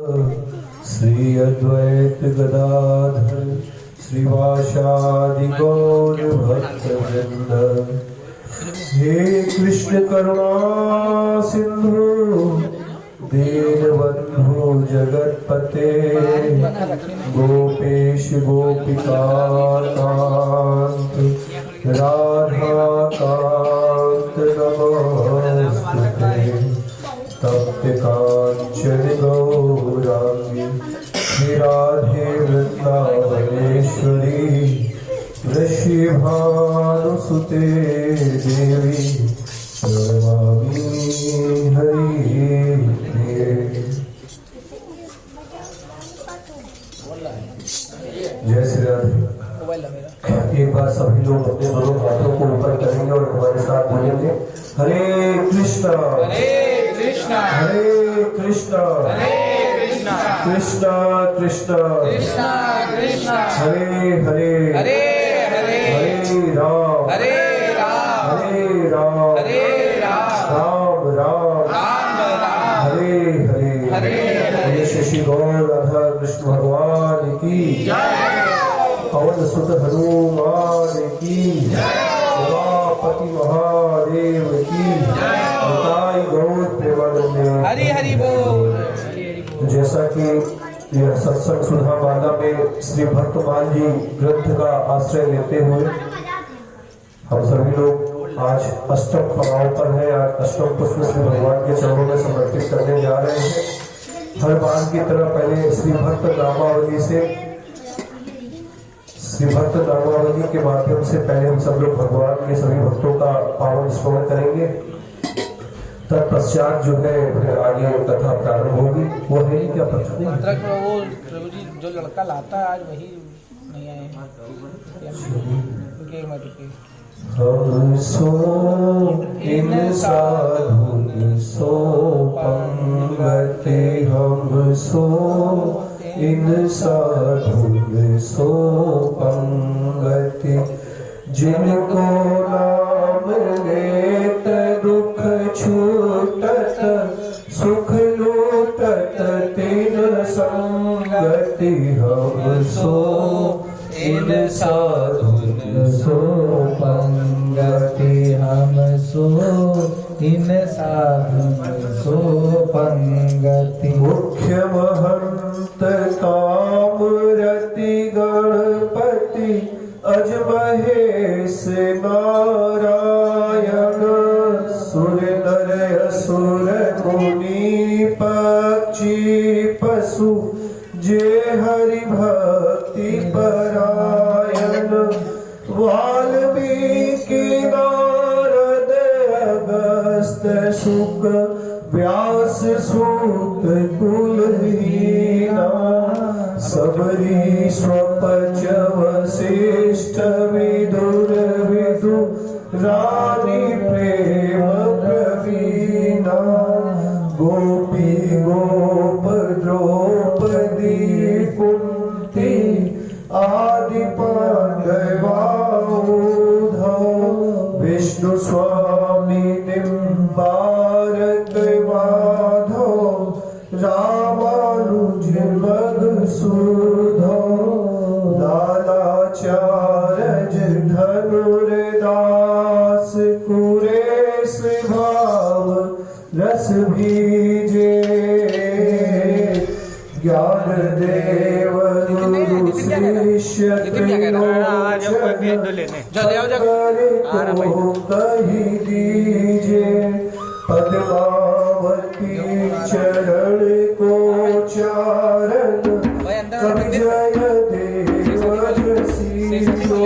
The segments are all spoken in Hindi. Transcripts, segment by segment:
श्री अद्वैत गदाधर श्रीवासादि गौर भक्तवृंद। हे कृष्ण करुणा सिंधु दीनबंधु जगतपते गोपेश गोपिका कांत राधा कांत नमस्ते। तप्त कांचन गौरांगी राधे वृंदावनेश्वरी वृषभानुसुते देवी नमामि हरि प्रिये। जय श्री राधे। एक बार सभी लोग अपने दोनों हाथों को ऊपर करेंगे और हमारे साथ बोलेंगे हरे कृष्णा हरे कृष्णा कृष्णा कृष्णा हरे हरे हरे राम राम राम हरे हरे। शशि गौर राधा कृष्ण भगवान की पवन सुत हनुमान की उमापति महादेव की गौर प्रेमानंद। हरि हरि बोल। जैसा कि यह सत्संग सुधा माला में श्री भक्तमान जी ग्रंथ का आश्रय लेते हुए हम सभी लोग आज अष्टम पड़ाव पर हैं। आज अष्टम पुष्प श्री भगवान के चरणों में समर्पित करने जा रहे हैं। हर बार की तरह पहले श्री भक्त नामावली के माध्यम से पहले हम सब लोग भगवान के सभी भक्तों का पावन स्मरण करेंगे। तत्पश्चात जो है आगे कथा प्रारंभ होगी। वो है ही क्या पत्र नहीं? वो प्रभु जी जो लड़का लाता है आज वही नहीं आए हैं। हम सो इन साधु सो पंगते हम सो इन साधु सो पंगते जिनको नाम लेत दुख छूटत सुख लूटत तिन संगति हम सो इन साधु सो पंगति हम सो इन साधु सो पंगति। मुख्य महंत काम रति गणपति अजमहेश नारायण सुर नर असुर मुनि पक्षी पशु जे हरि भक्ति परायण वाल्मीकि नारद अगस्त्य शुक व्यास सूत कुलहीना सबरी स्वपच वशिष्ठ विदुर विदु रानी प्रेम प्रवीणा गोपी गोप द्रौपदी कुंती आदि पांडवाधव विष्णु स्वामी निम्बारक माधव रामानुज मधुसूदन दादाचार्य धनुर्दास कुरेश भाव रस भीजे ज्ञान देव गुरु शिष्य कही दीजे पद्मावती चरण को चारण कवि जय देव सीतो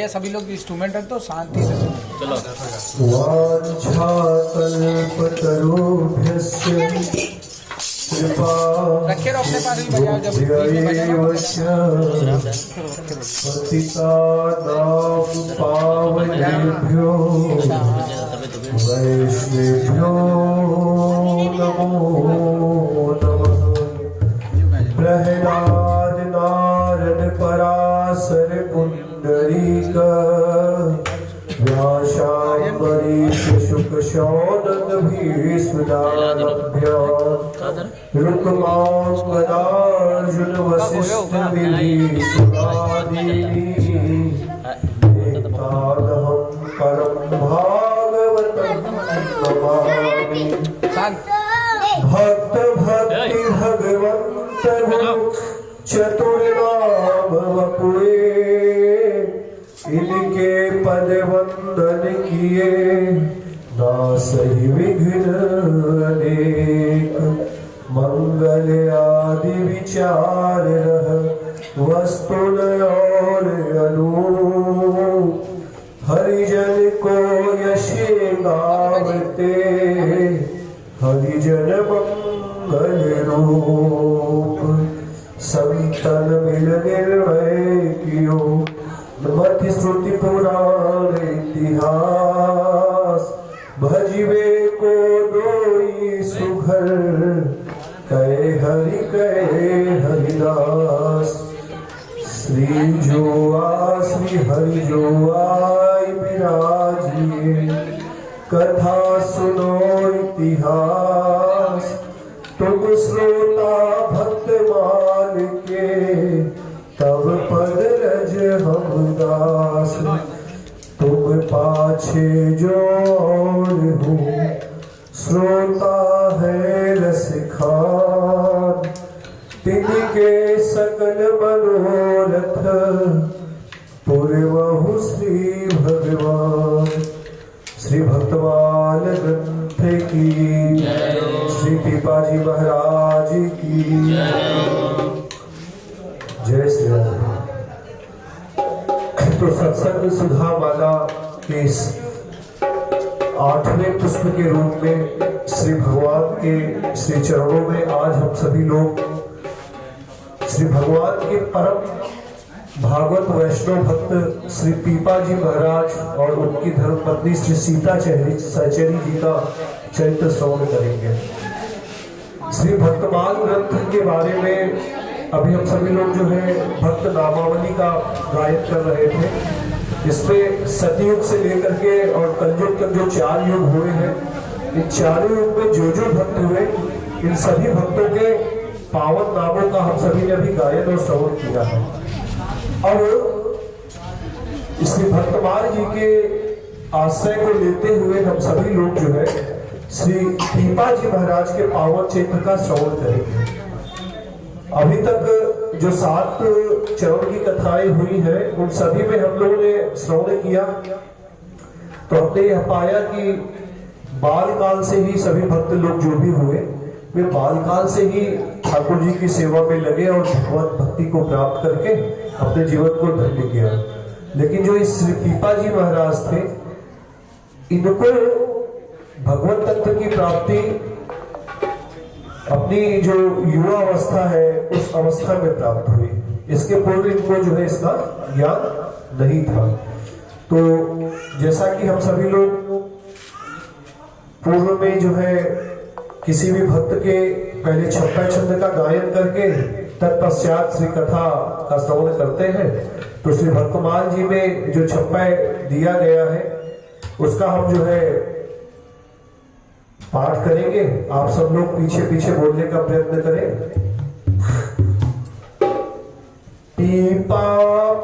भैया सभी लोग इंस्ट्रूमेंट रख दो, शांति से सुनो। रखे रहो अपने पास ही, बजाओ जब बीच में बजाना हो पावनेभ्यो वैष्णवेभ्यो नमो नमः। प्रहलाद नारद पराशर पुंडरीक व्यासाम्बरीश शुक शौनक भीष्मदानभ्याम् रुक्माङ्गदार्जुन वसिष्ठ विभीषणादीनि एकतादहं परं भागवतं नमामि। भक्त भक्ति भगवंत चतुर्नाम वपुए इनके पद वंदन किए नासहि विघ्न अनेक। मंगल आदि विचार वस्तु और अनूप हरिजन को यश गावते हरिजन मंगल रूप। संतन मिल निर्णय कियो मति श्रुति पुराण इतिहास भजिवे को दोई सुघर कहे हरिदास। श्री हरि जो आई विराजिए कथा सुनो इतिहास। तुम श्रोता भक्त मान के तब पद रज हम दास। तुम पाछे जो और हो श्रोता है रसिखान। तिनके सकल मनोरथ पूर्वहु श्री भगवान। श्री भक्तमाल ग्रंथ की श्री पीपाजी महाराज की जय श्री राम। तो सत्संग सुधा माला के इस 8वें पुष्प के रूप में श्री भगवान के श्री चरणों में आज हम सभी लोग श्री भगवान के परम भागवत वैष्णव भक्त श्री पीपाजी महाराज और उनकी धर्मपत्नी श्री सीता सहचरी जी का चरित्र श्रवण करेंगे। श्री भक्तमाल ग्रंथ के बारे में अभी हम सभी लोग जो है भक्त नामावली का गायन कर रहे थे। इसमें सतयुग से लेकर के और कलयुग तक जो 4 युग हुए हैं, इन 4 युग में जो भक्त हुए इन सभी भक्तों के पावन नामों का हम सभी ने अभी गायन और श्रवण किया है। अब श्री भक्तमाल जी के आश्रय को लेते हुए हम सभी लोग जो है श्री पीपाजी महाराज के पावन चरित्र का श्रवण करेंगे। अभी तक जो 7 चरण की कथाएं हुई है उन सभी में हम लोगों ने श्रवण किया तो हमने यह पाया कि बाल काल से ही सभी भक्त लोग जो भी हुए वे बाल काल से ही ठाकुर जी की सेवा में लगे और भगवत भक्ति को प्राप्त करके अपने जीवन को धन्य किया। लेकिन जो इस श्री पीपाजी महाराज थे इनको भगवत तत्व की प्राप्ति अपनी जो युवा अवस्था है उस अवस्था में प्राप्त हुई। इसके पूर्व इनको जो है इसका ज्ञान नहीं था। तो जैसा कि हम सभी लोग पूर्व में जो है किसी भी भक्त के पहले छप्पा छंद का गायन करके तत्पश्चात श्री कथा का श्रवण करते हैं, तो श्री भक्तमाल जी में जो छप्पा दिया गया है उसका हम जो है पाठ करेंगे। आप सब लोग पीछे पीछे बोलने का प्रयत्न करें। पीपा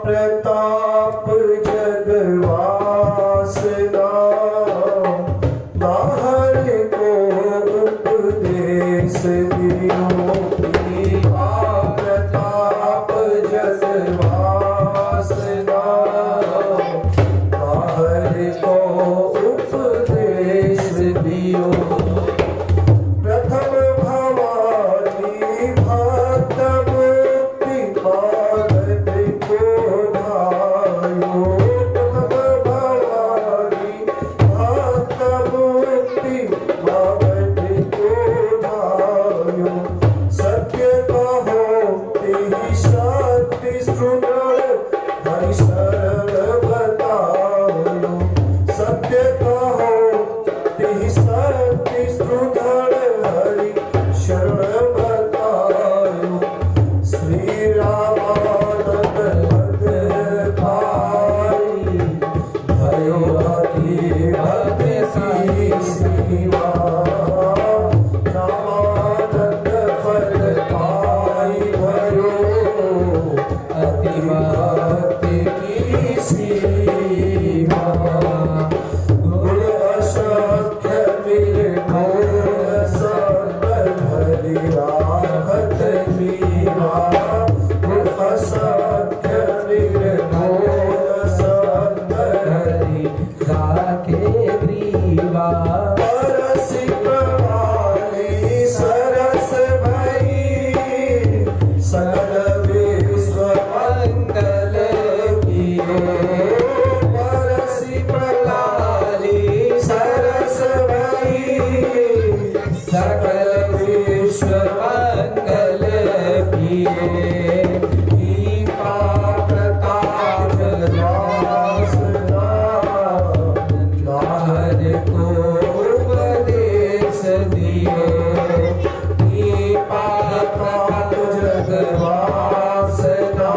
प्रताप जगवासना बाहर को उपदेश दियो। पीपा प्रताप जगवासना बाहर को उपदेश दियो। प्रथम भवानी भक्त मुक्ति मार्ग को धार हरि शक्ति सुदृढ़ हरि शरण बताओ सत्य कहो तेहि शक्ति सुदृढ़ हरि शरण बताओ श्री रामानंद पद पाई भयो अति भक्ति सीमा रामानंद पद पाई भयो अति भक्ति की सीमा गुण असंख्य निर्मोल संत धरि राखत मीरा गुण असंख्य निर्मोल संत धरि राखे ग्रीवा परसि प्रवाली सरस भई सकल विश्व मंगल किए परसि प्रवाली सरस भई सकल विश्व मंगल किए दीपा प्रताप वासना नाहर को उपदेश दिए दीपा प्रताप जगवासना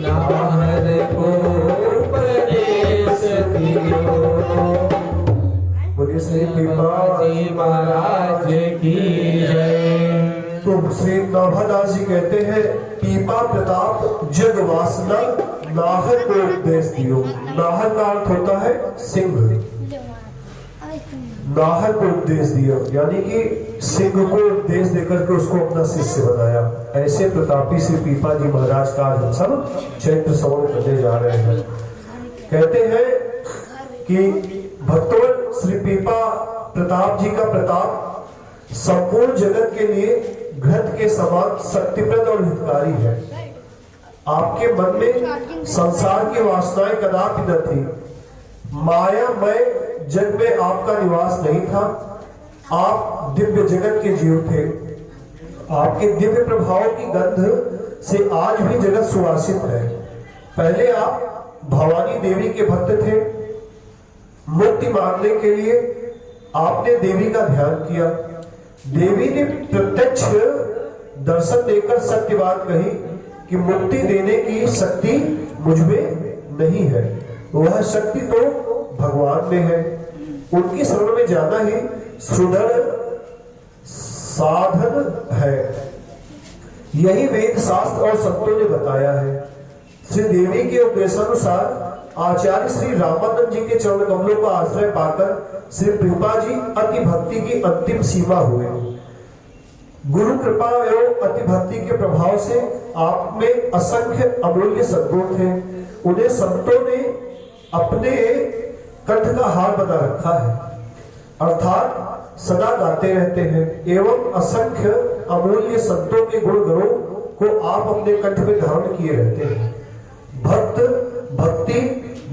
नाहर को उपदेश दियो बोलिए श्री पीपाजी महाराज की जय। तो श्री नाभादास जी कहते हैं पीपा प्रताप जग वासना नाहर को उपदेश दियो। नाहर का अर्थ होता है सिंह। नाहर को उपदेश दिया यानी कि सिंह को उपदेश देकर के उसको अपना शिष्य बनाया। ऐसे प्रतापी श्री पीपा जी महाराज का आज हम सब चैत्र श्रवण करने जा रहे हैं। कहते हैं कि भक्तों श्री पीपा प्रताप जी का प्रताप संपूर्ण जगत के लिए घृत के समान शक्तिप्रद और हितकारी है। आपके मन में संसार की वासनाएं कदापि न थी। मायामय जग में आपका निवास नहीं था। आप दिव्य जगत के जीव थे। आपके दिव्य प्रभाव की गंध से आज भी जगत सुवासित है। पहले आप भवानी देवी के भक्त थे। मुक्ति मांगने के लिए आपने देवी का ध्यान किया। देवी ने प्रत्यक्ष दर्शन देकर सत्य बात कही कि मुक्ति देने की शक्ति मुझ में नहीं है, वह शक्ति तो भगवान में है। उनकी शरण में जाना ही सुदृढ़ साधन है। यही वेद शास्त्र और संतों ने बताया है। श्री देवी के उपदेशानुसार आचार्य श्री रामानंद जी के चरण कमलों का आश्रय पाकर श्री पीपा जी अति भक्ति की अंतिम सीमा हुए। गुरु कृपा एवं अति भक्ति के प्रभाव से आप में असंख्य अमूल्य सद्गुण थे। उन्हें संतों ने अपने कंठ का हार बना रखा है, अर्थात सदा गाते रहते हैं एवं असंख्य अमूल्य संतों के गुण गणों को आप अपने कंठ में धारण किए रहते हैं। भक्त भक्ति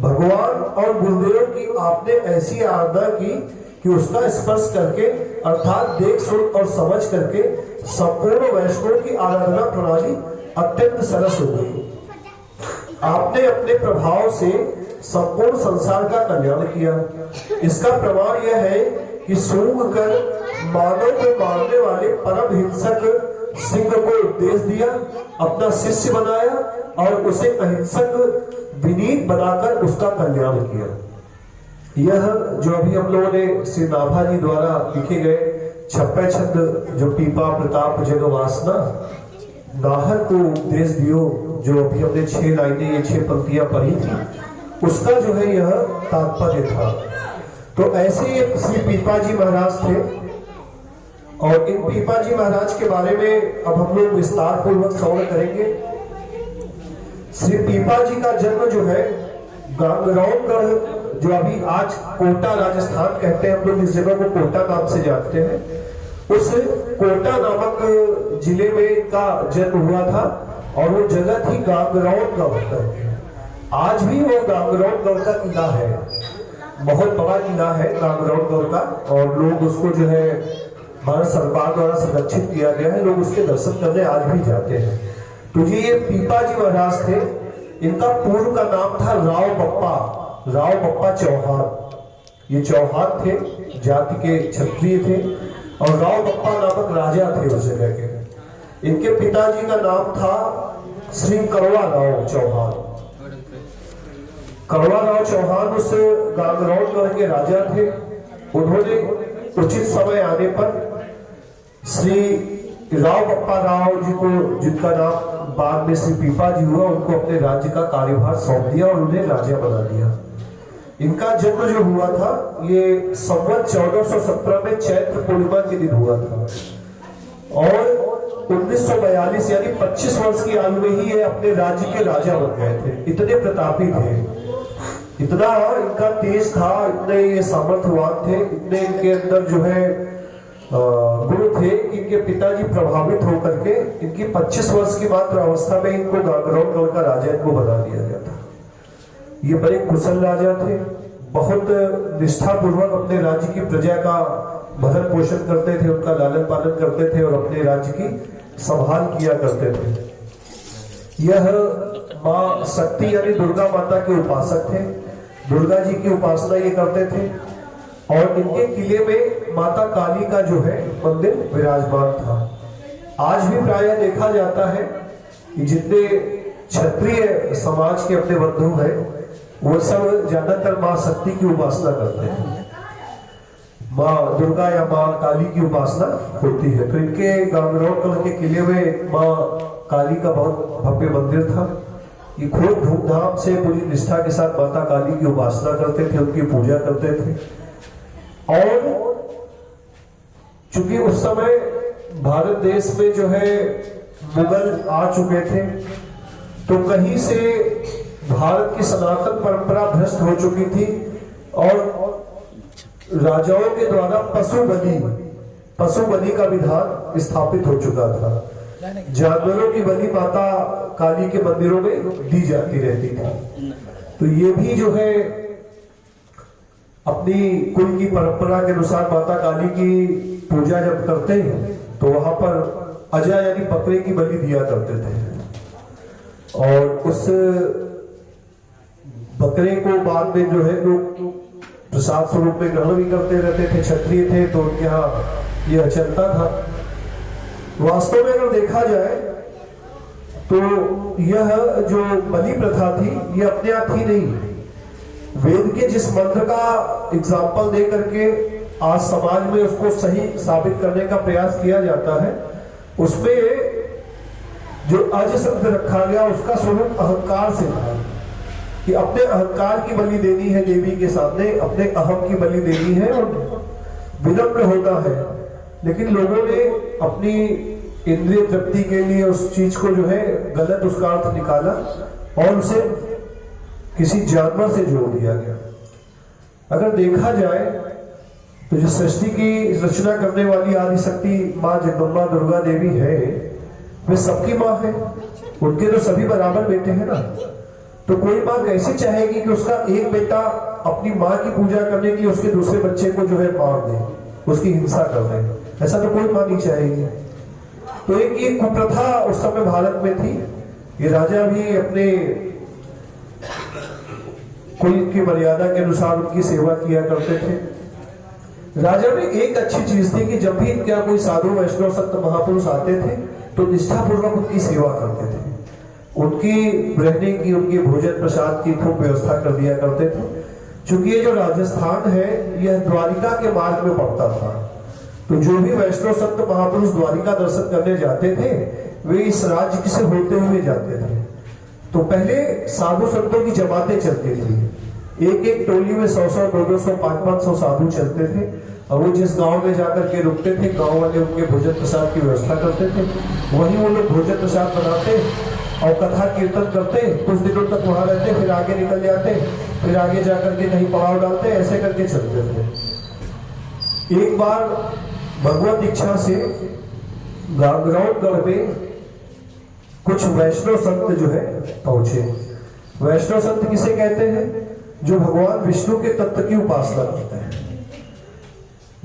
भगवान और गुरुदेव की आपने ऐसी आराधना की कि उसका स्पर्श करके अर्थात देख सुन और समझ करके संपूर्ण वैष्णव की आराधना प्रणाली अत्यंत सरस हो गई। आपने अपने प्रभाव से संपूर्ण संसार का कल्याण किया। इसका प्रमाण यह है कि सूंघ कर मानव को मारने वाले परम हिंसक सिंह को उपदेश दिया, अपना शिष्य बनाया और उसे अहिंसक विनीत बनाकर उसका कल्याण किया। यह जो अभी हम लोगों ने श्री नाभा जी द्वारा लिखे गए 56 छंद जो पीपा प्रताप जग वासना नाहर को उपदेश दियो, जो अभी हमने 6 लाइनें ये 6 पंक्तियां पढ़ी थी, उसका जो है यह तात्पर्य था। तो ऐसे ही श्री पीपा जी महाराज थे और इन पीपा जी महाराज के बारे में अब हम लोग विस्तार पूर्वक श्रवण करेंगे। श्री पीपा जी का जन्म जो है गांगरौनगढ़, जो अभी आज कोटा राजस्थान कहते हैं, हम लोग इस जगह को कोटा नाम से जानते हैं, उस कोटा नामक जिले में इनका जन्म हुआ था और वो जगह थी गांगरौनगढ़। आज भी वो गांगरौनगढ़ का किला है, बहुत बड़ा किला है गांगरौनगढ़ का, और लोग उसको जो है भारत सरकार द्वारा संरक्षित किया गया है। लोग उसके दर्शन करने आज भी जाते हैं। तो ये पीपा जी महाराज थे। इनका पूर्व का नाम था राव बप्पा चौहान। ये चौहान थे, जाति के क्षत्रिय थे और राव बप्पा नामक राजा थे उस जगह के। इनके पिताजी का नाम था श्री करवा राव चौहान। करवा राव चौहान उस गांगरौनगढ़ के राजा थे। उन्होंने उचित समय आने पर श्री राव बप्पा राव जी को, जिनका नाम बाद में श्री पीपा जी हुआ, उनको अपने राज्य का कार्यभार सौंप दिया और उन्हें राजा बना दिया। इनका जन्म जो हुआ था ये संवत 1417 में चैत्र पूर्णिमा के दिन हुआ था और 1942 यानी 25 वर्ष की आयु में ही ये अपने राज्य के राजा बन गए थे। इतने प्रतापी थे, इतना इनका तेज था, इतने ये सामर्थ्यवान थे, इतने इनके अंदर जो है गुरु थे कि इनके पिताजी प्रभावित होकर के इनकी 25 वर्ष की मात्र अवस्था में इनको गांगरौनगढ़ का राजा इनको बना दिया गया था। ये बड़े कुशल राजा थे, बहुत निष्ठापूर्वक अपने राज्य की प्रजा का भरण पोषण करते थे, उनका लालन पालन करते थे और अपने राज्य की संभाल किया करते थे। यह माँ शक्ति यानी दुर्गा माता के उपासक थे, दुर्गा जी की उपासना ये करते थे और इनके किले में माता काली का जो है मंदिर विराजमान था। आज भी प्रायः देखा जाता है कि जितने क्षत्रिय समाज के अपने बंधु हैं वो सब ज्यादातर माँ शक्ति की उपासना करते हैं, माँ दुर्गा या माँ काली की उपासना होती है। तो इनके गांगरौनगढ़ के किले में माँ काली का बहुत भव्य मंदिर था। ये खूब धूमधाम से पूरी निष्ठा के साथ माता काली की उपासना करते थे, उनकी पूजा करते थे। और चूंकि उस समय भारत देश में जो है मुगल आ चुके थे तो कहीं से भारत की सनातन परंपरा भ्रष्ट हो चुकी थी और राजाओं के द्वारा पशु बलि का विधान स्थापित हो चुका था। जानवरों की बलि माता काली के मंदिरों में दी जाती रहती थी। तो ये भी जो है अपनी कुल की परंपरा के अनुसार माता काली की पूजा जब करते हैं तो वहां पर अजा यानी बकरे की बलि दिया करते थे और उस बकरे को बाद में जो है लोग प्रसाद स्वरूप में ग्रहण भी करते रहते थे। क्षत्रिय थे तो उनके यहाँ यह चलता था। वास्तव में अगर देखा जाए तो यह जो बलि प्रथा थी यह अपने आप ही नहीं, वेद के जिस मंत्र का एग्जाम्पल दे करके आज समाज में उसको सही साबित करने का प्रयास किया जाता है, उसमें जो अज शब्द रखा गया उसका स्वरूप अहंकार से था कि अपने अहंकार की बलि देनी है देवी के सामने, अपने अहम की बलि देनी है और विनम्र होता है। लेकिन लोगों ने अपनी इंद्रिय तृप्ति के लिए उस चीज को जो है गलत उसका अर्थ निकाला और उसे किसी जानवर से जोड़ दिया गया। अगर देखा जाए तो जो सृष्टि की रचना करने वाली आदिशक्ति माँ जगदम्बा दुर्गा देवी है वे सबकी माँ है, उनके तो सभी बराबर बेटे हैं ना। तो कोई माँ कैसे चाहेगी कि उसका एक बेटा अपनी माँ की पूजा करने के लिए उसके दूसरे बच्चे को जो है मार दे, उसकी हिंसा कर दे? ऐसा तो कोई माँ नहीं चाहेगी। तो एक ये कुप्रथा उस समय भारत में थी। ये राजा भी अपने कुल की मर्यादा के अनुसार उनकी सेवा किया करते थे। राजा में एक अच्छी चीज थी कि जब भी क्या कोई साधु वैष्णव संत महापुरुष आते थे तो निष्ठापूर्वक उनकी सेवा करते थे, उनकी रहने की, उनकी भोजन प्रसाद की खूब व्यवस्था कर दिया करते थे। चूंकि ये जो राजस्थान है यह द्वारिका के मार्ग में पड़ता था, तो जो भी वैष्णव संत महापुरुष द्वारिका दर्शन करने जाते थे वे इस राज्य से होते हुए जाते थे। तो पहले साधु संतों की जमातें चलती थी, एक एक टोली में 100-100, 200-200, 500-500 साधु चलते थे और वो जिस गांव में जाकर के रुकते थे गांव वाले उनके भोजन प्रसाद की व्यवस्था करते थे, वहीं वो लोग भोजन प्रसाद बनाते और कथा कीर्तन करते, कुछ दिनों तक वहां रहते, फिर आगे निकल जाते, फिर आगे जाकर के कहीं पड़ाव डालते, ऐसे करके चलते थे। एक बार भगवत इच्छा से गांगरौनगढ़ में कुछ वैष्णव संत जो है पहुंचे। वैष्णव संत किसे कहते हैं? जो भगवान विष्णु के तत्व की उपासना करते हैं,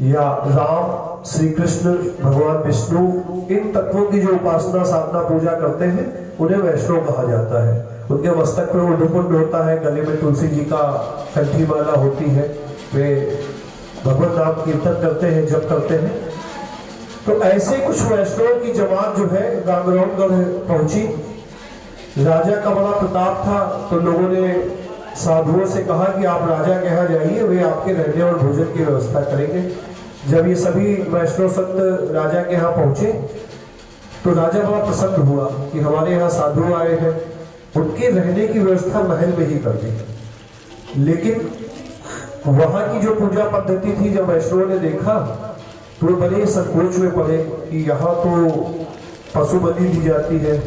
या राम, श्री कृष्ण, भगवान विष्णु, इन तत्वों की जो उपासना साधना पूजा करते हैं उन्हें वैष्णव कहा जाता है। उनके मस्तक पर उद्दपुंड होता है, गले में तुलसी जी का कंठी माला होती है, वे भगवत नाम कीर्तन करते हैं, जप करते हैं। तो ऐसे कुछ वैष्णव की जमात जो है गांगरौनगढ़ पहुंची। राजा का बड़ा प्रताप था, तो लोगों ने साधुओं से कहा कि आप राजा के यहाँ जाइए, वे आपके रहने और भोजन की व्यवस्था करेंगे। जब ये सभी वैष्णव संत राजा के यहाँ पहुंचे तो राजा बड़ा प्रसन्न हुआ कि हमारे यहाँ साधु आए हैं, उनके रहने की व्यवस्था महल में ही कर दी। लेकिन वहां की जो पूजा पद्धति थी, जब वैष्णवों ने देखा तो वे बड़े संकोच में पड़े कि यहाँ तो पशु बलि दी जाती है,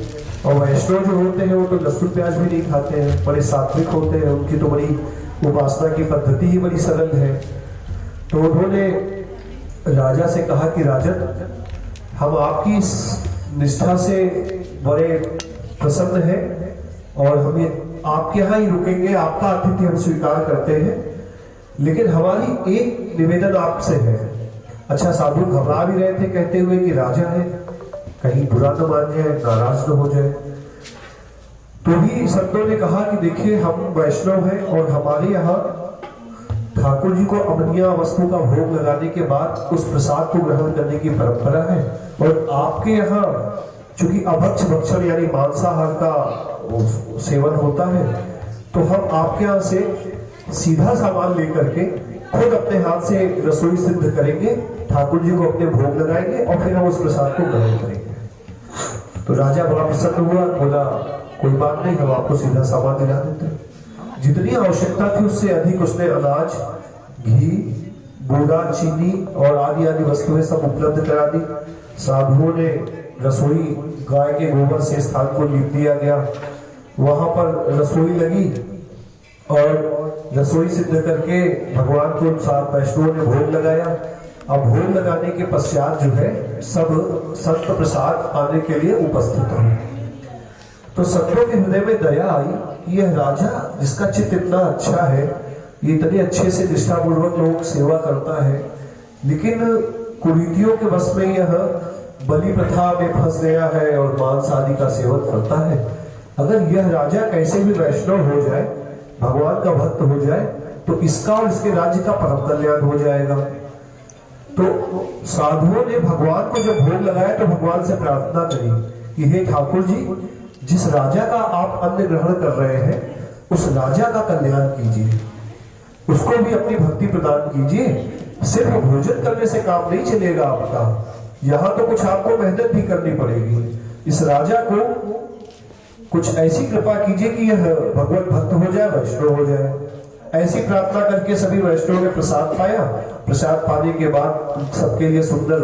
और वैष्णव जो होते हैं वो तो लहसुन प्याज भी नहीं खाते हैं, बड़े सात्विक होते हैं, उनकी तो बड़ी उपासना की पद्धति ही बड़ी सरल है। तो उन्होंने राजा से कहा कि राजन, हम आपकी इस निष्ठा से बड़े प्रसन्न हैं और हम ये आपके यहाँ ही रुकेंगे, आपका आतिथ्य हम स्वीकार करते हैं, लेकिन हमारी एक निवेदन आपसे है। अच्छा, साधु घबरा भी रहे थे कहते हुए कि राजा है, कहीं बुरा न मान जाए, नाराज न हो जाए। तो भी संतों ने कहा कि देखिए, हम वैष्णव हैं और हमारे यहाँ ठाकुर जी को अमनिया वस्तु का भोग लगाने के बाद उस प्रसाद को ग्रहण करने की परंपरा है, और आपके यहाँ चूंकि अभक्ष भक्षण यानी मांसाहार का सेवन होता है, तो हम आपके यहाँ से सीधा सामान लेकर के खुद अपने हाथ से रसोई सिद्ध करेंगे, ठाकुर जी को अपने भोग लगाएंगे और फिर हम उस प्रसाद को ग्रहण करेंगे। तो राजा बड़ा प्रसन्न हुआ, बोला कोई बात नहीं, हम आपको सीधा सामान दिला देते हैं। जितनी आवश्यकता थी उससे अधिक उसने अनाज, घी, बूरा, चीनी और आदि आदि वस्तुएं सब उपलब्ध करा दी। साधुओं ने रसोई गाय के गोबर से स्थान को लीप दिया गया, वहां पर रसोई लगी और रसोई सिद्ध करके भगवान को साथ वैष्णवों ने भोग लगाया। अब भोग लगाने के पश्चात जो है सब संत प्रसाद आने के लिए उपस्थित हुए। तो संतों के हृदय में दया आई कि यह राजा जिसका चित्त इतना अच्छा है, ये इतने अच्छे से निष्ठापूर्वक लोग सेवा करता है, लेकिन कुरीतियों के वश में यह बलि प्रथा में फंस गया है और मांस आदि का सेवन करता है। अगर यह राजा कैसे भी वैष्णव हो जाए, भगवान का भक्त हो जाए, तो इसका और इसके राज्य का परम कल्याण हो जाएगा। तो साधुओं ने भगवान को जब भोग लगाया तो भगवान से प्रार्थना करी कि हे ठाकुर जी, जिस राजा का आप अन्न ग्रहण कर रहे हैं, उस राजा का कल्याण कीजिए, उसको भी अपनी भक्ति प्रदान कीजिए। सिर्फ भोजन करने से काम नहीं चलेगा आपका, यहाँ तो कुछ आपको मेहनत भी करनी पड़ेगी। इस राजा को कुछ ऐसी कृपा कीजिए कि यह भगवत भक्त हो जाए, वैष्णव हो जाए। ऐसी प्रार्थना करके सभी वैष्णव ने प्रसाद पाया। प्रसाद पाने के बाद सबके लिए सुंदर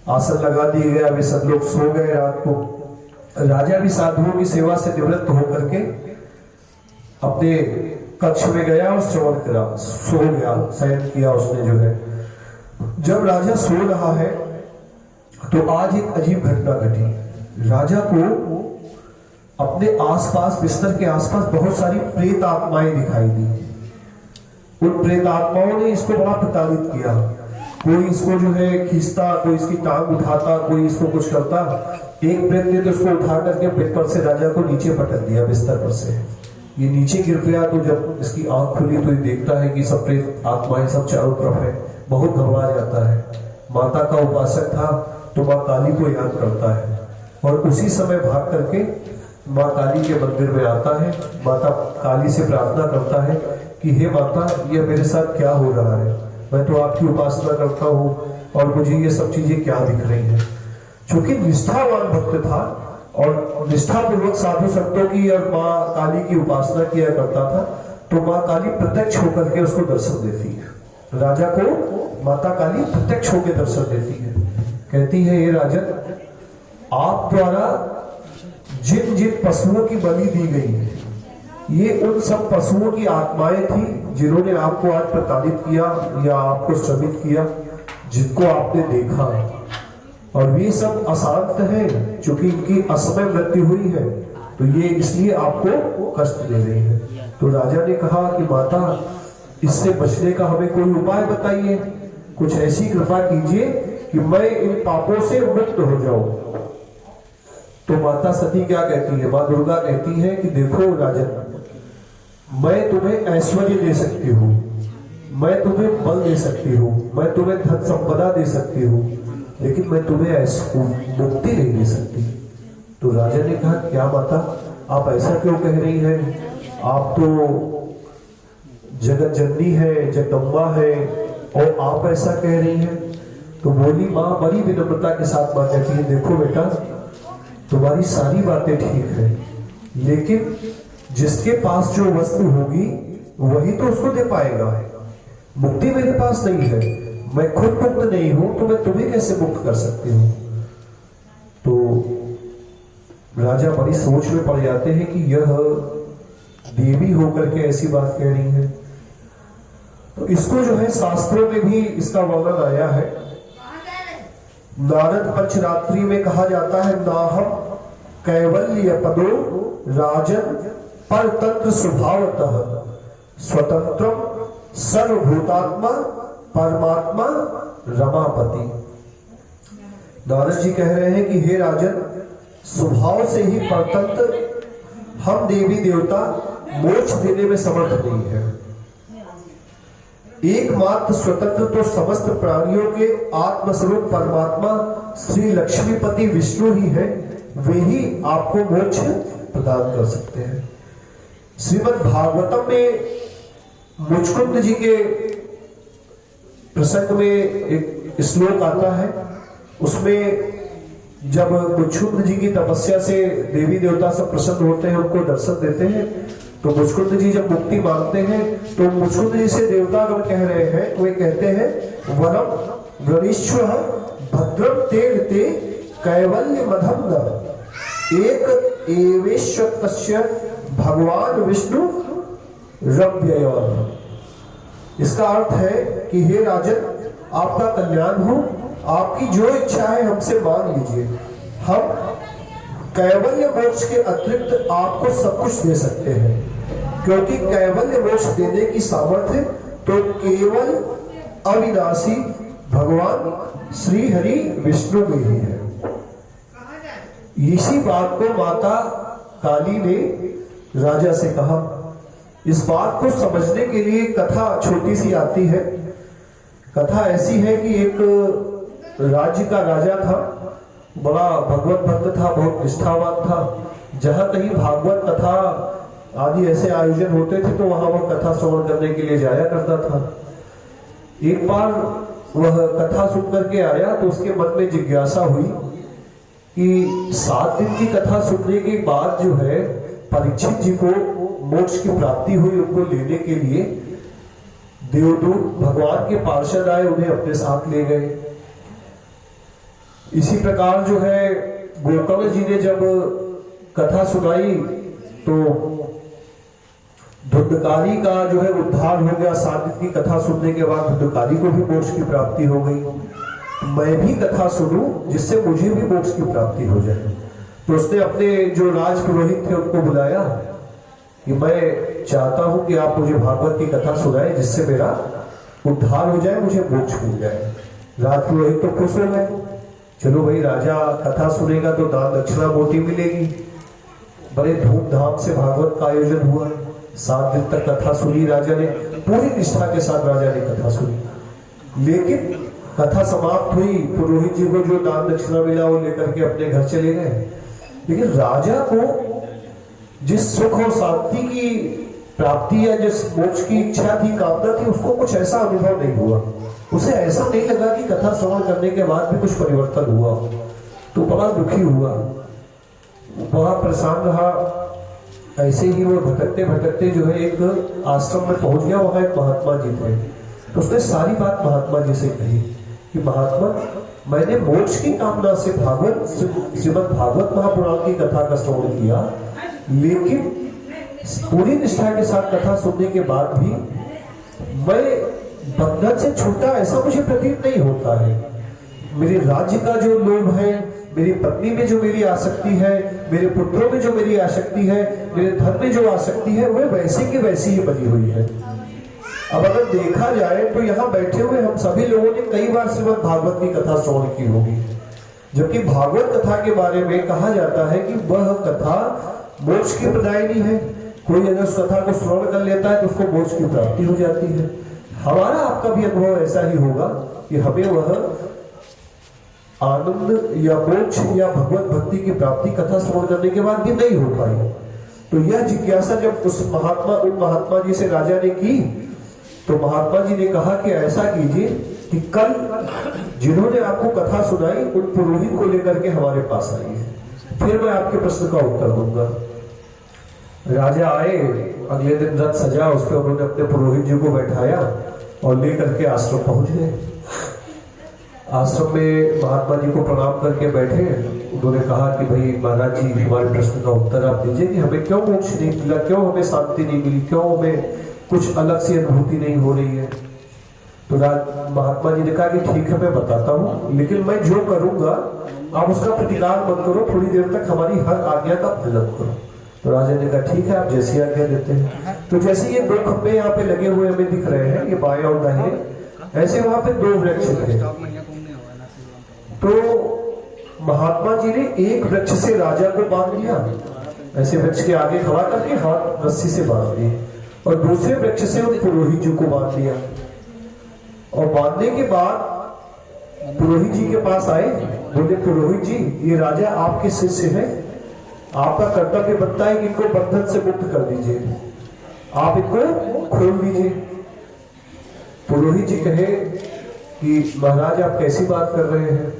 आसन लगा दिए गया, वे सब लोग सो गए रात को। राजा भी साधुओं की सेवा से निवृत्त होकर के अपने कक्ष में गया और श्रवण करा, सो गया, शयन किया उसने जो है। जब राजा सो रहा है तो आज एक अजीब घटना घटी। राजा को अपने आसपास, बिस्तर के आसपास बहुत सारी प्रेत आत्माएं दिखाई दी। उन प्रेत आत्माओं ने इसको बड़ा प्रताड़ित किया। कोई इसको जो है खींचता, कोई इसकी टांग उठाता, कोई इसको कुछ करता। एक प्रेत ने तो इसको उठा करके बेड पर से राजा को नीचे पटक दिया, बिस्तर पर से। ये नीचे गिर गया तो जब इसकी आंख खुली तो ये देखता है कि सब प्रेत आत्माएं सब चारों तरफ है, बहुत घबरा जाता है। माता का उपासक था तो माँ काली को याद करता है और उसी समय भाग करके माँ काली के मंदिर में आता है। माता काली से प्रार्थना करता है कि हे माता, यह मेरे साथ क्या हो रहा है? मैं तो आपकी उपासना करता हूँ और मुझे ये सब चीजें क्या दिख रही हैं। चूंकि निष्ठावान भक्त था और निष्ठापूर्वक साधु संतों की और माँ काली की उपासना किया करता था, तो माँ काली प्रत्यक्ष होकर के उसको दर्शन देती है। राजा को माता काली प्रत्यक्ष होकर दर्शन देती है, कहती है, ये राजन, आप द्वारा जिन जिन पशुओं की बलि दी गई है, ये उन सब पशुओं की आत्माएं थी जिन्होंने आपको आज प्रताड़ित किया या आपको श्रमित किया, जिनको आपने देखा, और वे सब अशांत हैं। चूंकि इनकी असमय मृत्यु हुई है तो ये इसलिए आपको कष्ट दे रही है। तो राजा ने कहा कि माता, इससे बचने का हमें कोई उपाय बताइए, कुछ ऐसी कृपा कीजिए कि मैं इन पापों से मुक्त हो जाऊं। तो माता सती क्या कहती है, माँ दुर्गा कहती है कि देखो राजन, मैं तुम्हें ऐश्वर्य दे सकती हूँ, मैं तुम्हें बल दे सकती हूँ, मैं तुम्हें धन संपदा दे सकती हूँ, लेकिन मैं तुम्हें मुक्ति नहीं दे सकती। तो राजा ने कहा, क्या माता, आप ऐसा क्यों कह रही हैं? आप तो जगत जननी है, जगदम्बा है, और आप ऐसा कह रही हैं। तो बोली माँ बड़ी विनम्रता के साथ माँ कहती है, देखो बेटा, तुम्हारी सारी बातें ठीक है, लेकिन जिसके पास जो वस्तु होगी वही तो उसको दे पाएगा। मुक्ति मेरे पास नहीं है, मैं खुद मुक्त नहीं हूं, तो मैं तुम्हें कैसे मुक्त कर सकती हूँ? तो राजा बड़ी सोच में पड़ जाते हैं कि यह देवी होकर के ऐसी बात कह रही है। तो इसको जो है शास्त्रों में भी इसका वर्णन आया है। नारद पंचरात्रि में कहा जाता है, नाहम कैवल्य पदो राजन परतंत्र स्वभावतः स्वतंत्रम सर्वभूतात्मा परमात्मा रमापति। नारद जी कह रहे हैं कि हे राजन, स्वभाव से ही परतंत्र हम देवी देवता मोक्ष देने में समर्थ नहीं है। एकमात्र स्वतंत्र तो समस्त प्राणियों के आत्मस्वरूप परमात्मा श्री लक्ष्मीपति विष्णु ही है, वे ही आपको मोक्ष प्रदान कर सकते हैं। श्रीमद् भागवतम में मुचकुंद जी के प्रसंग में एक श्लोक आता है। उसमें जब मुचकुंद जी की तपस्या से देवी देवता सब प्रसन्न होते हैं, उनको दर्शन देते हैं, तो मुचकुंद जी जब मुक्ति मांगते हैं तो मुचकुंद जी से देवतागण कह रहे हैं, वे कहते हैं, वरम वृणीश्व भद्रम ते कैवल्य मधम न एक एवेश्वतस्य भगवान विष्णु रव्यय। इसका अर्थ है कि हे राजन, आपका कल्याण हो, आपकी जो इच्छा है हमसे मांग लीजिए, हम कैवल्य मोक्ष के अतिरिक्त आपको सब कुछ दे सकते हैं, क्योंकि कैवल्य मोक्ष देने की सामर्थ्य तो केवल अविनाशी भगवान श्री हरि विष्णु में ही है। इसी बात को माता काली ने राजा से कहा। इस बात को समझने के लिए कथा छोटी सी आती है। कथा ऐसी है कि एक राज्य का राजा था, बड़ा भगवत भक्त था, बहुत निष्ठावान था। जहां कहीं भागवत कथा आदि ऐसे आयोजन होते थे तो वहां वह कथा श्रवण करने के लिए जाया करता था। एक बार वह कथा सुन करके आया तो उसके मन में जिज्ञासा हुई कि 7 दिन की कथा सुनने के बाद जो है परीक्षित जी को मोक्ष की प्राप्ति हुई, उनको लेने के लिए देवदूत भगवान के पार्षद आए, उन्हें अपने साथ ले गए। इसी प्रकार जो है गोकर्ण जी ने जब कथा सुनाई तो धुंधकारी का जो है उद्धार हो गया। 7 दिन की कथा सुनने के बाद धुंधकारी को भी मोक्ष की प्राप्ति हो गई। मैं भी कथा सुनूं जिससे मुझे भी मोक्ष की प्राप्ति हो जाए। तो उसने अपने जो राज पुरोहित थे उनको बुलाया कि मैं चाहता हूं कि आप मुझे भागवत की कथा सुनाएं जिससे मेरा उद्धार हो जाए, मुझे मोक्ष मिल जाए। राज पुरोहित तो खुश हो गए, चलो भाई राजा कथा सुनेगा तो दान दक्षिणा मोटी मिलेगी। बड़े धूमधाम से भागवत का आयोजन हुआ। 7 दिन तक कथा सुनी राजा ने, पूरी निष्ठा के साथ राजा ने कथा सुनी। लेकिन कथा समाप्त हुई, पुरोहित जी को जो दान दक्षिणा मिला वो लेकर के अपने घर चले गए। लेकिन राजा को जिस सुख और शांति की प्राप्ति या जिस मोक्ष की इच्छा थी, कामना थी, उसको कुछ ऐसा अनुभव नहीं हुआ। उसे ऐसा नहीं लगा कि कथा श्रवण करने के बाद भी कुछ परिवर्तन हुआ। तो बड़ा दुखी हुआ, बड़ा परेशान रहा। ऐसे ही वो भटकते भटकते जो है एक आश्रम में पहुंच गया। वहां एक महात्मा जी थे। तो उसने सारी बात महात्मा जी से कही कि महात्मा, मैंने मोक्ष की कामना से श्रीमद् भागवत महापुराण की कथा का श्रवण किया, लेकिन पूरी निष्ठा के साथ कथा सुनने के बाद भी मैं बंधन से छूटा ऐसा मुझे प्रतीत नहीं होता है। मेरे राज्य का जो लोभ है, मेरी पत्नी में जो मेरी आसक्ति है, मेरे पुत्रों में जो मेरी आसक्ति है, मेरे धन में जो आसक्ति है, वह वैसे की वैसी ही बनी हुई है। अब अगर देखा जाए तो यहाँ बैठे हुए हम सभी लोगों ने कई बार श्रीमद् भागवत की कथा श्रवण की होगी, जबकि भागवत कथा के बारे में कहा जाता है कि वह कथा मोक्ष की प्रदायिनी है। कोई अगर उस कथा को श्रवण कर लेता है तो उसको मोक्ष की प्राप्ति हो जाती है। हमारा आपका भी अनुभव ऐसा ही होगा कि हमें वह आनंद या मोक्ष या भगवत भक्ति की प्राप्ति कथा श्रवण करने के बाद भी नहीं हो पाई। तो यह जिज्ञासा जब उन महात्मा जी से राजा ने की, तो महात्मा जी ने कहा कि ऐसा कीजिए कि कल जिन्होंने आपको कथा सुनाई उन पुरोहित को लेकर के हमारे पास आइए, फिर मैं आपके प्रश्न का उत्तर दूंगा। राजा आए, अगले दिन रथ सजा, उस पर उन्होंने अपने पुरोहित जी को बैठाया और लेकर के आश्रम पहुंच गए। आश्रम में महात्मा जी को प्रणाम करके बैठे। उन्होंने कहा कि भाई महाराज जी, हमारे प्रश्न का उत्तर आप दीजिए कि हमें क्यों मोक्ष नहीं मिला, क्यों हमें शांति नहीं मिली, क्यों हमें कुछ अलग सी अनुभूति नहीं हो रही है। तो महात्मा जी ने कहा कि ठीक है, मैं बताता हूँ, लेकिन मैं जो करूंगा आप उसका प्रतिकार मत करो, थोड़ी देर तक हमारी हर आज्ञा का पालन करो। तो राजा ने कहा ठीक है, आप जैसी आज्ञा देते हैं। तो जैसे ये दो खंबे यहाँ पे लगे हुए हमें दिख रहे हैं, ये बाएं और दाहिने, ऐसे वहां पे दो वृक्ष थे। तो महात्मा जी ने एक वृक्ष से राजा को बांध दिया, ऐसे वृक्ष के आगे खड़ा करके हाथ रस्सी से बांध दिए, और दूसरे वृक्ष से उन पुरोहित जी को बांध दिया। और बांधने के बाद पुरोहित जी के पास आए, बोले पुरोहित जी, ये राजा आपके शिष्य है, आपका कर्तव्य बनता है कि इनको बंधन से मुक्त कर दीजिए, आप इनको खोल दीजिए। पुरोहित जी कहे कि महाराज आप कैसी बात कर रहे हैं,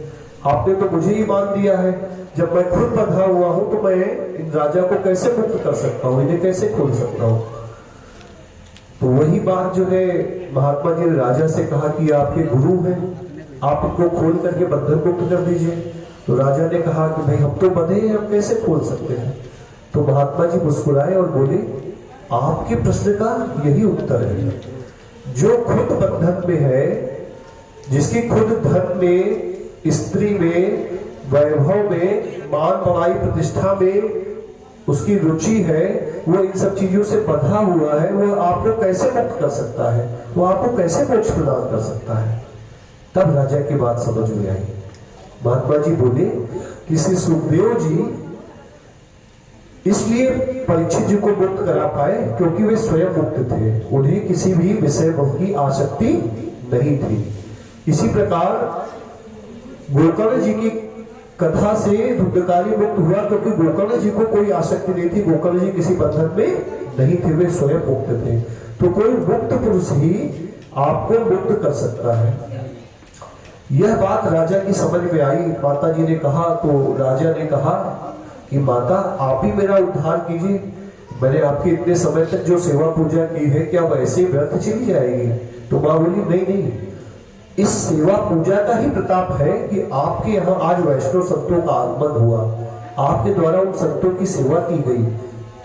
आपने तो मुझे ही बांध दिया है, जब मैं खुद बंधा हुआ हूं तो मैं इन राजा को कैसे मुक्त कर सकता हूं, इन्हें कैसे खोल सकता हूं। तो वही बात जो है महात्मा जी ने राजा से कहा कि आपके गुरु हैं, आप इनको खोल करके बंधन मुक्त कर दीजिए। तो राजा ने कहा कि भाई हम तो बंधे हैं, हम कैसे खोल सकते हैं। तो महात्मा जी मुस्कुराए और बोले, आपके प्रश्न का यही उत्तर है, जो खुद बंधन में है, जिसकी खुद धन में, स्त्री में, वैभव में, मान बड़ाई प्रतिष्ठा में उसकी रुचि है, वो इन सब चीजों से बंधा हुआ है, वो आपको कैसे मुक्त कर सकता है, वो आपको कैसे मोक्ष प्रदान कर सकता है। तब राजा की बात समझ में आई। महात्मा जी बोले कि श्री सुखदेव जी इसलिए परीक्षित जी को मुक्त करा पाए क्योंकि वे स्वयं मुक्त थे, उन्हें किसी भी विषय की आसक्ति नहीं थी। इसी प्रकार गोकर्ण जी की कथा से धुंधकारी मुक्त हुआ क्योंकि गोकर्ण जी को कोई आसक्ति नहीं थी, गोकर्ण जी किसी बंधन में नहीं थे, वे स्वयं मुक्त थे। तो कोई मुक्त पुरुष ही आपको मुक्त कर सकता है। यह बात राजा की समझ में आई। माता जी ने कहा, तो राजा ने कहा कि माता आप ही मेरा उद्धार कीजिए, मैंने आपकी इतने समय तक जो सेवा पूजा की है क्या वैसे व्यर्थ चली जाएगी। तो माँ बोली नहीं नहीं, इस सेवा पूजा का ही प्रताप है कि आपके यहाँ आज वैष्णव संतों का आगमन हुआ, आपके द्वारा उन संतों की सेवा की गई।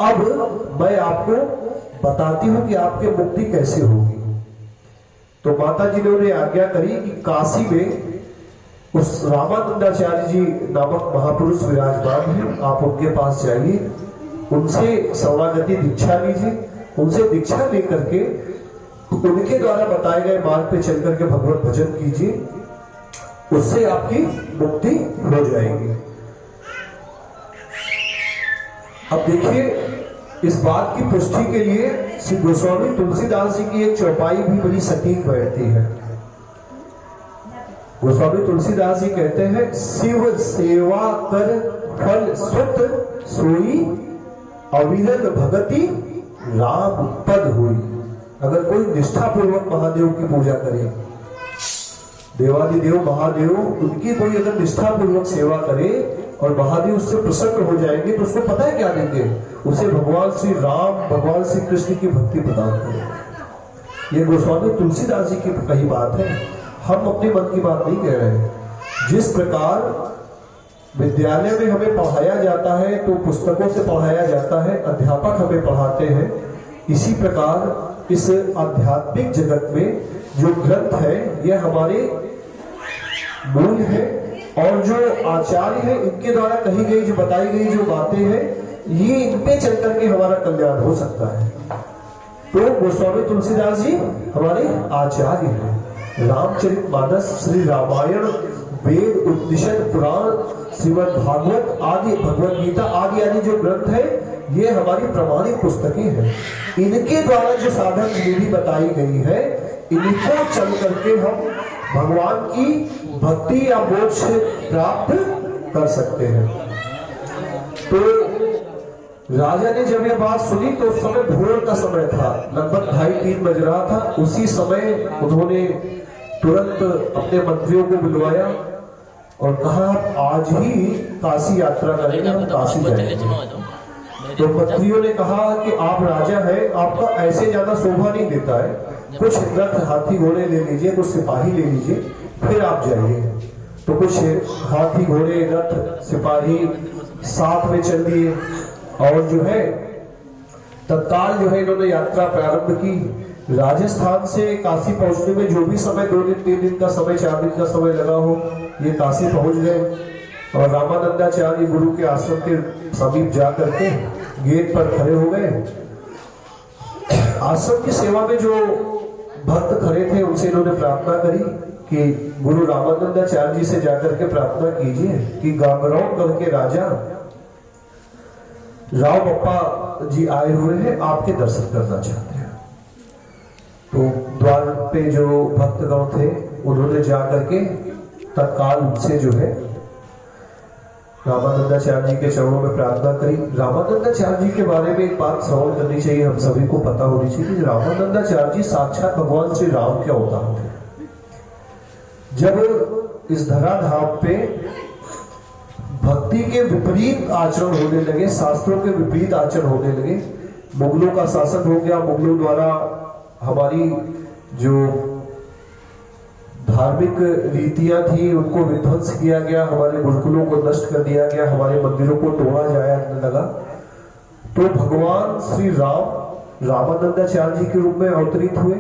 अब मैं आपको बताती हूँ कि आपकी मुक्ति कैसे होगी। तो माता जी ने उन्हें आज्ञा करी कि काशी में उस रामानंदाचार्य जी नामक महापुरुष विराजमान हैं, आप उनके पास जाइए, उनसे शरणागति दीक्षा लीजिए, उनसे दीक्षा लेकर के उनके द्वारा बताए गए मार्ग पे चल करके भगवत भजन कीजिए, उससे आपकी मुक्ति हो जाएगी। अब देखिए, इस बात की पुष्टि के लिए श्री गोस्वामी तुलसीदास जी की एक चौपाई भी बड़ी सटीक बैठती है। गोस्वामी तुलसीदास जी कहते हैं, शिव सेवा कर फल सुत सोई, अविरल भगति राम पद हुई। अगर कोई निष्ठा पूर्वक महादेव की पूजा करे, देवादिदेव महादेव, उनकी कोई अगर निष्ठा पूर्वक सेवा करे और महादेव उससे प्रसन्न हो जाएंगे तो उसको पता है क्या देंगे, उसे भगवान श्री राम, भगवान श्री कृष्ण की भक्ति प्रदान करेंगे। ये गोस्वामी तुलसीदास जी की कही बात है, हम अपने मन की बात नहीं कह रहे हैं। जिस प्रकार विद्यालय में हमें पढ़ाया जाता है तो पुस्तकों से पढ़ाया जाता है, अध्यापक हमें पढ़ाते हैं, इसी प्रकार इस आध्यात्मिक जगत में जो ग्रंथ है यह हमारे मूल है, और जो आचार्य है इनके द्वारा कही गई, जो बताई गई जो बातें हैं, ये इन पे चल करके हमारा कल्याण हो सकता है। तो गोस्वामी तुलसीदास जी हमारे आचार्य हैं। रामचरितमानस, श्री रामायण वेद, उपनिषद, पुराण, श्रीमद् भागवत आदि, भगवत गीता आदि आदि जो ग्रंथ है, ये हमारी प्रामाणिक पुस्तकें हैं। इनके द्वारा जो साधन विधि बताई गई है, इनको चल करके हम भगवान की भक्ति या मोक्ष प्राप्त कर सकते हैं। तो राजा ने जब यह बात सुनी तो उस समय भोर का समय था, लगभग 2:30-3 बज रहा था। उसी समय उन्होंने तुरंत अपने मंत्रियों को बुलवाया और कहा आज ही काशी यात्रा करेंगे, हम काशी जाएंगे। तो मंत्रियों ने कहा कि आप राजा हैं, आपका ऐसे ज्यादा शोभा नहीं देता है, कुछ रथ, हाथी, घोड़े ले लीजिए, कुछ सिपाही ले लीजिए, फिर आप जाइए। तो कुछ हाथी, घोड़े, रथ, सिपाही साथ में चल दिए और जो है तत्काल जो है इन्होंने यात्रा प्रारंभ की। राजस्थान से काशी पहुंचने में जो भी समय 2 दिन 3 दिन का समय 4 दिन का समय लगा हो, ये काशी पहुंच गए और रामानंदाचार्य गुरु के आश्रम के समीप जा करके गेट पर खड़े हो गए। आश्रम की सेवा में जो भक्त खड़े थे उनसे इन्होंने प्रार्थना करी कि गुरु रामानंदाचार्य जी से जाकर के प्रार्थना कीजिए कि गांगरौन करके राजा राव बप्पा जी आए हुए हैं, आपके दर्शन करना चाहते हैं। तो द्वार पे जो भक्तगण थे उन्होंने जाकर के तत्काल उनसे जो है रामानंदाचार्य जी के चरणों में प्रार्थना करी। रामानंदाचार्य जी के बारे में एक बात श्रवण करनी चाहिए, हम सभी को पता होनी चाहिए कि रामानंदाचार्य जी साक्षात भगवान श्री राम के अवतार थे। जब इस धराधाम पे भक्ति के विपरीत आचरण होने लगे, शास्त्रों के विपरीत आचरण होने लगे, मुगलों का शासन हो गया, मुगलों द्वारा हमारी जो धार्मिक रीतियां थी उनको विध्वंस किया गया, हमारे गुरुकुलों को नष्ट कर दिया गया, हमारे मंदिरों को तोड़ा जाया लगा। तो भगवान श्री राम रामानंदाचार्य जी के रूप में अवतरित हुए,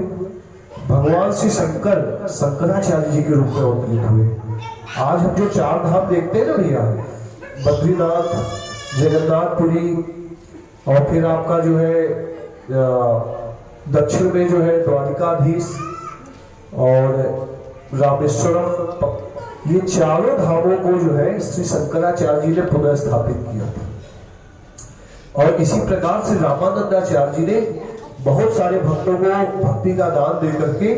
भगवान श्री शंकर शंकराचार्य जी के रूप में अवतरित हुए। आज हम जो 4 धाम देखते हैं ना भैया, बद्रीनाथ, जगन्नाथपुरी और फिर आपका जो है दक्षिण में जो है द्वारिकाधीश और रामेश्वरम, ये चारों धामों को जो है श्री शंकराचार्य जी ने पुनः स्थापित किया था। और इसी प्रकार से रामानंदाचार्य जी ने बहुत सारे भक्तों को भक्ति का दान दे करके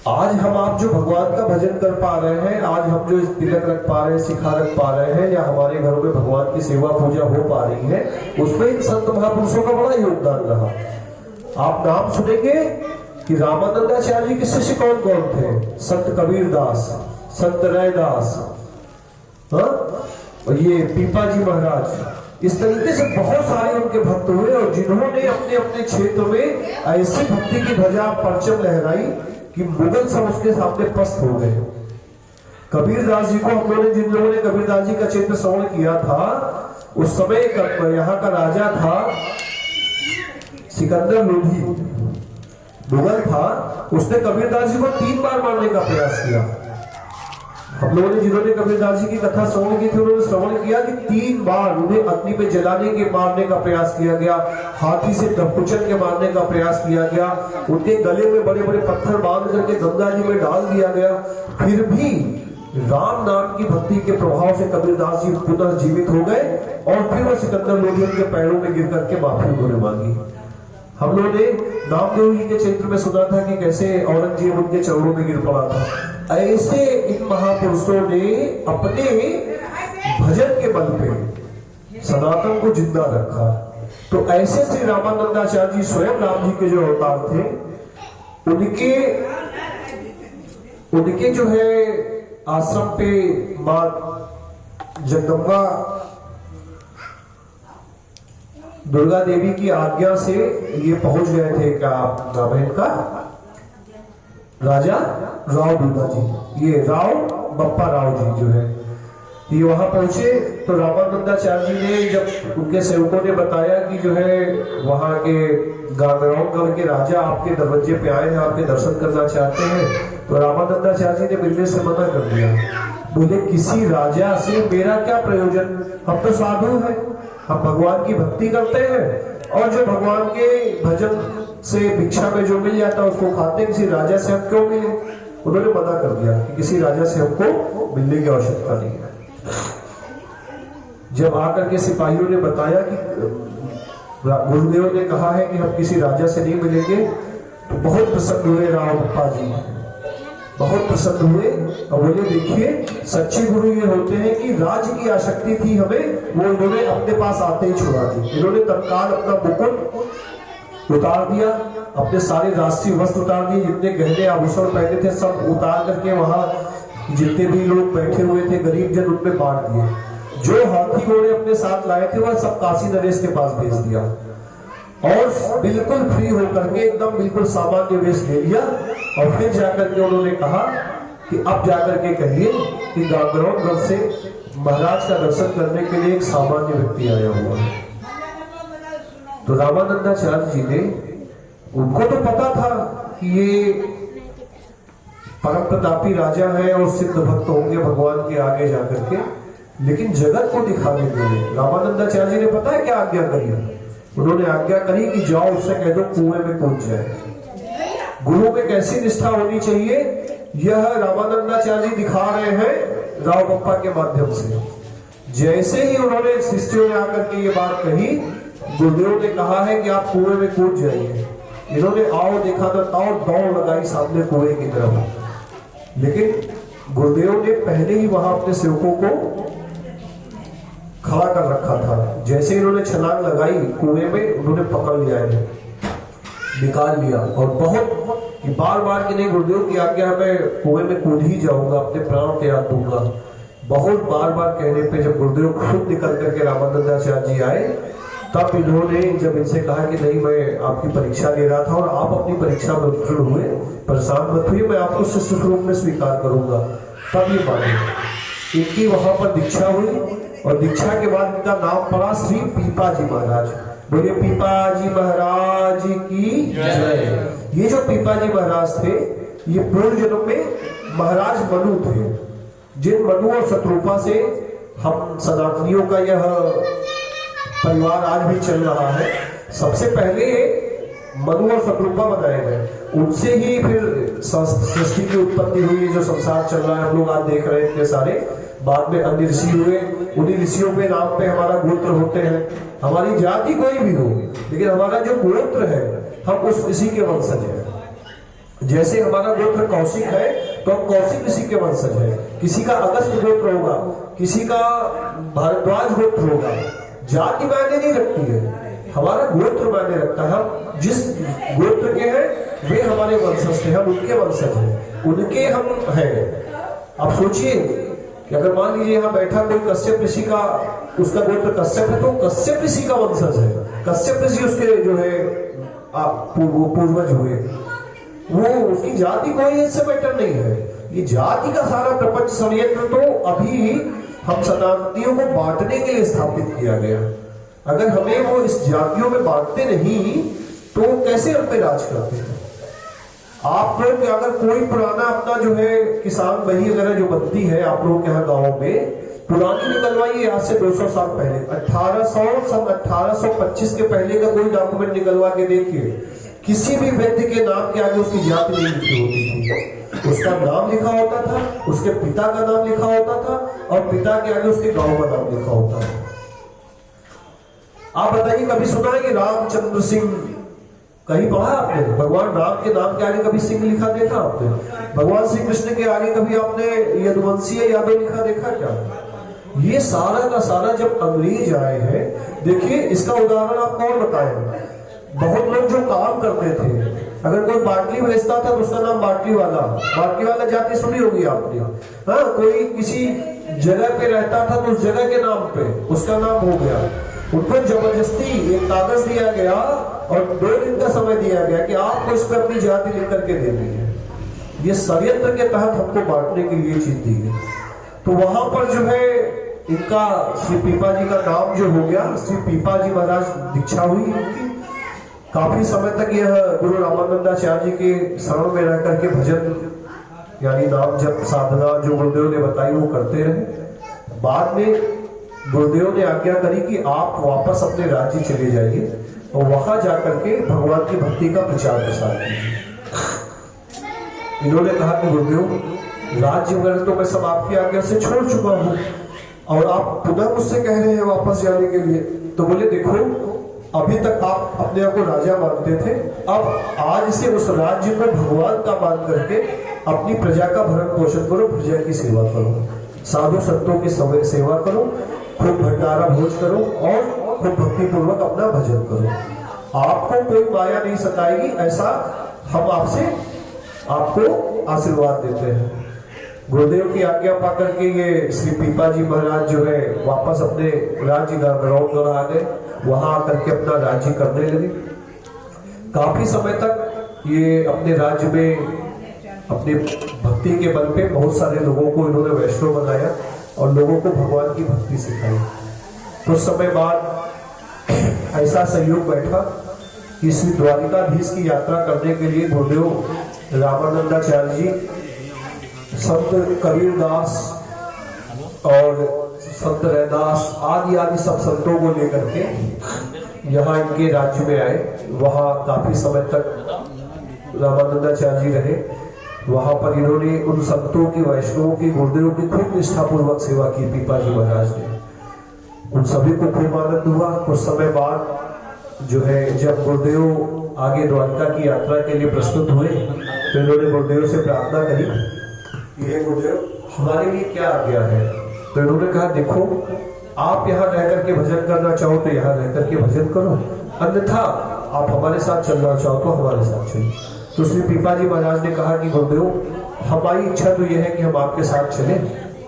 आज हम आप जो भगवान का भजन कर पा रहे हैं, आज हम जो तिलक रख पा रहे हैं, शिखा रख पा रहे हैं, या हमारे घरों में भगवान की सेवा पूजा हो पा रही है, उसमें इन संत महापुरुषों का बड़ा योगदान रहा। आप नाम सुनेंगे कि रामानंदाचार्य जी के शिष्य कौन कौन थे? संत कबीरदास, संत रैदास, और ये पीपा जी महाराज, इस तरीके से बहुत सारे उनके भक्त हुए और जिन्होंने अपने अपने क्षेत्र में ऐसी भक्ति की ध्वजा परचम लहराई कि मुगल सब उसके सामने पस्त हो गए। कबीरदास जी को हम लोगों ने, जिन लोगों ने कबीरदास जी का चित्र श्रवण किया था, उस समय यहाँ का राजा था सिकंदर लोधी, मुगल था। उसने कबीरदास जी को 3 बार मारने का प्रयास किया। हम लोगों ने, जिन्होंने कबीरदास जी की कथा श्रवण की थी, उन्होंने श्रवण किया कि 3 बार उन्हें अग्नि में जलाने के मारने का प्रयास किया गया, हाथी से दबकुचल के मारने का प्रयास किया गया, उनके गले में बड़े बड़े पत्थर बांध करके गंगा जी में डाल दिया गया। फिर भी राम नाम की भक्ति के प्रभाव से कबीरदास जी पुनः जीवित हो गए और फिर वह सिकंदर लोधी के पैरों में गिर करके माफी उन्होंने मांगी। हम लोगों ने नामदेव जी के चरित्र में सुना था कि कैसे औरंगजेब उनके चरणों में गिर पड़ा था। ऐसे इन महापुरुषों ने अपने भजन के बल पे सनातन को जिंदा रखा। तो ऐसे श्री रामानंदाचार्य जी स्वयं राम जी के जो अवतार थे, उनके जो है आश्रम पे मां जगदम्बा दुर्गा देवी की आज्ञा से ये पहुंच गए थे। क्या नाम है इनका? राजा राव दुर्गा जी, ये राव बप्पा राव जी जो है, ये वहां पहुंचे। तो रामानंदाचार्य जी ने, जब उनके सेवकों ने बताया कि जो है वहां के गांगरौनगढ़ के राजा आपके दरवाजे पे आए हैं, आपके दर्शन करना चाहते हैं, तो रामानंदाचार्य जी ने मिलने से मना कर दिया। बोले किसी राजा से मेरा क्या प्रयोजन, हम तो साधु हैं, हम भगवान की भक्ति करते हैं और जो भगवान के भजन से भिक्षा में जो मिल जाता है उसको खाते हैं, किसी राजा से हम क्यों मिले? उन्होंने मना कर दिया कि किसी राजा से हमको मिलने की आवश्यकता नहीं है। जब आकर के सिपाहियों ने बताया कि गुरुदेव ने कहा है कि हम किसी राजा से नहीं मिलेंगे, तो बहुत प्रसन्न हुए राव बप्पा जी, बहुत प्रसन्न हुए और बोले देखिए सच्चे गुरु ये होते हैं कि राज्य की आसक्ति थी हमें, वो इन्होंने अपने पास आते ही छुड़ा दी। इन्होंने तत्काल अपना मुकुट उतार दिया, अपने सारे राष्ट्रीय वस्त्र उतार दिए, जितने गहने आभूषण पहने थे सब उतार करके वहां जितने भी लोग बैठे हुए थे गरीब जन उनमें बांट दिए। जो हाथी घोड़े अपने साथ लाए थे वह सब काशी नरेश के पास भेज दिया और बिल्कुल फ्री होकर के एकदम बिल्कुल सामान्य वेश ले लिया। और फिर जाकर के उन्होंने कहा कि अब जाकर के कहिए कि गांगरौनगढ़ से महाराज का दर्शन करने के लिए एक सामान्य व्यक्ति आया हुआ है। तो रामानंदाचार्य जी ने, उनको तो पता था कि ये परम प्रतापी राजा है और सिद्ध भक्त होंगे भगवान के आगे जाकर के, लेकिन जगत को दिखाने के लिए रामानंदाचार्य जी ने पता है क्या आज्ञा करी? उन्होंने आज्ञा करी कि जाओ उससे कह दो कुएं में कूद जाए। गुरु में कैसी निष्ठा होनी चाहिए यह रामानंदाचार्य जी दिखा रहे हैं राव बप्पा के माध्यम से। जैसे ही उन्होंने शिष्यों ने आकर के ये बात कही, गुरुदेव ने कहा है कि आप कुएं में कूद जाइए। इन्होंने आओ देखा तो ताओ दौड़ लगाई सामने कुएं की तरफ, लेकिन गुरुदेव ने पहले ही वहां अपने सेवकों को खड़ा कर रखा था। जैसे इन्होंने छलांग लगाई कुएं में, उन्होंने पकड़ लिया है, निकाल लिया और बहुत बार बार कि नहीं गुरुदेव की आज्ञा मैं कुएं में कूद ही जाऊंगा, अपने प्राण त्याग दूंगा। बहुत बार बार कहने पे जब गुरुदेव खुद निकल करके रामानंदाचार्य जी आए, तब इन्होंने जब इनसे कहा कि नहीं मैं आपकी परीक्षा ले रहा था और आप अपनी परीक्षा में उत्तीर्ण हुए, परेशान मत हुए, मैं आपको शिष्य स्वरूप में स्वीकार करूंगा, तब ये माने। इनकी वहां पर दीक्षा हुई और दीक्षा के बाद इनका नाम पड़ा श्री पीपा जी महाराज। बोलिए पीपा जी महाराज की जय। ये जो पीपा जी महाराज थे ये पूर्व जन्म में महाराज मनु थे, जिन मनु और शत्रुपा से हम सनातनियों का यह परिवार आज भी चल रहा है। सबसे पहले मनु और शत्रुपा बनाए गए, उनसे ही फिर सृष्टि की उत्पत्ति हुई, जो संसार चल रहा है हम लोग आज देख रहे हैं इतने सारे। बाद में अन्य ऋषि हुए, उन्हीं ऋषियों के नाम पे हमारा गोत्र होते हैं। हमारी जाति कोई भी हो, लेकिन हमारा जो गोत्र है हम उस ऋषि के वंशज हैं। जैसे हमारा गोत्र कौशिक है तो हम कौशिक ऋषि के वंशज हैं। किसी का अगस्त गोत्र होगा, किसी का भारद्वाज गोत्र होगा। जाति मायने नहीं रखती है, हमारा गोत्र मायने रखता है। हम जिस गोत्र के हैं वे हमारे वंशज थे, हम उनके वंशज हैं, उनके हम हैं। आप सोचिए कि अगर मान लीजिए यहाँ बैठा कोई कश्यप ऋषि का, उसका गोत्र कश्यप है तो कश्यप ऋषि का वंशज है। कश्यप ऋषि उसके जो है पूर्वज हुए, वो उसकी जाति कोई इससे बेटर नहीं है। ये जाति का सारा प्रपंच षड्यंत्र तो अभी हम सनातनियों को बांटने के लिए स्थापित किया गया। अगर हमें वो इस जातियों में बांटते नहीं तो कैसे हम पे राज करते हैं? आप लोग अगर कोई पुराना अपना जो है किसान बही वगैरह जो बनती है आप लोगों के यहाँ गाँव में, पुरानी निकलवाइए आज से 200 साल पहले, 1825 के पहले का कोई डॉक्यूमेंट निकलवा के देखिए, किसी भी व्यक्ति के नाम के आगे उसकी जाति नहीं लिखी होती थी। उसका नाम लिखा होता था, उसके पिता का नाम लिखा होता था और पिता के आगे उसके गांव का नाम लिखा होता था। आप बताइए कभी सुना है कि रामचंद्र सिंह? कहीं पढ़ा आपने? भगवान राम के नाम के आगे कभी सिंह लिखा देखा आपने? भगवान श्री कृष्ण के आगे कभी आपने यदुवंशी यादव लिखा देखा क्या? ये सारा का सारा जब अंग्रेज आए हैं, देखिए इसका उदाहरण आपको और बताएं। बहुत लोग जो काम करते थे, अगर कोई बाटली बेचता था तो उसका नाम बाटली वाला जाति सुनी होगी आपने। हाँ, कोई किसी जगह पे रहता था तो उस जगह के नाम पे उसका नाम हो गया। उनको जबरदस्ती एक कागज दिया गया और 2 दिन का समय दिया गया कि आपको इस पर अपनी जाति लिख करके देनी है। ये षड्यंत्र के तहत हमको बांटने के लिए चीज दी गई। तो वहां पर जो है इनका श्री पीपा जी का नाम जो हो गया, श्री पीपा जी महाराज दीक्षा हुई इनकी। काफी समय तक यह गुरु रामानंदाचार्य जी के शरण में रह करके भजन यानी नाम जप साधना जो गुरुदेव ने बताई वो करते रहे। बाद में गुरुदेव ने आज्ञा करी कि आप वापस अपने राज्य चले जाइए और वहां जाकर के भगवान की भक्ति का प्रचार प्रसार कीजिए। इन्होंने कहा कि गुरुदेव राज्य वगैरह तो मैं सब आपकी आज्ञा से छोड़ चुका हूँ और आप पुनः मुझसे कह रहे हैं वापस जाने के लिए। तो बोले देखो, अभी तक आप अपने आप को राजा मानते थे, अब आज से उस राज्य को भगवान का मान करके अपनी प्रजा का भरण पोषण करो, प्रजा की सेवा करो, साधु संतों की सेवा करो, खूब भंडारा भोज करो और खूब भक्ति पूर्वक अपना भजन करो। आपको कोई माया नहीं सताएगी, ऐसा हम आपको आशीर्वाद देते हैं। गुरुदेव की आज्ञा पाकर के ये श्री पीपा जी महाराज जो है वापस अपने राज्य गौरव आ गए, वहां आकर के अपना राज्य करने लगे। काफी समय तक ये अपने राज्य में अपनी भक्ति के बल पे बहुत सारे लोगों को इन्होंने वैष्णव बनाया और लोगों को भगवान की भक्ति सिखाई। कुछ समय बाद ऐसा संयोग बैठा कि श्री द्वारिकाधीश की यात्रा करने के लिए गुरुदेव रामानंदाचार्य जी संत कबीरदास और संत रैदास आदि सब संतों को लेकर के यहाँ इनके राज्य में आए। वहाँ काफी समय तक रामानंदाचार्य जी रहे। वहां पर इन्होंने उन संतों की, वैष्णवों की, गुरुदेव की खूब निष्ठापूर्वक सेवा की। पीपा जी महाराज ने उन सभी को खूब आनंद हुआ। कुछ समय बाद जो है जब गुरुदेव आगे द्वारका की यात्रा के लिए प्रस्तुत हुए तो इन्होंने गुरुदेव से प्रार्थना करी कि हे गुरुदेव, हमारे लिए क्या आज्ञा है। तो इन्होंने कहा देखो, आप यहाँ रह करके भजन करना चाहो तो यहाँ रह करके भजन करो, अन्यथा आप हमारे साथ चलना चाहो तो हमारे साथ चलिए। तो श्री पीपा जी महाराज ने कहा कि गुरुदेव, हमारी इच्छा तो यह है कि हम आपके साथ चलें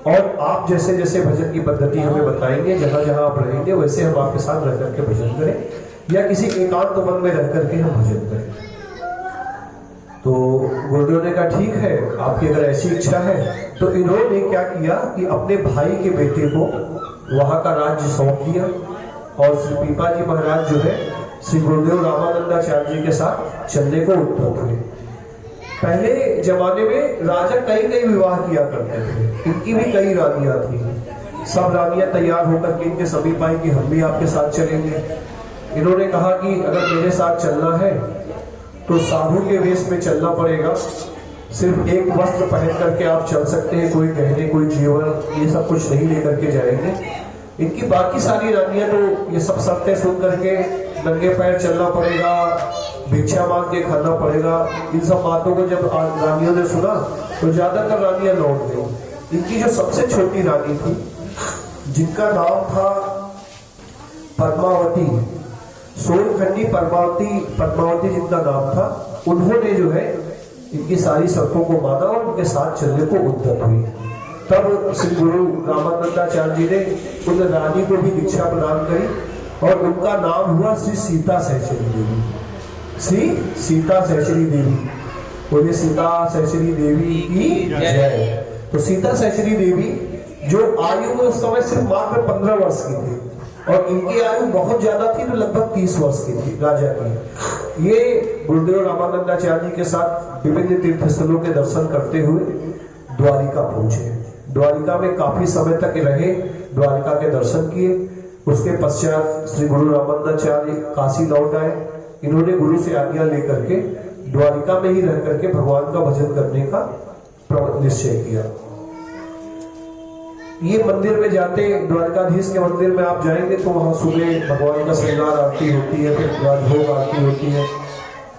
और आप जैसे जैसे भजन की पद्धति हमें बताएंगे, जहां जहां आप रहेंगे वैसे हम आपके साथ रह करके भजन करें या किसी एकांत वन में रह करके हम भजन करें। तो गुरुदेव ने कहा ठीक है, आपकी अगर ऐसी इच्छा है। तो इन्होंने क्या किया कि अपने भाई के बेटे को वहां का राज्य सौंप दिया और श्री पीपा जी महाराज जो है श्री गुरुदेव रामानंदाचार्य जी के साथ चलने को उद्यत हुए। पहले जमाने में राजा कई विवाह किया करते थे, इनकी भी कई रानियां थी। सब रानियां तैयार होकर के इनके समीप आई कि हम भी आपके साथ चलेंगे। इन्होंने कहा कि अगर मेरे साथ चलना है तो साधु के वेश में चलना पड़ेगा, सिर्फ एक वस्त्र पहन करके आप चल सकते हैं, कोई गहने, कोई जेवर, ये सब कुछ नहीं लेकर के जाएंगे। इनकी बाकी सारी रानियां तो ये सब शर्तें सुन करके नंगे पैर चलना पड़ेगा, भिक्षा मांग के खाना पड़ेगा। इन सब बातों को जब रानियों ने सुना तो ज्यादातर रानियां लौट गई। इनकी जो सबसे छोटी रानी थी, जिनका नाम था पद्मावती, सोनखंडी पद्मावती जिनका नाम था, उन्होंने जो है इनकी सारी शर्तों को माना और उनके साथ चलने को उद्यत हुई। तब श्री गुरु रामानंदाचार्य जी ने उन रानी को भी दीक्षा प्रदान करी और उनका नाम हुआ श्री सीता सहचरी देवी। श्री सीता सहचरी देवी, बोले सीता सहचरी देवी की जय। तो सीता सहचरी देवी जो आयु में उस समय सिर्फ मात्र 15 वर्ष की थी और इनकी आयु बहुत ज्यादा थी, तो लगभग 30 वर्ष की थी राजा की। ये गुरुदेव रामानंदाचार्य जी के साथ विभिन्न तीर्थ स्थलों के दर्शन करते हुए द्वारिका पहुंचे। द्वारिका में काफी समय तक रहे, द्वारिका के दर्शन किए। उसके पश्चात श्री गुरु रामानंदाचार्य काशी लौट आए। इन्होंने गुरु से आज्ञा लेकर के द्वारिका में ही रह करके भगवान का भजन करने का निश्चय किया। ये मंदिर में जाते, द्वारकाधीश के मंदिर में आप जाएंगे तो वहां सुबह भगवान का श्रृंगार आरती होती है, फिर राजभोग आरती होती है।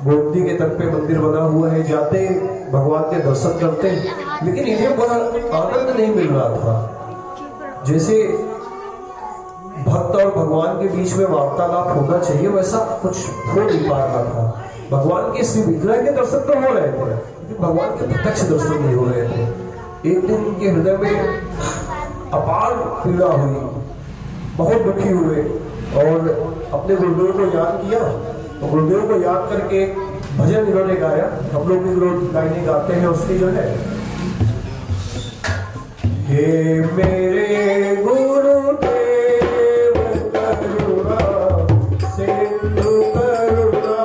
गोमती के तट पे मंदिर बना हुआ है, जाते भगवान के दर्शन करते, लेकिन इन्हें बड़ा आनंद नहीं मिल रहा था। जैसे भक्त और भगवान के बीच में वार्तालाप होना चाहिए वैसा कुछ हो नहीं पा रहा था। भगवान के श्री विग्रह के दर्शन तो हो रहे थे, लेकिन भगवान के प्रत्यक्ष दर्शन नहीं हो रहे थे। एक दिन उनके हृदय में अपार पीड़ा हुई, बहुत दुखी हुए और अपने गुरुदेव को याद किया। तो गुरुदेव को याद करके भजन इन्होंने गाया। हम लोग भी गायने गाते हैं उसकी जो है, हे मेरे गुरुदेव करुणा सिंधु करुणा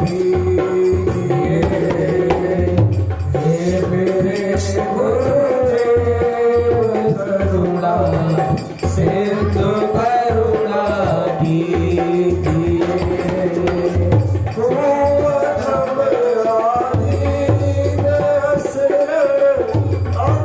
कीजिए, हे मेरे गुरुदेव करुणा सिंधु करुणा कीजिए। Oh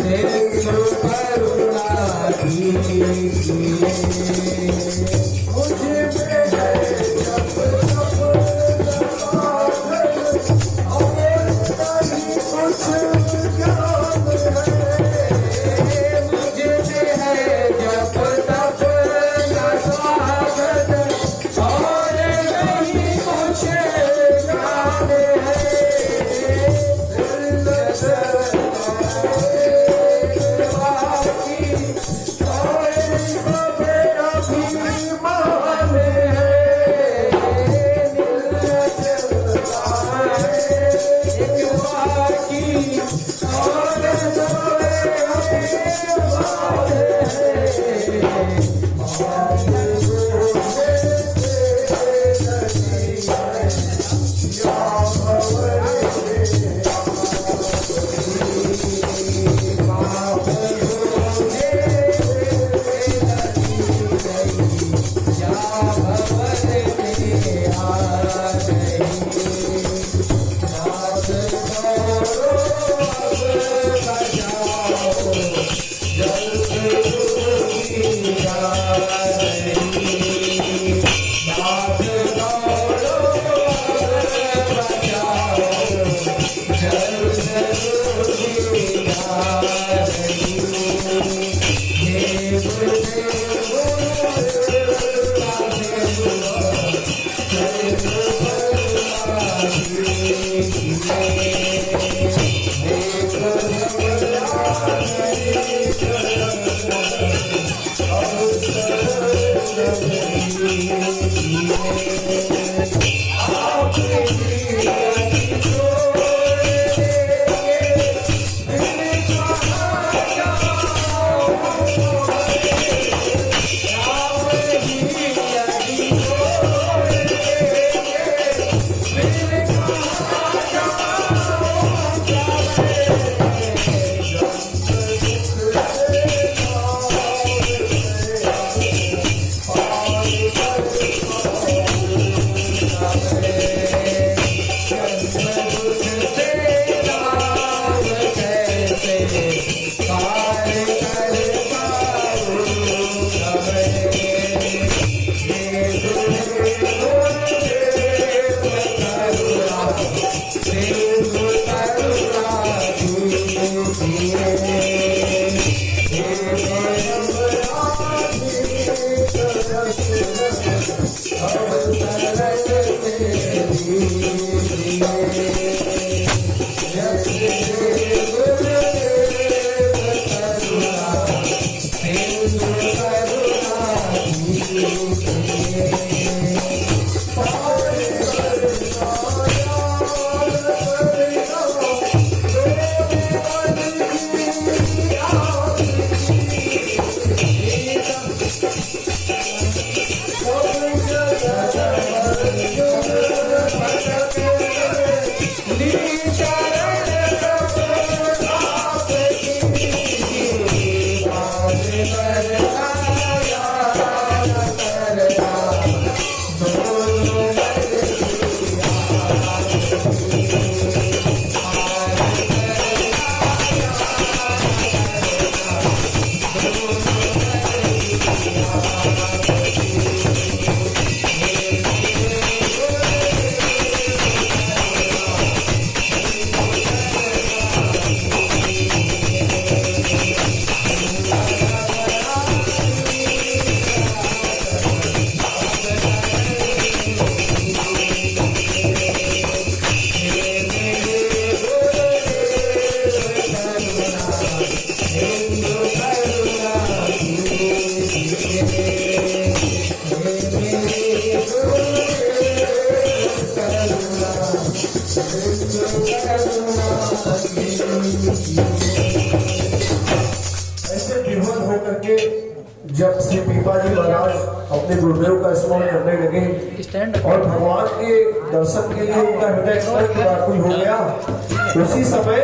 सिंधु करुणा कीजिए। मुझे में है जब तक और नहीं कुछ ज्ञान है। मुझे में है जब तक न स्वागत और नहीं कुछ ज्ञान है। ऐसे विभोर होकर के जब श्री पीपाजी महाराज अपने गुरुदेव का स्मरण करने लगे और भगवान के दर्शन के लिए उनका हृदय व्याकुल हो गया, उसी समय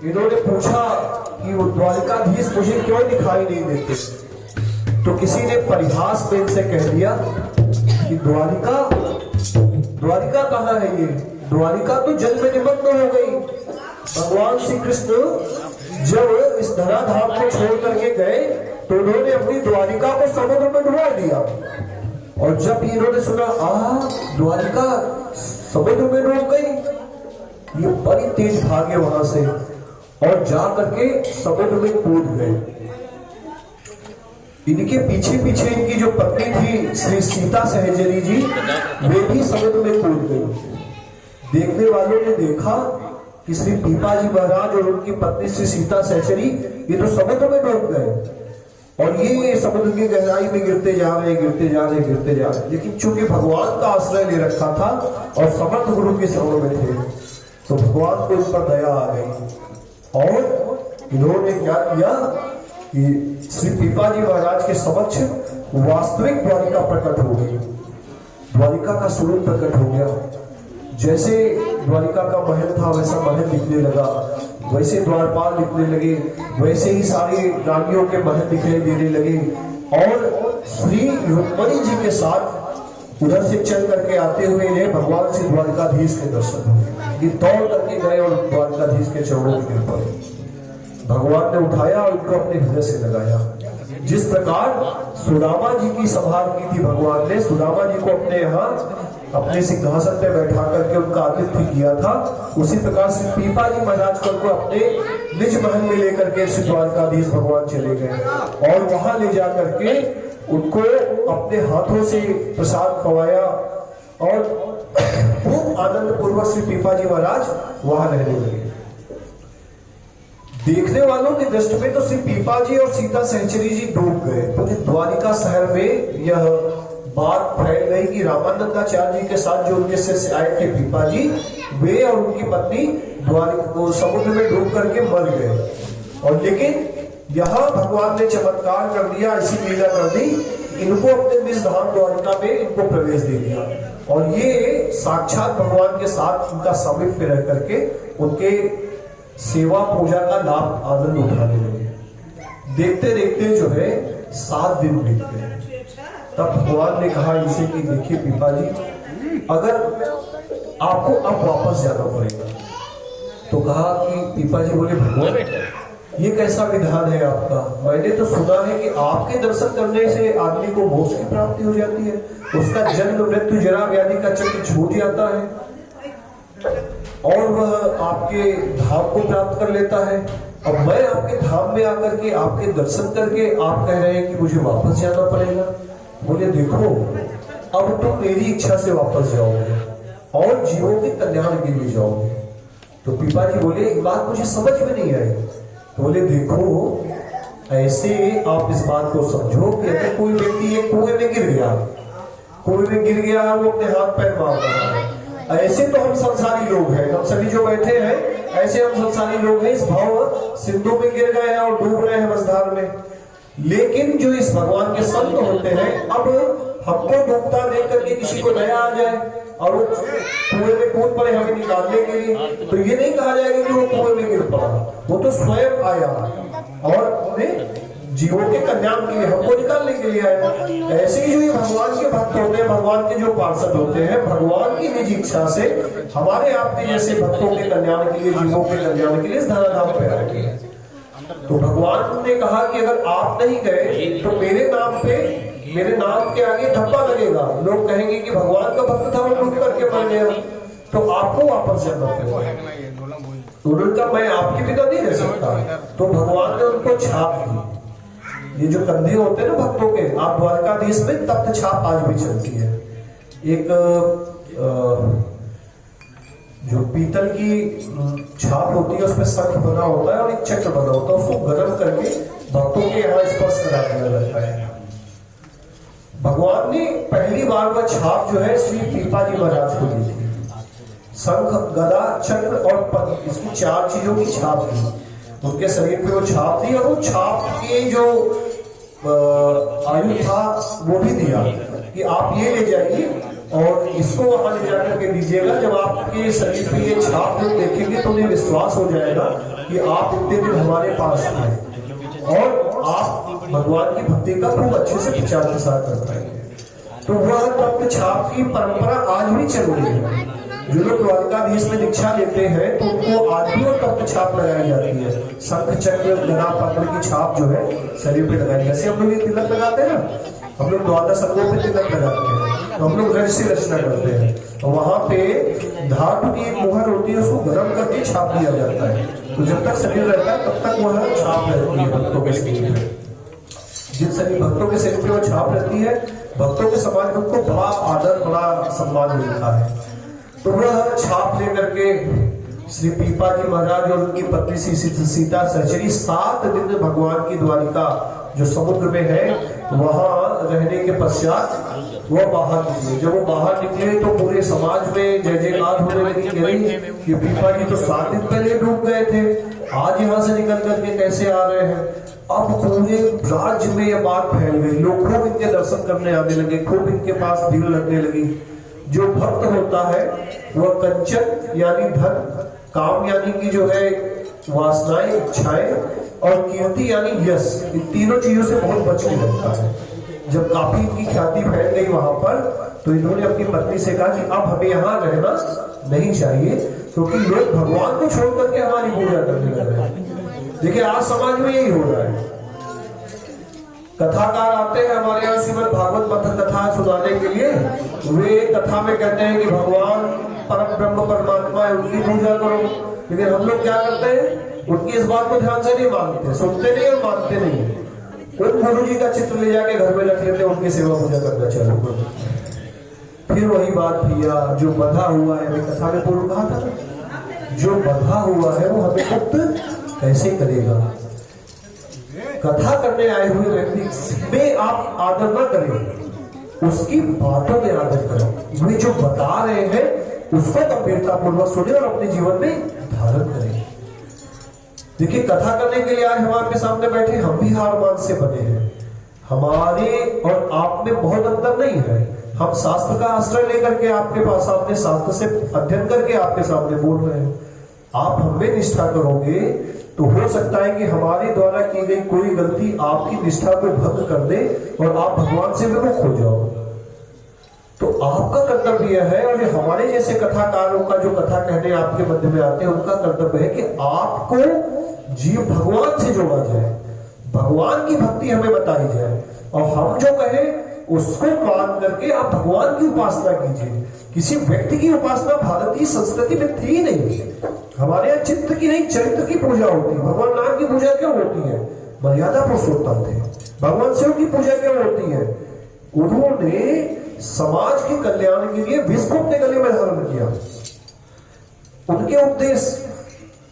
इन्होंने पूछा कि वो द्वारिकाधीश मुझे क्यों दिखाई नहीं देते। तो किसी ने परिहास में इनसे कह दिया कि द्वारिका कहाँ है? ये द्वारिका तो जल में निमग्न हो गई। भगवान श्री कृष्ण जब इस धराधाम को छोड़ करके गए तो उन्होंने अपनी द्वारिका को समुद्र में डुबा दिया। और जब इन्होंने सुना द्वारिका समुद्र में डूब गई, ये बड़ी तेज भागे वहां से और जा करके समुद्र में कूद गए। इनके पीछे पीछे इनकी जो पत्नी थी श्री सीता सहचरी जी, वे भी समुद्र में कूद गई। देखने वालों ने देखा कि श्री पीपाजी महाराज और उनकी पत्नी श्री सीता सहचरी ये तो समुद्र में डूब गए और ये समुद्र की गहराई में गिरते जा रहे गिरते जा रहे गिरते जा रहे। लेकिन चूंकि भगवान का आश्रय ले रखा था और समर्थ गुरु के शरण में थे, तो भगवान को इस पर दया आ गई और इन्होंने क्या किया कि श्री पीपाजी महाराज के समक्ष वास्तविक द्वारिका प्रकट हो गई। द्वारिका का स्वरूप प्रकट हो गया। जैसे द्वारिका का महल था वैसा महल दिखने लगा, वैसे द्वारपाल दिखने लगे, वैसे ही सारी रानियों के महल दिखाई देने लगे। और श्री रुक्मणी जी के साथ उधर से चल करके आते हुए इन्हें भगवान श्री द्वारकाधीश के दर्शन हुए। ये दौड़ करके गए और द्वारकाधीश के चरणों में गिर पड़े। भगवान ने उठाया और उनको अपने हृदय से लगाया। जिस प्रकार सुदामा जी की संभाल की थी भगवान ने, सुदामा जी को अपने यहाँ अपने सिंहासन पे बैठा करके उनका आतिथ्य किया था, उसी प्रकार से पीपाजी महाराज को अपने निज महल में लेकर के श्री द्वारकाधीश भगवान चले गए और वहां ले जा करके उनको अपने हाथों से प्रसाद खवाया और खूब आनंद पूर्वक श्री पीपाजी महाराज वहां रहने लगे। देखने वालों की दृष्टि में तो श्री पीपाजी और सीता सहचरी जी डूब गए। पूरे द्वारिका शहर में यह बात फैल गई कि रामानंदाचार्य जी के साथ जो उनके शिष्य आए थे पीपाजी, वे और उनकी पत्नी द्वारिका समुद्र में डूब करके मर गए। और लेकिन यहाँ भगवान ने चमत्कार कर दिया, ऐसी लीला कर दी, इनको अपने निज धाम द्वारिका में इनको प्रवेश दे दिया और ये साक्षात भगवान के साथ उनका समीप में रह करके उनके सेवा पूजा का लाभ आनंद उठाने लगे। देखते देखते जो है 7 दिन बीत गए। तब भगवान ने कहा इसे कि देखिए पीपाजी, अगर आपको अब वापस जाना पड़ेगा। तो कहा कि पीपाजी बोले भगवान ये कैसा विधान है आपका? मैंने तो सुना है कि आपके दर्शन करने से आदमी को मोक्ष की प्राप्ति हो जाती है, उसका जन्म मृत्यु जरा व्याधि का चक्र छूट जाता है और वह आपके धाम को प्राप्त कर लेता है। अब मैं आपके धाम में आकर के आपके दर्शन करके आप कह रहे हैं कि मुझे वापस जाना पड़ेगा। बोले देखो, अब तुम मेरी इच्छा से वापस जाओगे और जीवों के कल्याण के लिए जाओगे। तो पीपाजी बोले ये बात मुझे समझ में नहीं आई। तो बोले देखो, ऐसे आप इस बात को समझो कि अगर कोई व्यक्ति एक कुएं में गिर गया, कुएं में गिर गया, वो अपने हाथ पैर मार रहा है, ऐसे तो हम संसारी लोग हैं, हम सभी जो बैठे हैं ऐसे हम संसारी लोग हैं, इस भाव सिंधु में गिर गए हैं और डूब रहे हैं मझधार में। लेकिन जो इस भगवान के संत होते हैं, अब हमको डूबता देख करके किसी को नया आ जाए और वो कुएं में कूद पड़े हमें निकालने के लिए, तो ये नहीं कहा जाएगा कि वो कुएं में गिर पड़ा, वो तो स्वयं आया और जीवों के कल्याण के लिए हमको निकालने के लिए आया। ऐसे ही जो ये भगवान के भक्त होते हैं, भगवान के जो पार्षद होते हैं, भगवान की निज इच्छा से हमारे आपके जैसे भक्तों के कल्याण के लिए, जीवों के कल्याण के लिए इस धराधाम पे आए हैं। तो भगवान ने कहा कि अगर आप नहीं गए तो मेरे नाम के आगे धब्बा लगेगा, लोग कहेंगे कि भगवान का भक्त था वो डूब करके मर गया, तो आपको वापस जाना पड़ेगा। तो उन्होंने कहा मैं आपके बिना नहीं रह सकता। तो भगवान ने उनको छाप दी। ये जो कंधे होते हैं ना भक्तों के, आप द्वारकाधीश में तख्त छाप आज भी चलती है। एक जो पीतल की छाप होती है उसमें शंख बना होता है और एक चक्र बना होता है, उसको गर्म करके भक्तों के यहाँ स्पर्श करा दिया जाता है। भगवान ने पहली बार वह छाप जो है श्री पीपाजी महाराज को दी थी। शंख, गदा, चक्र और पद्म, इसकी 4 चीजों की छाप थी उनके शरीर पे, वो छाप दी और वो छाप के जो आयु था वो भी दिया कि आप ये ले जाइए और इसको वहां ले जाकर के दीजिएगा। जब आपके शरीर पे ये छाप लोग देखेंगे तो उन्हें विश्वास हो जाएगा कि आप इतने दिन हमारे पास थे और आप भगवान की भक्ति का खूब अच्छे से प्रचार प्रसार कर पाएंगे। तो वह तख्त छाप की परंपरा आज भी चल रही है। जो लोग द्वारकाधीश में दीक्षा लेते हैं तो उनको आदि और तप्त छाप लगाई जाती है। शंख चक्र गदा पद्म की छाप जो है शरीर पे लगाई, जैसे हम लोग ये तिलक लगाते हैं ना, हम लोग द्वादश अंगों पे तिलक लगाते हैं, तो हम लोग रज से रचना करते हैं, तो वहां पे धातु की एक मुहर होती है, उसको गर्म करके छाप दिया जाता है। तो जब तक शरीर रहता है तब तक वह छाप रहती है भक्तों के शरीर में। जिन सभी भक्तों के शरीर पे वो छाप रहती है, भक्तों के समाज में उनको बड़ा आदर, बड़ा सम्मान मिलता है। तो वह छाप लेकर के श्री पीपा जी महाराज और उनकी पत्नी सीता सहचरी 7 दिन भगवान की द्वारिका जो समुद्र में है वहां रहने के पश्चात वह बाहर निकले। जब वो बाहर निकले तो पूरे समाज में जय जयकार होने लगी कि ये पीपा जी तो 7 दिन पहले डूब गए थे, आज यहाँ से निकल करके कैसे आ रहे हैं। अब पूरे राज्य में यह बात फैल गई, लोग खूब इनके दर्शन करने आने लगे, खूब इनके पास भीड़ लगने लगी। जो भक्त होता है वह कंचन यानी धन, काम यानी कि जो है वासनाएं, इच्छाएं और कीर्ति यानी यश, इन तीनों चीजों से बहुत बच के रहता है। जब काफी इनकी ख्याति फैल गई वहां पर, तो इन्होंने अपनी पत्नी से कहा कि अब हमें यहाँ रहना नहीं चाहिए, क्योंकि लोग भगवान को छोड़ करके हमारी पूजा करने लग रहे हैं। देखिए आज समाज में यही हो रहा है। कथाकार आते हैं हमारे यहाँ श्रीमद् भागवत मथन कथा सुनाने के लिए, वे कथा में कहते हैं कि भगवान परम ब्रह्म परमात्मा है, उनकी पूजा करो। लेकिन हम लोग क्या करते हैं, उनकी इस बात को ध्यान से नहीं मानते, सुनते नहीं और मानते नहीं। उन गुरु जी का चित्र ले जाके घर में रख लेते, उनकी सेवा पूजा करना चालू कर। फिर वही बात भैया, जो बंधा हुआ है, कथा में पूर्व कहा था, जो बंधा हुआ है वो हमें मुक्त कैसे करेगा। कथा करने आए हुए व्यक्ति में आप आदर न करें, उसकी बातों में आदर करें। वे जो बता रहे हैं उसको गंभीरता पूर्वक सुने और अपने जीवन में धारण करें। देखिए कथा करने के लिए आज हम आपके सामने बैठे, हम भी हार मान से बने हैं। हमारे और आप में बहुत अंतर नहीं है। हम शास्त्र का आश्रय लेकर के आपके पास, आपने शास्त्र से अध्ययन करके आपके सामने बोल रहे हैं। आप हमें निष्ठा करोगे तो हो सकता है कि हमारे द्वारा की गई कोई गलती आपकी निष्ठा को भंग कर दे और आप भगवान से विमुख हो जाओ। तो आपका कर्तव्य है, और ये हमारे जैसे कथाकारों का जो कथा कहने आपके मध्य में आते हैं, उनका कर्तव्य है कि आपको जीव भगवान से जोड़ा जाए, भगवान की भक्ति हमें बताई जाए, और हम जो कहें उसको मान करके आप भगवान की उपासना कीजिए। किसी व्यक्ति की उपासना भारतीय संस्कृति में थी नहीं। हमारे यहाँ चित्त की नहीं, चरित्र की पूजा होती है। भगवान नाम की पूजा क्यों होती है? मर्यादा पुरुषोत्तम थे। भगवान शिव की पूजा क्यों होती है? उन्होंने समाज के कल्याण के लिए विश्व को अपने गले में धारण किया। उनके उपदेश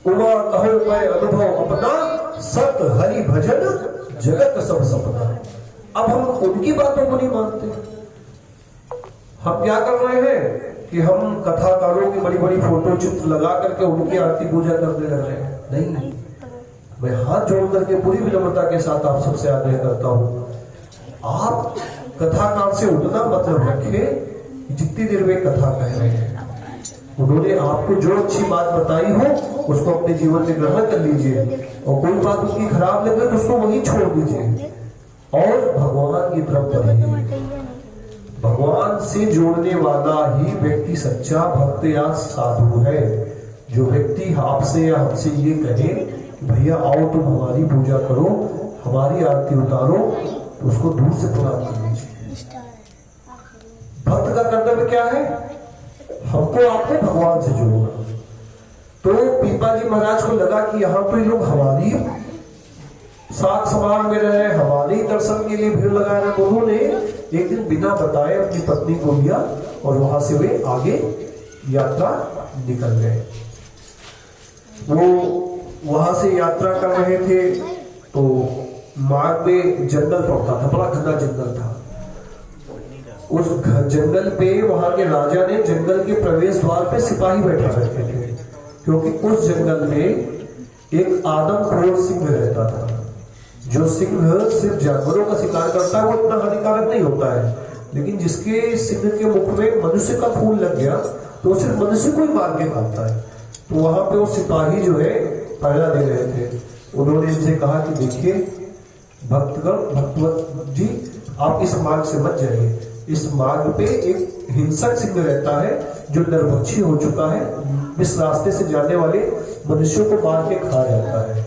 उमा कहो मैं अनुभव अपना, सत हरि भजन जगत सब सपना। अब हम उनकी बातों को नहीं मानते। हम क्या कर रहे हैं कि हम कथाकारों की बड़ी बड़ी फोटो चित्र लगा करके उनकी आरती पूजा करने लग रहे हैं। नहीं, मैं हाथ जोड़ करके पूरी विनम्रता के साथ आप सबसे आग्रह करता हूं, आप कथाकार से उतना मतलब रखें जितनी देर वे कथा कह रहे हैं। उन्होंने आपको जो अच्छी बात बताई हो उसको अपने जीवन में ग्रहण कर लीजिए, और कोई बात उनकी खराब लगे तो उसको वहीं छोड़ दीजिए और भगवान की तरफ बढ़िए। भगवान से जोड़ने वाला ही व्यक्ति सच्चा भक्त या साधु है। जो व्यक्ति आपसे या हमसे ये कहे भैया आओ तुम हमारी पूजा करो, हमारी आरती उतारो, तो उसको दूर से प्रणाम कर लीजिए। भक्त का कर्तव्य क्या है? हमको आपको भगवान से जोड़ना। तो पीपा जी महाराज को लगा कि यहाँ तो ये लोग हमारी साथ समाज में रहे, हमारे दर्शन के लिए भीड़ लगा रहे। तो उन्होंने एक दिन बिना बताए अपनी पत्नी को लिया और वहां से वे आगे यात्रा निकल गए। वो वहां से यात्रा कर रहे थे तो मार्ग में जंगल पड़ता था, बड़ा घना जंगल था। उस जंगल पे वहां के राजा ने जंगल के प्रवेश द्वार पे सिपाही बैठा रखे थे, क्योंकि उस जंगल में एक आदमखोर सिंह रहता था। जो सिंह सिर्फ जानवरों का शिकार करता है वो इतना हानिकारक नहीं होता है, लेकिन जिसके सिंह के मुख में मनुष्य का खून लग गया तो वो सिर्फ मनुष्य को ही मार के खाता है। तो वहां पे वो सिपाही जो है पहरा दे रहे थे। उन्होंने इनसे कहा कि देखिए भक्तवत जी, आप इस मार्ग से मत जाइए, इस मार्ग पे एक हिंसक सिंह रहता है जो नरभक्षी हो चुका है, इस रास्ते से जाने वाले मनुष्यों को मार के खा जाता है।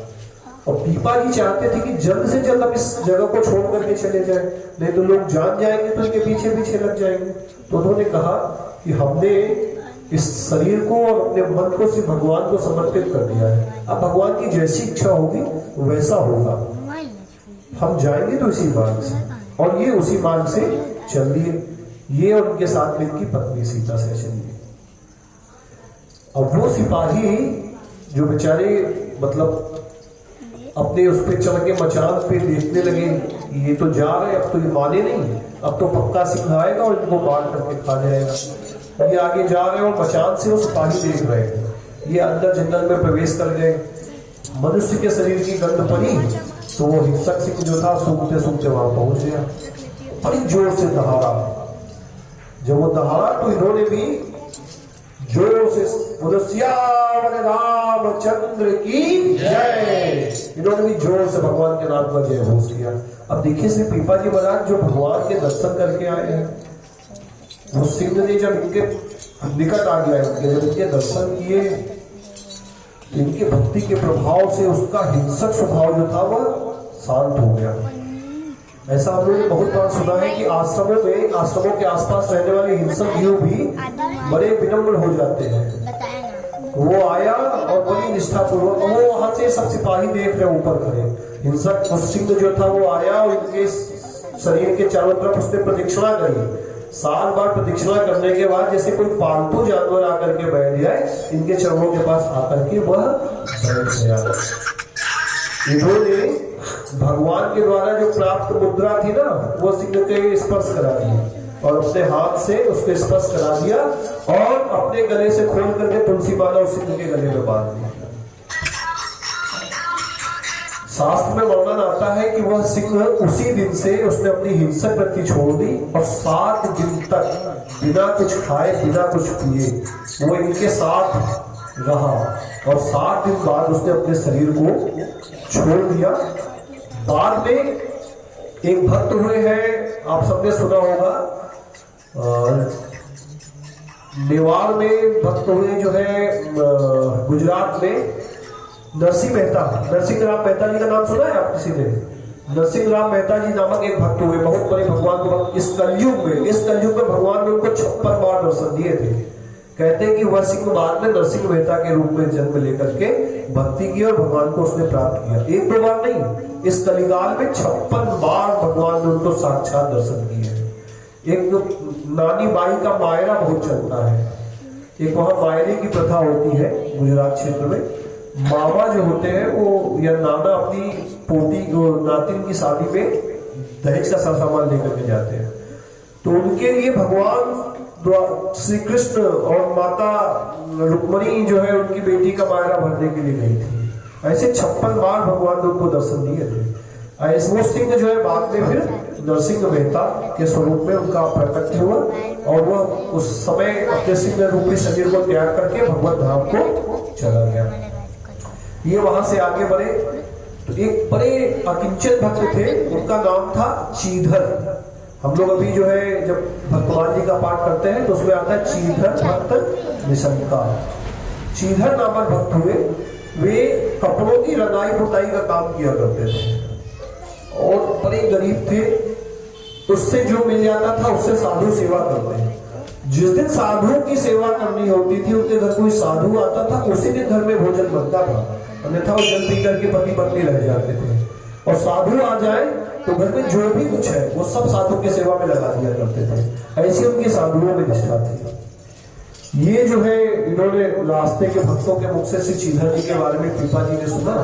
और पीपा जी चाहते थे कि जल्द से जल्द हम इस जगह को छोड़ करके चले जाएं, नहीं तो लोग जान जाएंगे तो इनके पीछे पीछे लग जाएंगे। तो उन्होंने कहा कि हमने इस शरीर को और अपने मन को सिर्फ भगवान को समर्पित कर दिया है, अब भगवान की जैसी इच्छा होगी वैसा होगा, हम जाएंगे तो इसी मार्ग से। और ये उसी मार्ग से चल दिए, ये और उनके साथ में इनकी पत्नी सीता से चली। अब वो सिपाही जो बेचारे मतलब अपने उस पे चढ़ के मचान पे देखने लगे, ये तो जा रहे, अब तो ये माने नहीं, अब तो पक्का सिंह आएगा और इनको मार करके खा जाएगा। ये आगे जा रहे और मचान से वो सिपाही देख रहे हैं, ये अंदर जंगल में प्रवेश कर गए। मनुष्य के शरीर की गंध पड़ी तो वो हिंसक सिंह जो था सूंघते सूंघते वहां पहुंच गया, बड़ी जोर से दहाड़ा। जब वो दहाड़ा तो इन्होंने भी जोर से रामचंद्र की जय, इन्होंने भी जोर से भगवान के नाम का जय घोष किया। अब देखिए श्री पीपा जी महाराज जो भगवान के दर्शन करके आए हैं, वो सिंह ने जब इनके निकट आ गया, जब इनके दर्शन किए, इनके भक्ति के प्रभाव से उसका हिंसक स्वभाव जो था वह शांत हो गया। ऐसा हम लोगों ने बहुत बार सुना है कि आश्रमों में, आश्रमों के आसपास रहने वाले हिंसक जीव भी बड़े विनम्र हो जाते हैं। वो आया और बड़ी निष्ठा पूर्वक, वो वहां से सब सिपाही देख रहे ऊपर खड़े, हिंसक सिंह जो था वो आया और उनके शरीर के चारों तरफ उसने प्रदक्षिणा करी। 7 बार प्रदक्षिणा करने के बाद जैसे कोई पालतू जानवर आकर के बैठ जाए, इनके चरणों के पास आकर के वह बैठ गया। इन्होंने भगवान के द्वारा जो प्राप्त मुद्रा थी ना, वो सिंह के स्पर्श करा दी और अपने हाथ से उसको स्पर्श करा दिया और अपने गले से खोल करके तुलसी माला उस सिंह के गले में बांध दी। शास्त्र में वर्णन आता है कि वह सिंह उसी दिन से उसने अपनी हिंसक वृत्ति छोड़ दी और 7 दिन तक बिना कुछ खाए बिना कुछ पिए वो इनके साथ रहा और 7 दिन बाद उसने अपने शरीर को छोड़ दिया। बाद में एक भक्त हुए हैं, आप सबने सुना होगा, नेवाड़ में भक्त हुए जो है गुजरात में, नरसिंह राम मेहता जी का नाम सुना है आप किसी ने? नरसिंह राम मेहता जी नामक एक भक्त हुए, बहुत बड़े भगवान के भक्त। इस कलयुग में भगवान ने उनको 56 बार दर्शन दिए थे। कहते हैं कि वह सिंह बाद में नरसिंह मेहता के रूप में जन्म लेकर के भक्ति की और भगवान को उसने प्राप्त किया। 1-2 बार नहीं, इस कलिकाल में 56 बार भगवान ने उनको साक्षात दर्शन किए। एक नानी बाई का मायरा बहुत चलता है, एक वहां मायरे की प्रथा होती है गुजरात क्षेत्र में। मामा जो होते हैं वो या नाना अपनी पोती नातिन की शादी में दहेज का सामान लेकर के जाते हैं, तो उनके लिए भगवान श्री कृष्ण और माता रुक्मणी जो है उनकी बेटी का मायरा भरने के लिए गई थी। ऐसे 56 बार भगवान ने उनको दर्शन दिए थे। ऐसे वो सिंह जो है बाद में फिर नरसिंह मेहता के स्वरूप में उनका प्रकट हुआ और वह उस समय अपने सिंह रूपी शरीर को त्याग करके भगवत धाम को चला गया। ये वहां से आगे बढ़े तो एक बड़े अकिंचन भक्त थे, उनका नाम था चीधर। हम लोग अभी जो है जब भगवान जी का पाठ करते हैं तो उसमें आता है चीधर भक्त निशंका। चीधर नामक भक्त हुए, वे कपड़ों की रंगाई पुताई का काम किया करते थे और बड़े गरीब थे। उससे जो मिल जाता था उससे साधु सेवा करते हैं। जिस दिन साधुओं की सेवा करनी होती थी, उनके घर कोई साधु आता था, उसी दिन घर में भोजन बनता था, अन्यथा वो जल पी करके पति पत्नी रह जाते थे। और साधु आ जाए तो घर में जो भी कुछ है वो सब साधु की सेवा में लगा दिया करते थे। ऐसी उनकी साधुओं में निष्ठा थी। ये जो है इन्होंने रास्ते के भक्तों के मुख से श्री चीधर जी के बारे में पीपा जी ने सुना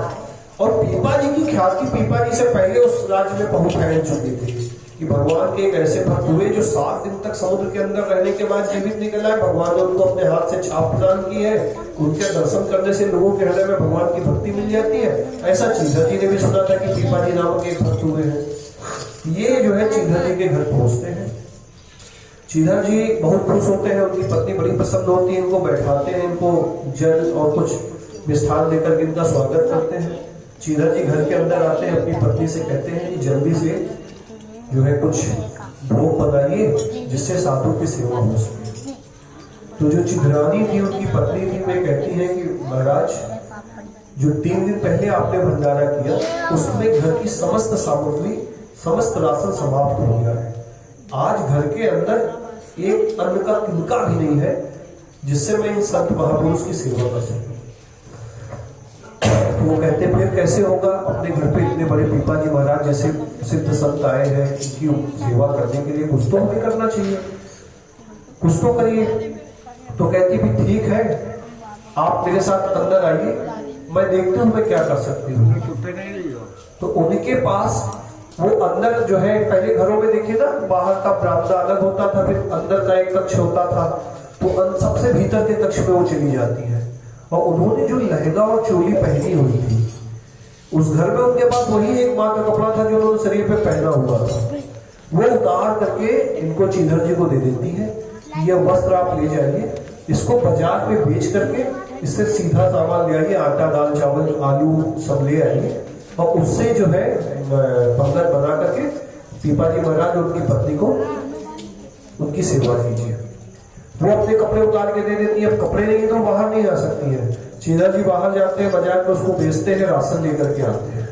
और पीपा जी की ख्याति पीपा जी से पहले उस राज्य में पहुंच फैल चुकी थी कि भगवान के एक ऐसे भक्त हुए जो 7 दिन तक समुद्र के अंदर रहने के बाद जीवित निकल आए। भगवान ने उनको अपने हाथ से छाप प्रदान की है, उनके दर्शन करने से लोगों के हृदय में भगवान की भक्ति मिल जाती है। ऐसा चीधर जी ने भी सुना था कि पीपा जी नामक एक भक्त हुए हैं। ये जो है चीधर जी के घर पहुंचते हैं। चीधर जी बहुत खुश होते हैं, उनकी पत्नी बड़ी प्रसन्न होती है, इनको बैठाते हैं, इनको जल और कुछ मिष्ठान देकर के इनका स्वागत करते हैं। चीधर जी घर के अंदर आते हैं, अपनी पत्नी से कहते हैं कि जल्दी से जो है कुछ भोग बनाइए जिससे साधु की सेवा हो सके। तो जो चिधरानी थी उनकी पत्नी थी, वे कहती है कि महाराज जो 3 दिन पहले आपने भंडारा किया उसमें घर की समस्त सामग्री, समस्त राशन समाप्त हो गया है। आज घर के अंदर एक अन्न का तिनका भी नहीं है जिससे मैं इन संत महापुरुष की सेवा कर सकूं। तो वो कहते फिर कैसे होगा, अपने घर पे इतने बड़े पीपा जी महाराज जैसे सिद्ध संत आए हैं, इनकी सेवा करने के लिए कुछ तो हमें करना चाहिए, कुछ तो करिए। तो कहती भी ठीक है, आप मेरे साथ अंदर आइए, मैं देखती हूँ मैं क्या कर सकती हूँ। तो उनके पास वो अंदर जो है, पहले घरों में देखिए ना, बाहर का बरामदा अलग होता था, फिर अंदर का एक कक्ष होता था, तो सबसे भीतर के कक्ष में वो चली जाती है। और उन्होंने जो लहंगा और चोली पहनी हुई थी, उस घर में उनके पास वही एक माँ का कपड़ा था जो उन्होंने शरीर पे पहना हुआ था, वो उतार करके इनको चीधर जी को दे देती है। यह वस्त्र आप ले जाइए, इसको बाजार में बेच करके इससे सीधा सामान ले आइए, आटा दाल चावल आलू सब ले आइए, और उससे जो है पंगत बना करके पीपा जी महाराज और उनकी पत्नी को उनकी सेवा कीजिए। वो अपने कपड़े उतार के दे देती है। अब कपड़े नहीं है तो बाहर नहीं आ सकती है। चीधर जी बाहर जाते हैं, बाजार में उसको बेचते हैं, राशन लेकर के आते हैं।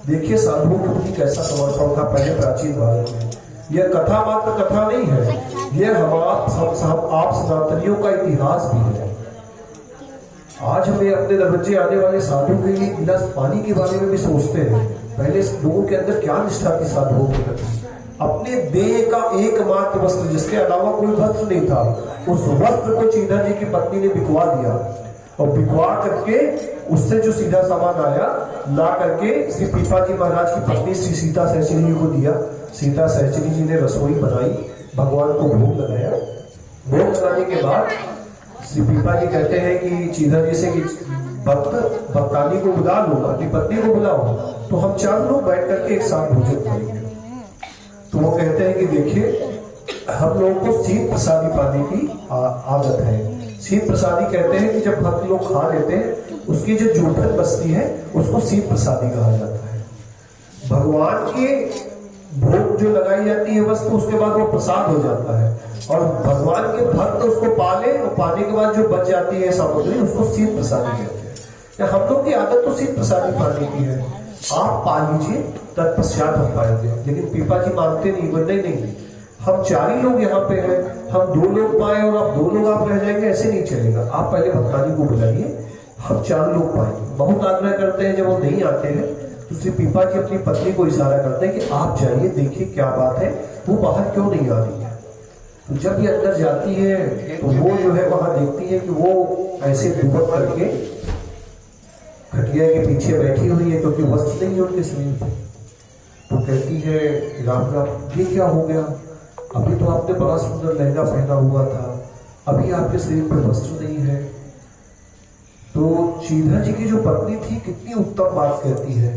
देखिए साधुओं के प्रति कैसा समर्पण था पहले प्राचीन भारत में। यह कथा मात्र कथा नहीं है, यह आप सनातनियों का इतिहास भी है। आज हमें अपने दरवाजे आने वाले साधु के लिए गिलास पानी के बारे में भी सोचते हैं। पहले लोगों के अंदर क्या निष्ठा थी साधुओं के प्रति। अपने देह का एकमात्र वस्त्र, जिसके अलावा कोई वस्त्र नहीं था, उस वस्त्र को चीधर जी की पत्नी ने बिकवा दिया, और बिकवा करके उससे जो सीधा सामान आया ला करके श्री पीपा जी महाराज की पत्नी श्री सीता सहचरी जी को दिया। सीता सहचरी जी ने रसोई बनाई, भगवान को भोग लगाया। भोग लगाने के बाद श्री पीपा जी कहते हैं कि चीधर जी से कि भक्तानी को बुला लो, अपनी पत्नी को बुलाओ, तो हम 4 लोग बैठ करके एक साथ भोजन करेंगे। तो वो कहते हैं कि देखिए, हम लोगों को शीत प्रसादी पाने की आदत है। शीत प्रसादी कहते हैं कि जब भक्त लोग खा लेते हैं, उसकी जो जूठन बचती है उसको शीत प्रसादी कहा जाता है। भगवान के भोग जो लगाई जाती है वस्तु, उसके बाद वो प्रसाद हो जाता है, और भगवान के भक्त उसको पाले, और पाने के बाद जो बच जाती है सामग्री, उसको शीत प्रसादी कहते हैं। हम लोग की आदत तो शीत प्रसादी पाने की है, आप पा लीजिए, तत्पश्चात हम पाएंगे। लेकिन पीपा जी मानते नहीं, बोलते नहीं, हम 4 ही लोग यहाँ पे हैं, हम 2 लोग पाए और आप 2 लोग आप रह जाएंगे, ऐसे नहीं चलेगा। आप पहले भक्तानी को बुलाइए, हम 4 लोग पाएंगे। बहुत आग्रह करते हैं, जब वो नहीं आते हैं तो श्री पीपा जी अपनी पत्नी को इशारा करते हैं कि आप जाइए, देखिए क्या बात है, वो बाहर क्यों नहीं आ रही है। तो जब ये अंदर जाती है तो वो जो है वहां देखती है कि वो ऐसे दुबक करके खटिया के पीछे बैठी हुई है, क्योंकि वस्त्र नहीं है उनके शरीर पे। तो कहती है, राम राम, ये क्या हो गया, अभी तो आपने बड़ा सुंदर लहंगा पहना हुआ था, अभी आपके शरीर पे वस्त्र नहीं है। तो चीधर जी की जो पत्नी थी, कितनी उत्तम बात कहती है।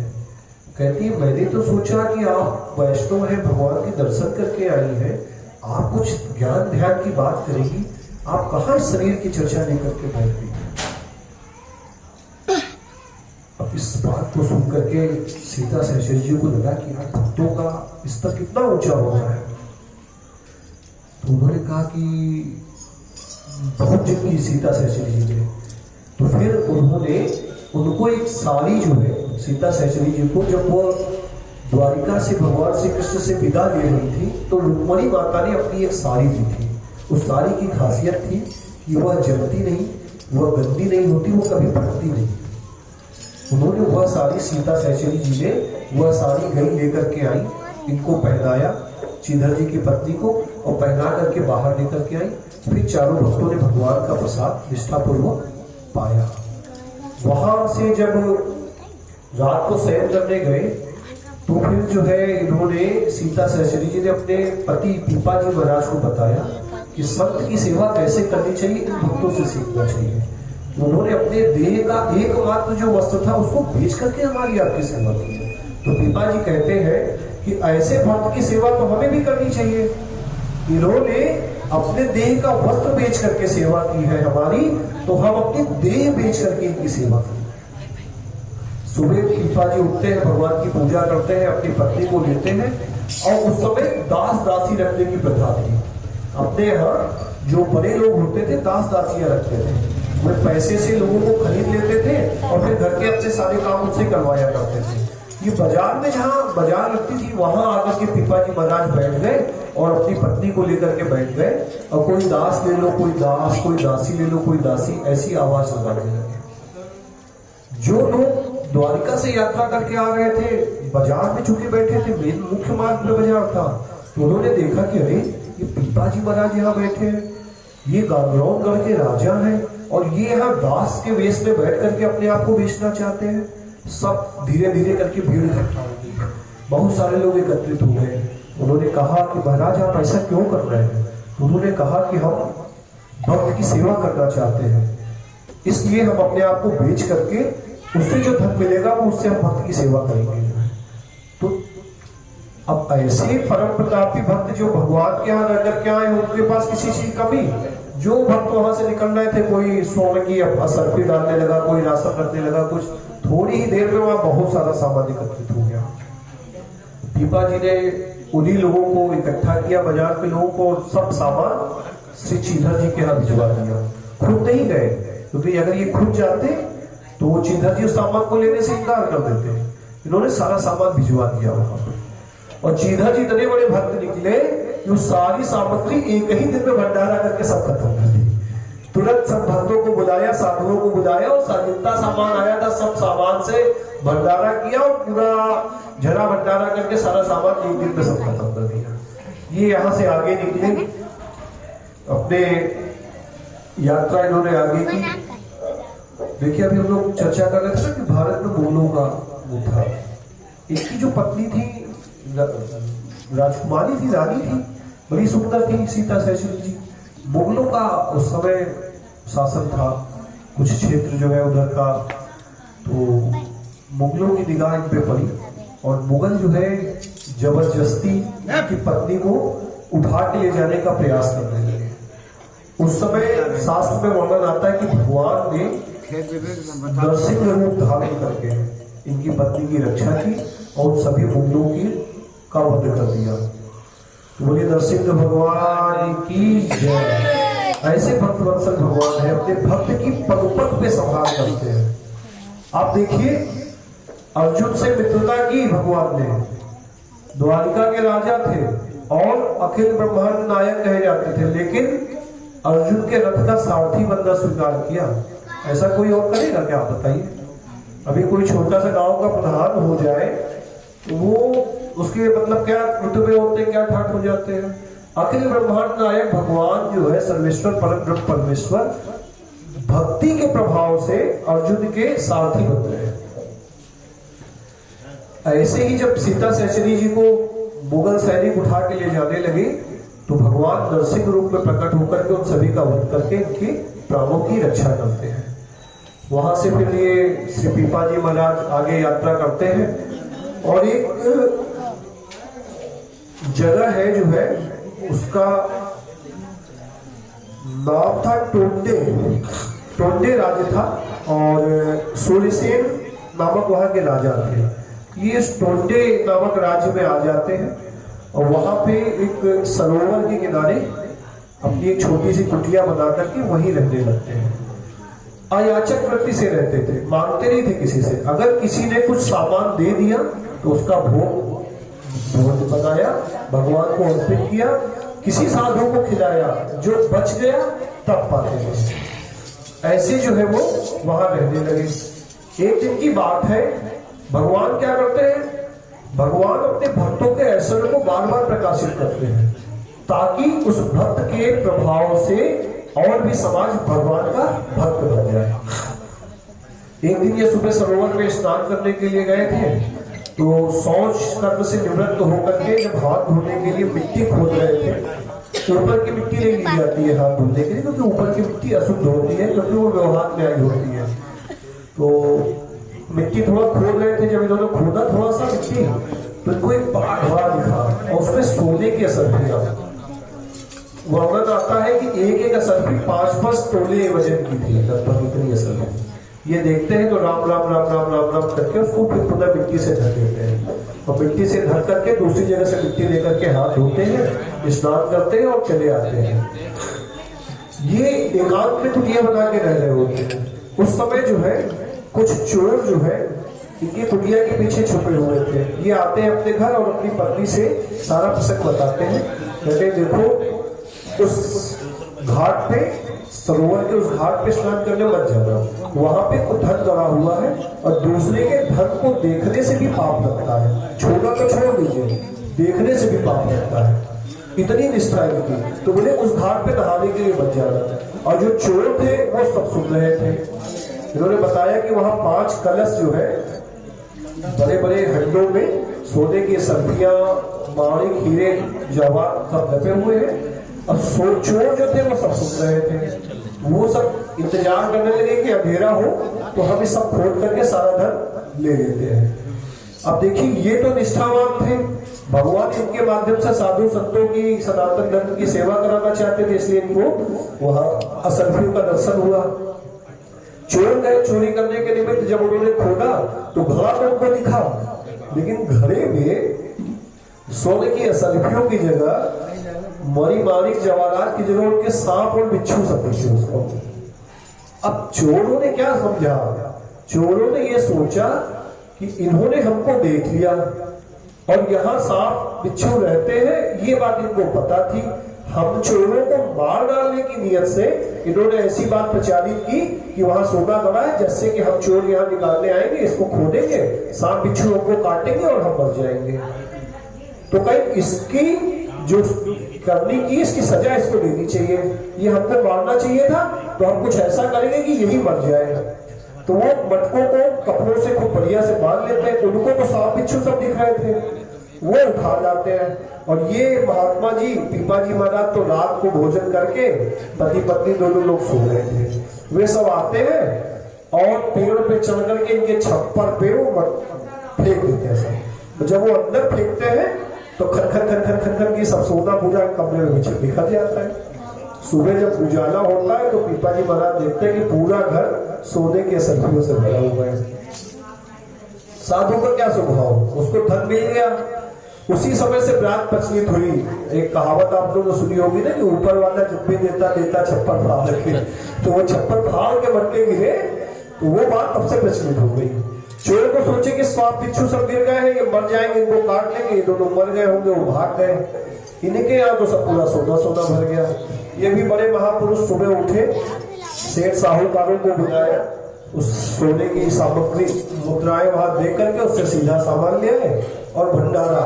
कहती है, मैंने तो सोचा कि आप वैष्णव हैं, भगवान के दर्शन करके आई हैं, आप कुछ ज्ञान ध्यान की बात करेगी, आप कहाँ इस शरीर की चर्चा लेकर के बैठ गई। अब इस बात को सुन करके सीता सहचरी जी को लगा कि यार भक्तों का स्तर कितना ऊंचा हो रहा है। तो उन्होंने कहा कि बहुत जिद की सीता सहचरी जी ने। तो फिर उन्होंने उनको एक साड़ी जो है, सीता सहचरी जी को जब वो द्वारिका से भगवान श्री कृष्ण से विदा ले रही थी, तो रुक्मणी माता ने अपनी एक साड़ी दी थी। उस साड़ी की खासियत थी कि वह जलती नहीं, वह गंदी नहीं होती, वो कभी फटती नहीं। उन्होंने वह साड़ी, सीता सहचरी जी ने वह साड़ी गई लेकर के आई, इनको पहनाया चीधर जी की पत्नी को, और पहना करके बाहर लेकर के आई। फिर चारों भक्तों ने भगवान का प्रसाद निष्ठापूर्वक पाया। वहां से जब रात को शयन करने गए, तो फिर जो है इन्होंने, सीता सहचरी जी ने अपने पति पीपा जी महाराज को बताया कि संत की सेवा कैसे करनी चाहिए, इन भक्तों से सीखना चाहिए। उन्होंने अपने देह का एकमात्र जो वस्त्र था उसको बेच करके हमारी आपकी सेवा की। तो पीपा जी कहते हैं कि ऐसे भक्त की सेवा तो हमें भी करनी चाहिए। इन्होंने अपने देह का वस्त्र बेच करके सेवा की है हमारी, तो हम अपनी देह बेच करके इनकी सेवा करें। सुबह पीपा जी उठते हैं, भगवान की पूजा करते हैं, अपनी पत्नी को लेते हैं और उस समय दास दासी रखने की प्रथा थी। अपने यहाँ जो बड़े लोग होते थे दास दासियां रखते थे, वे पैसे से लोगों को खरीद लेते थे और फिर घर के अपने सारे काम उनसे करवाया करते थे। ये बाजार में जहाँ बाजार लगती थी वहां आकर के पिपाजी महाराज बैठ गए और अपनी पत्नी को लेकर के बैठ गए और कोई दास ले लो, कोई दास, कोई दासी ले लो, कोई दासी, ऐसी आवाज लगाने लगे। जो लोग द्वारिका से यात्रा करके आ रहे थे बाजार में चुके बैठे थे, मेन मुख्य मार्ग में बाजार था, तो उन्होंने देखा कि अरे ये पिपाजी महाराज यहाँ बैठे हैं, ये गांगरौनगढ़ के राजा हैं और ये यहाँ दास के वेश में बैठ करके अपने आप को बेचना चाहते हैं। सब धीरे धीरे करके भीड़ इकट्ठा हो गई, बहुत सारे लोग एकत्रित हो गए। उन्होंने कहा कि महाराज आप ऐसा क्यों कर रहे हैं? तो उन्होंने कहा कि हम भक्त की सेवा करना चाहते हैं, इसलिए हम अपने आप को बेच करके उससे जो धन मिलेगा वो उससे हम भक्त की सेवा करेंगे। तो अब ऐसे परम प्रतापी भक्त जो भगवान के यहाँ रह करके आए, उनके पास किसी चीज कमी, जो भक्त वहां से निकल रहे थे, कोई सोने की असरफी डालने लगा, कोई राशन रखने लगा, कुछ थोड़ी ही देर में वहां बहुत सारा सामान एकत्रित हो गया। पीपा जी ने उन्हीं लोगों को इकट्ठा किया, बाजार के लोगों को, सब सामान श्री चीधर जी के यहाँ भिजवा दिया। खुद नहीं गए, क्योंकि अगर ये खुद जाते तो वो चीधर जी उस सामान को लेने से इनकार कर देते। इन्होंने सारा सामान भिजवा दिया वहां पर, और चीधर जी इतने बड़े भक्त निकले कि वो सारी सामग्री एक ही दिन में भंडारा करके सब खत्म कर दी। तुरंत सब भक्तों को बुलाया, साधुओं को बुलाया और जितना सामान आया था सब सामान से भंडारा किया और पूरा झरा भंडारा करके सारा सामान एक दिन में सब खत्म कर दिया। ये यहाँ से आगे निकले, अपने यात्रा इन्होंने आगे की। देखिए अभी हम लोग चर्चा कर रहे थे ना कि भारत में मुगलों का वो था, एक की जो पत्नी थी राजकुमारी थी, रानी थी, बड़ी सुंदर थी, सीता सहचरी जी। मुगलों का उस समय शासन था, कुछ क्षेत्र जो है उधर का, तो मुगलों की निगाह इन पे पड़ी और मुगल जो है जबरदस्ती की पत्नी को उठा के ले जाने का प्रयास करने लगे। उस समय शास्त्र में वर्णन आता है कि भगवान ने नरसिंह रूप धारण करके इनकी पत्नी की रक्षा की और सभी मुगलों की का वध कर दिया। तो बोलिए नरसिंह भगवान की जय। ऐसे भक्त वत्सल भगवान है, अपने भक्त की पग पग पे संभाल करते हैं। आप देखिए अर्जुन से मित्रता की भगवान ने, द्वारिका के राजा थे और अखिल ब्रह्मांड नायक कहे जाते थे, लेकिन अर्जुन के रथ का सारथी बनना स्वीकार किया। ऐसा कोई और करेगा क्या, आप बताइए? अभी कोई छोटा सा गांव का प्रधान हो जाए तो वो उसके मतलब क्या रुतबे होते हैं, क्या ठाट हो जाते हैं। अखिल ब्रह्मांड नायक भगवान जो है सर्वेश्वर परम ब्रह्म परमेश्वर, भक्ति के प्रभाव से अर्जुन के सारथी बन रहे हैं। ऐसे ही जब सीता सहचरी जी को मुगल सैनिक उठा के ले जाने लगे तो भगवान नरसिंह रूप में प्रकट होकर के उन सभी का वध करके इनके प्राणों की रक्षा करते हैं। वहां से फिर ये श्री पीपा जी महाराज आगे यात्रा करते हैं और एक जगह है जो है उसका नाम था टोंडे। टोंडे राज्य था और सूर्यसेन नामक वहां के राजा थे। ये टोंडे नामक राज्य में आ जाते हैं और वहां पे एक सरोवर के किनारे अपनी एक छोटी सी कुटिया बना करके वहीं रहने लगते हैं। अयाचक वृत्ति से रहते थे, मांगते नहीं थे किसी से। अगर किसी ने कुछ सामान दे दिया तो उसका भोग बनाया, भगवान को अर्पित किया, किसी साधु को खिलाया, जो बच गया तब पाते हैं। ऐसे जो है वो वहां रहने लगे। एक दिन की बात है, भगवान क्या करते हैं, भगवान अपने भक्तों के ऐश्वर्य को बार बार प्रकाशित करते हैं ताकि उस भक्त के प्रभाव से और भी समाज भगवान का भक्त बन जाए। एक दिन ये सुबह सरोवर में स्नान करने के लिए गए थे तो शौच कर्म से निवृत्त होकर के जब हाथ धोने के लिए मिट्टी खोद रहे थे, ऊपर की मिट्टी नहीं ली जाती है हाथ धोने के लिए, क्योंकि ऊपर की मिट्टी अशुद्ध होती है, क्योंकि वो व्यवहार में आई होती है। तो मिट्टी थोड़ा खोद रहे थे, जब इन्होंने खोदा थोड़ा सा मिट्टी तो इनको एक बाघ बड़ा दिखा और उसमें सोने की असर किया। वर्णन आता है कि एक एक असर भी 5-5 तोले वजन की थी, लगभग इतनी असर है। ये देखते हैं तो राम राम राम राम राम राम करके उसको फिर पुनः मिट्टी से ढक देते हैं और मिट्टी से ढक करके दूसरी जगह से मिट्टी लेकर के हाथ धोते हैं, स्नान करते हैं और चले आते हैं। ये एकांत में कुटिया बना के रह रहे होते हैं। उस समय जो है कुछ चोर जो है इनकी कुटिया के पीछे छुपे हुए थे। ये आते हैं अपने घर और अपनी पत्नी से सारा प्रसंग बताते हैं। कहते हैं देखो उस घाट पे, सरोवर के उस घाट पे स्नान करने मत जाना, वहां पे कुछ धन गड़ा हुआ है और दूसरे के धन को देखने से भी पाप लगता है। छोड़ना तो छोड़ दीजिए, देखने से भी पाप लगता है। इतनी निष्ठा इनकी। तो बोले उस घाट पे नहाने के लिए मत जाना। और जो चोर थे वो सब सुन रहे थे। इन्होंने बताया कि वहां 5 कलश जो है बड़े बड़े हंडों में सोने की सर्फियां, माणिक, हीरे, जवाहर सब लपे हुए हैं। और चोर जो थे वो सब सुन रहे थे। वो सब इंतजार करने लगे कि अंधेरा हो तो हम सब खोद करके सारा धन ले लेते हैं। अब देखिए ये तो निष्ठावान थे, भगवान इनके माध्यम से साधु संतों की, सनातन धर्म की सेवा कराना चाहते थे, इसलिए इनको वहां असल्फियों का दर्शन हुआ। चोर गए चोरी करने के निमित्त, जब उन्होंने खोदा तो घड़ा में उनको दिखा, लेकिन घड़े में सोने की असल्फियों की जगह, मणि माणिक जवाहरात की जगह उनके सांप और बिच्छू सब दिखे उसको। अब चोरों ने क्या समझा? चोरों ने ये सोचा कि इन्होंने हमको देख लिया और यहाँ सांप बिच्छू रहते हैं, ये बात इनको पता थी। हम चोरों को मार डालने की नियत से इन्होंने ऐसी बात प्रचारित की कि वहां सोना गड़ा है, जिससे कि हम चोर यहाँ निकालने आएंगे, इसको खोदेंगे, सांप बिच्छू हमको काटेंगे और हम मर जाएंगे। तो कहीं इसकी जो करनी की, इसकी सजा इसको देनी चाहिए। ये हमको मारना चाहिए था, तो हम कुछ ऐसा करेंगे कि यही मर जाए। तो वो मटकों को कपड़ों से खूब बढ़िया से बांध लेते हैं। उनको तो सांप बिच्छू सब दिख रहे थे, वो उठा जाते हैं। और ये महात्मा जी, पीपा जी महाराज तो रात को भोजन करके पति पत्नी दोनों लोग सो रहे थे। वे सब आते हैं और पेड़ पे चढ़ करके इनके छप्पर पे वो फेंक देते हैं सब। तो जब वो अंदर फेंकते हैं तो खर खर खर खर खर खर की सब सोना पूजा कमरे में बिखर जाता है। सुबह जब उजाला होता है तो पीपा जी महाराज देखते हैं कि पूरा घर सोने के असल्फियों से भरा हुआ है। साधु का क्या स्वभाव, उसको धन मिल गया। उसी समय से बात प्रचलित हुई। एक कहावत आप लोगों ने सुनी होगी ना कि ऊपर वाला जब भी देता देता छप्पर फाड़ के, तो वो छप्पर फाड़ के मटके गिरे, तो वो बात तब से प्रचलित हो गई। चोर को सोचे कि सांप बिच्छू सब गिर गए हैं, ये मर जाएंगे, इनको काट लेंगे, ये दोनों मर गए होंगे, वो भाग गए। इनके यहाँ तो सब पूरा सोना सोना भर गया। ये भी बड़े महापुरुष सुबह उठे, सेठ साहूकारों को बुलाया, उस सोने की सामग्री मुद्राएं वहां दे करके उससे सीधा सामान ले आए और भंडारा,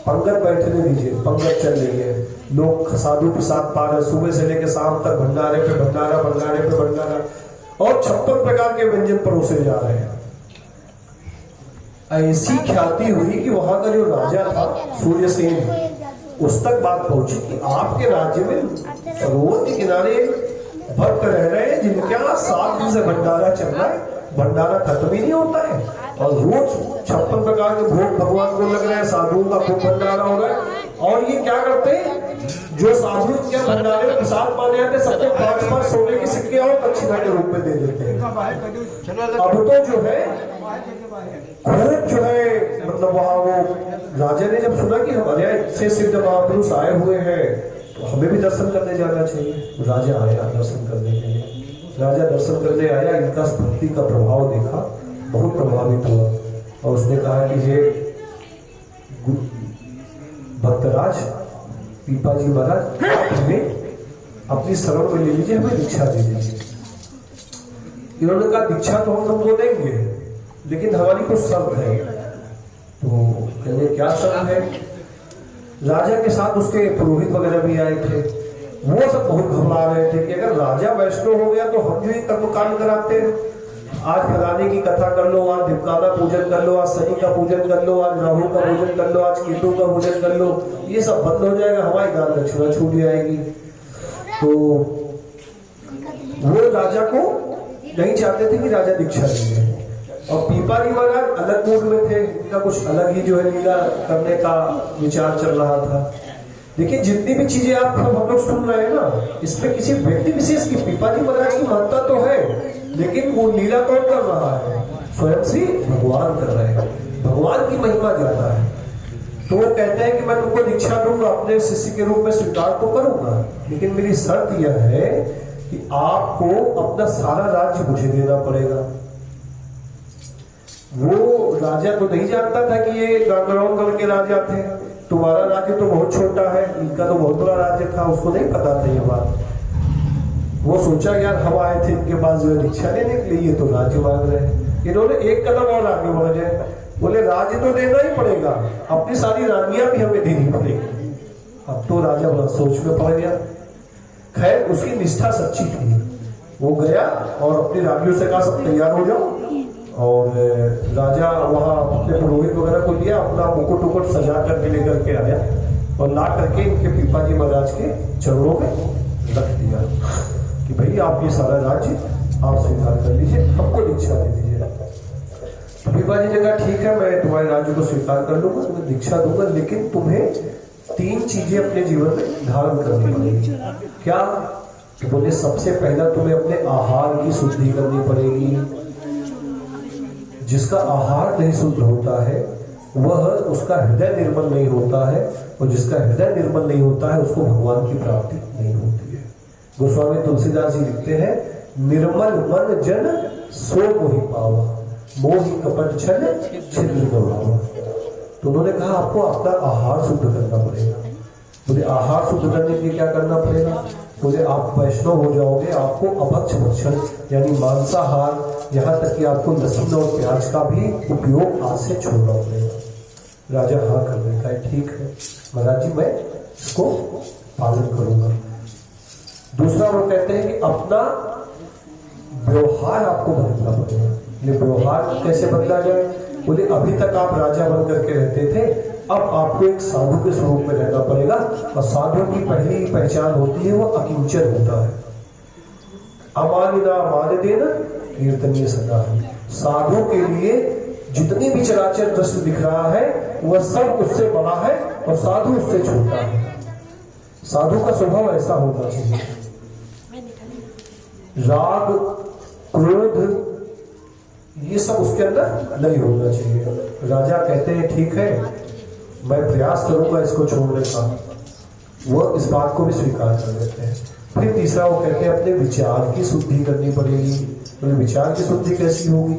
पंगत बैठने दीजिए, पंगत चल रही है, लोग साधु प्रसाद पा रहे, सुबह से लेकर शाम तक भंडारे पे भंडारा, भंडारे पे भंडारा, और 56 प्रकार के व्यंजन परोसे जा रहे हैं। ऐसी ख्याति हुई कि वहां का जो राजा था सूर्यसेन, उस तक बात पहुंची कि आपके राज्य में सरोवर के किनारे भक्त रह रहे हैं जिनके यहाँ 7 दिन से भंडारा चल रहा है, भंडारा खत्म ही नहीं होता है, और रोज 56 प्रकार के भोग भगवान को लग रहे हैं, साधुओं का खूब भंडारा हो रहा है। और ये क्या करते हैं, जो साधु के भंडारे में प्रसाद पाने आते सबको 5-5 सोने के सिक्के और दक्षिणा के रूप में दे देते हैं। अब तो जो है खूब जो है, मतलब वहां वो राजा ने जब सुना कि हमारे यहाँ इतने सिद्ध महापुरुष आए हुए हैं तो हमें भी दर्शन करने जाना चाहिए। राजा आया दर्शन करने के लिए, राजा दर्शन करने आया, इनका भक्ति का प्रभाव देखा, बहुत प्रभावित हुआ और उसने कहा कि ये भक्तराज पीपा जी महाराज, हमें अपनी शरण में ले लीजिए, हमें दीक्षा दे दीजिए। इन्होंने कहा दीक्षा तो हम तुमको देंगे, लेकिन हमारी कुछ शर्त है। तो कहने क्या शर्त है? राजा के साथ उसके पुरोहित वगैरह भी आए थे, वो सब बहुत घबरा रहे थे कि अगर राजा वैष्णव हो गया तो हम जो कर्मकांड कराते हैं, आज फलाने की कथा कर लो, आज दिवकाना पूजन कर लो, आज शनि का पूजन कर लो, आज राहु का पूजन कर लो, आज केतु का पूजन कर लो, ये सब बंद हो जाएगा, हमारी दान दक्षिणा छूट जाएगी। तो वो राजा को नहीं चाहते थे कि राजा दीक्षा ले। और पीपा जी महाराज अलग मूड में थे, इनका कुछ अलग ही जो है लीला करने का विचार चल रहा था। देखिए जितनी भी चीजें आप हम लोग सुन रहे हैं ना, इसमें किसी व्यक्ति विशेष की, पीपा जी महाराज की महत्ता तो है, लेकिन वो लीला कौन कर रहा है? स्वयं श्री भगवान कर रहे हैं। भगवान की महिमा ज्यादा है। तो वो कहते हैं कि मैं तुमको दीक्षा दूंगा, अपने शिष्य के रूप में स्वीकार तो करूंगा, लेकिन मेरी शर्त यह है कि आपको अपना सारा राज्य मुझे देना पड़ेगा। वो राजा तो नहीं जानता था कि ये गांगड़ौनगढ़ के राजा थे। तुम्हारा राज्य तो बहुत छोटा है, इनका तो बहुत बड़ा राज्य था, उसको नहीं पता था ये बात। वो सोचा यार हम आए थे इनके पास जो दीक्षा लेने के लिए, ये तो राज्य मांग रहे हैं। इन्होंने एक कदम और आगे बढ़ गए, बोले राज्य तो देना ही पड़ेगा, अपनी सारी रानियां भी हमें देनी पड़ेगी। अब तो राजा बड़ा सोच में पड़ गया। खैर उसकी निष्ठा सच्ची थी। वो गया और अपनी रानियों से कहा सब तैयार हो जाओ, और राजा वहां अपने पुरोहित वगैरह को लिया, अपना मुकुट उकुट सजा करके लेकर के आया और ला करके इनके पिपाजी महाराज के चरणों में रख दिया कि भाई आप ये सारा राज्य आप स्वीकार कर लीजिए, हमको दीक्षा दे दीजिए। तो पिपाजी ने कहा ठीक है, मैं तुम्हारे राज्य को स्वीकार कर लूंगा, तुम्हें दीक्षा दूंगा, लेकिन तुम्हें 3 चीजें अपने जीवन में धारण करनी पड़ेगी। क्या? तो बोले सबसे पहला तुम्हें अपने आहार की शुद्धि करनी पड़ेगी। जिसका आहार नहीं शुद्ध होता है वह उसका हृदय निर्मल नहीं होता है, और जिसका हृदय निर्मल नहीं होता है उसको भगवान की प्राप्ति नहीं होती है। गोस्वामी तुलसीदास जी लिखते हैं, निर्मल मन जन सो मोहि पावा, मोहि कपट छल छिद्र गवावा। तो उन्होंने कहा आपको अपना आहार शुद्ध करना पड़ेगा। बोले आहार शुद्ध करने के लिए क्या करना पड़ेगा? बोले आप वैष्णव हो जाओगे, आपको अभक्ष भक्षण यानी मांसाहार, यहाँ तक कि आपको लहसुन और प्याज का भी उपयोग आज से छोड़ना पड़ेगा। राजा हाँ करने का ठीक है महाराज जी, मैं इसको पालन करूंगा। दूसरा वो कहते हैं कि अपना व्यवहार आपको बदलना पड़ेगा। ये व्यवहार कैसे बदला जाए? बोले अभी तक आप राजा बन करके रहते थे, अब आपको एक साधु के स्वरूप में रहना पड़ेगा, और साधु की पहली पहचान होती है वो अकिंचन होता है। अमानिना मान देना कीर्तनीय सदा है। साधु के लिए जितनी भी चराचर दृश्य दिख रहा है वह सब उससे बड़ा है और साधु उससे छोटा है। साधु का स्वभाव ऐसा होना चाहिए, राग क्रोध ये सब उसके अंदर नहीं होना चाहिए। राजा कहते हैं ठीक है मैं प्रयास करूंगा इसको छोड़ने का, वो इस बात को भी स्वीकार कर लेते हैं। फिर तीसरा वो कहते हैं अपने विचार की शुद्धि करनी पड़ेगी। बोले विचार की शुद्धि कैसी होगी?